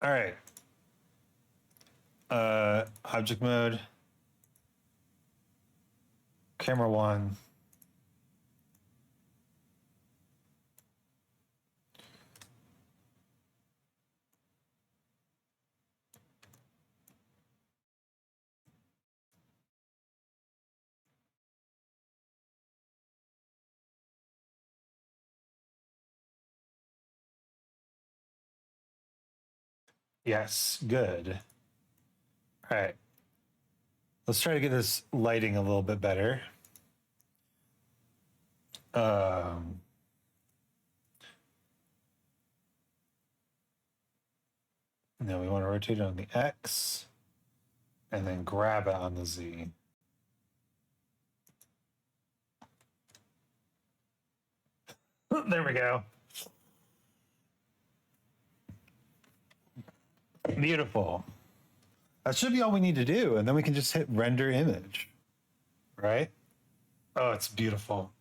Speaker 1: All right. Object mode. Camera 1. Yes, good. All right. Let's try to get this lighting a little bit better. Um, now we want to rotate it on the X and then grab it on the Z. There we go. Beautiful. That should be all we need to do. And then we can just hit render image, right? Oh, it's beautiful.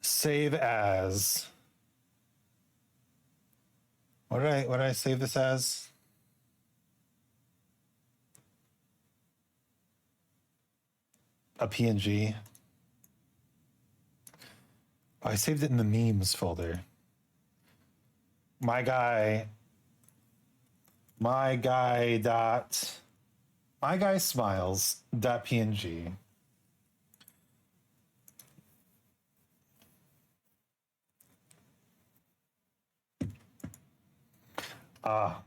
Speaker 1: Save as. What did I save this as? A PNG. Oh, I saved it in the memes folder. My guy smiles.png. Ah,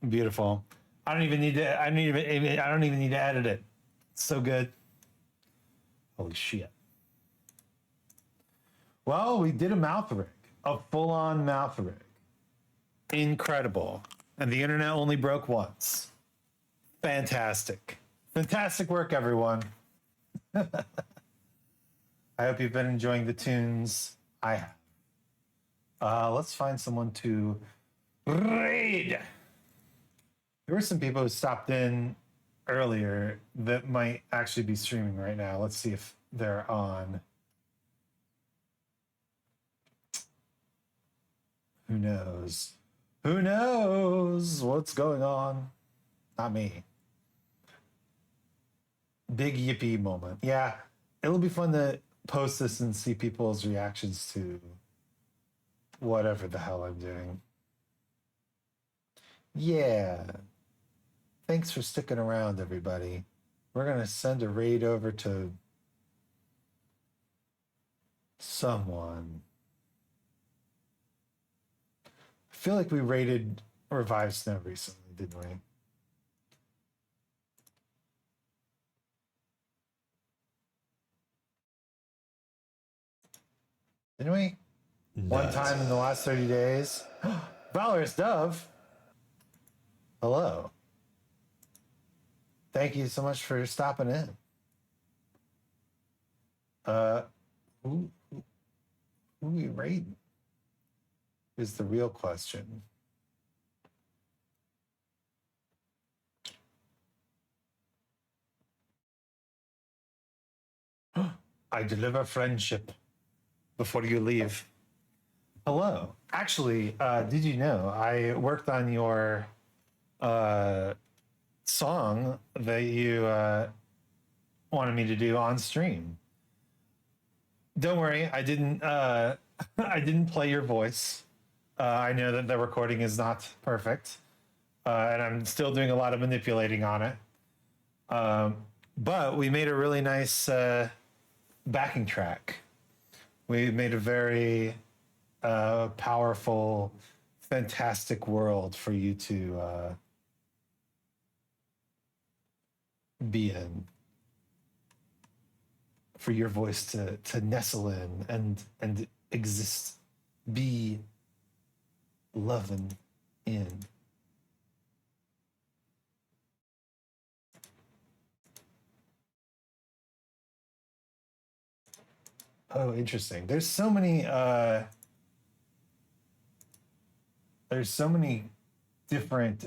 Speaker 1: beautiful. I don't even need to edit it. It's so good. Holy shit. Well, we did a mouth rig, a full-on mouth rig. Incredible. And the internet only broke once. Fantastic. Fantastic work, everyone. I hope you've been enjoying the tunes. I have. Let's find someone to raid. There were some people who stopped in earlier that might actually be streaming right now. Let's see if they're on. Who knows? Who knows what's going on? Not me. Big yippee moment. Yeah, it'll be fun to post this and see people's reactions to whatever the hell I'm doing. Yeah. Thanks for sticking around, everybody. We're going to send a raid over to someone. I feel like we raided Revive Snow recently, didn't we? Didn't we? One time in the last 30 days. Valorous Dove. Hello. Thank you so much for stopping in. Who we raiding is the real question. I deliver friendship before you leave. Hello. Actually, did you know I worked on your song that you wanted me to do on stream? Don't worry, I didn't. I didn't play your voice. I know that the recording is not perfect, and I'm still doing a lot of manipulating on it. But we made a really nice backing track. We made a very powerful, fantastic world for you to be in, for your voice to nestle in and exist, be loving in. Oh, interesting. There's so many different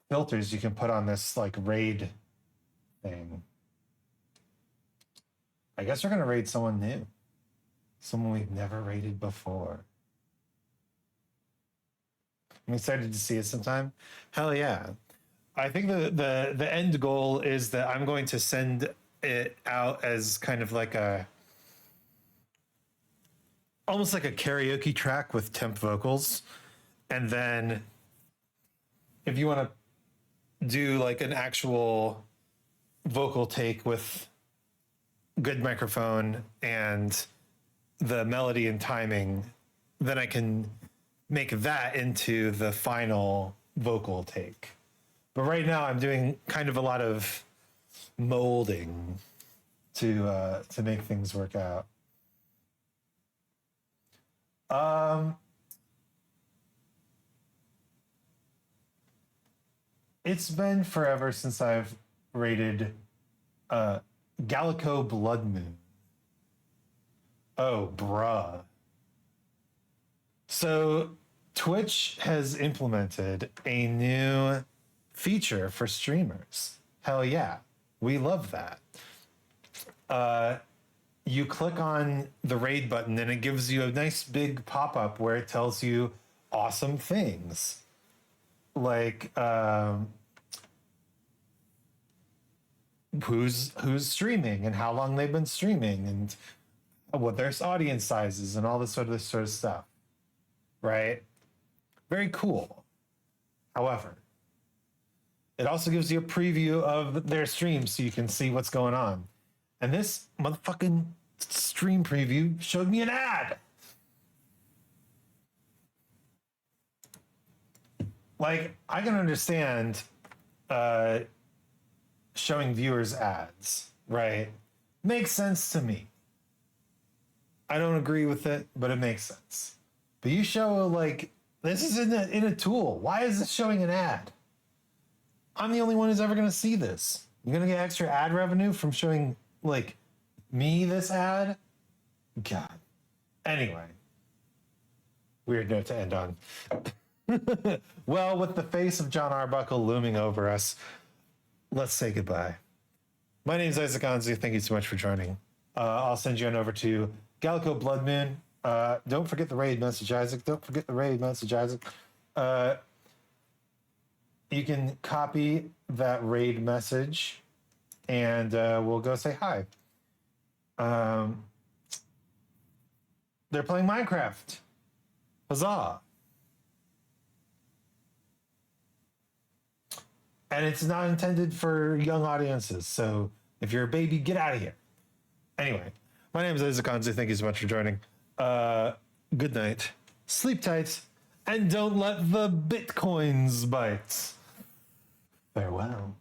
Speaker 1: filters you can put on this like raid thing. I guess we're gonna raid someone new, someone we've never raided before. I'm excited to see it sometime. Hell yeah! I think the end goal is that I'm going to send it out as kind of like a almost like a karaoke track with temp vocals, and then if you want to do like an actual vocal take with good microphone and the melody and timing, then I can make that into the final vocal take. But right now I'm doing kind of a lot of molding to make things work out. It's been forever since I've rated Gallico Blood Moon. Oh, bruh. So Twitch has implemented a new feature for streamers. Hell yeah. We love that. You click on the raid button and it gives you a nice big pop-up where it tells you awesome things. Like who's streaming and how long they've been streaming and what their audience size is and all this sort of stuff. Right? Very cool. However, it also gives you a preview of their stream so you can see what's going on. And this motherfucking stream preview showed me an ad. Like, I can understand showing viewers ads, right? Makes sense to me. I don't agree with it, but it makes sense. But you show, like, this is in a tool. Why is this showing an ad? I'm the only one who's ever going to see this. You're going to get extra ad revenue from showing, like, me this ad? God. Anyway. Weird note to end on. Well, with the face of John Arbuckle looming over us, let's say goodbye. My name is Isaac Anzu. Thank you so much for joining. I'll send you on over to Gallico Blood Moon. Don't forget the raid message, Isaac. Don't forget the raid message, Isaac. You can copy that raid message and we'll go say hi. They're playing Minecraft. Huzzah. And it's not intended for young audiences. So if you're a baby, get out of here. Anyway, my name is Isaac Anzu. Thank you so much for joining. Good night. Sleep tight. And don't let the bitcoins bite. Farewell.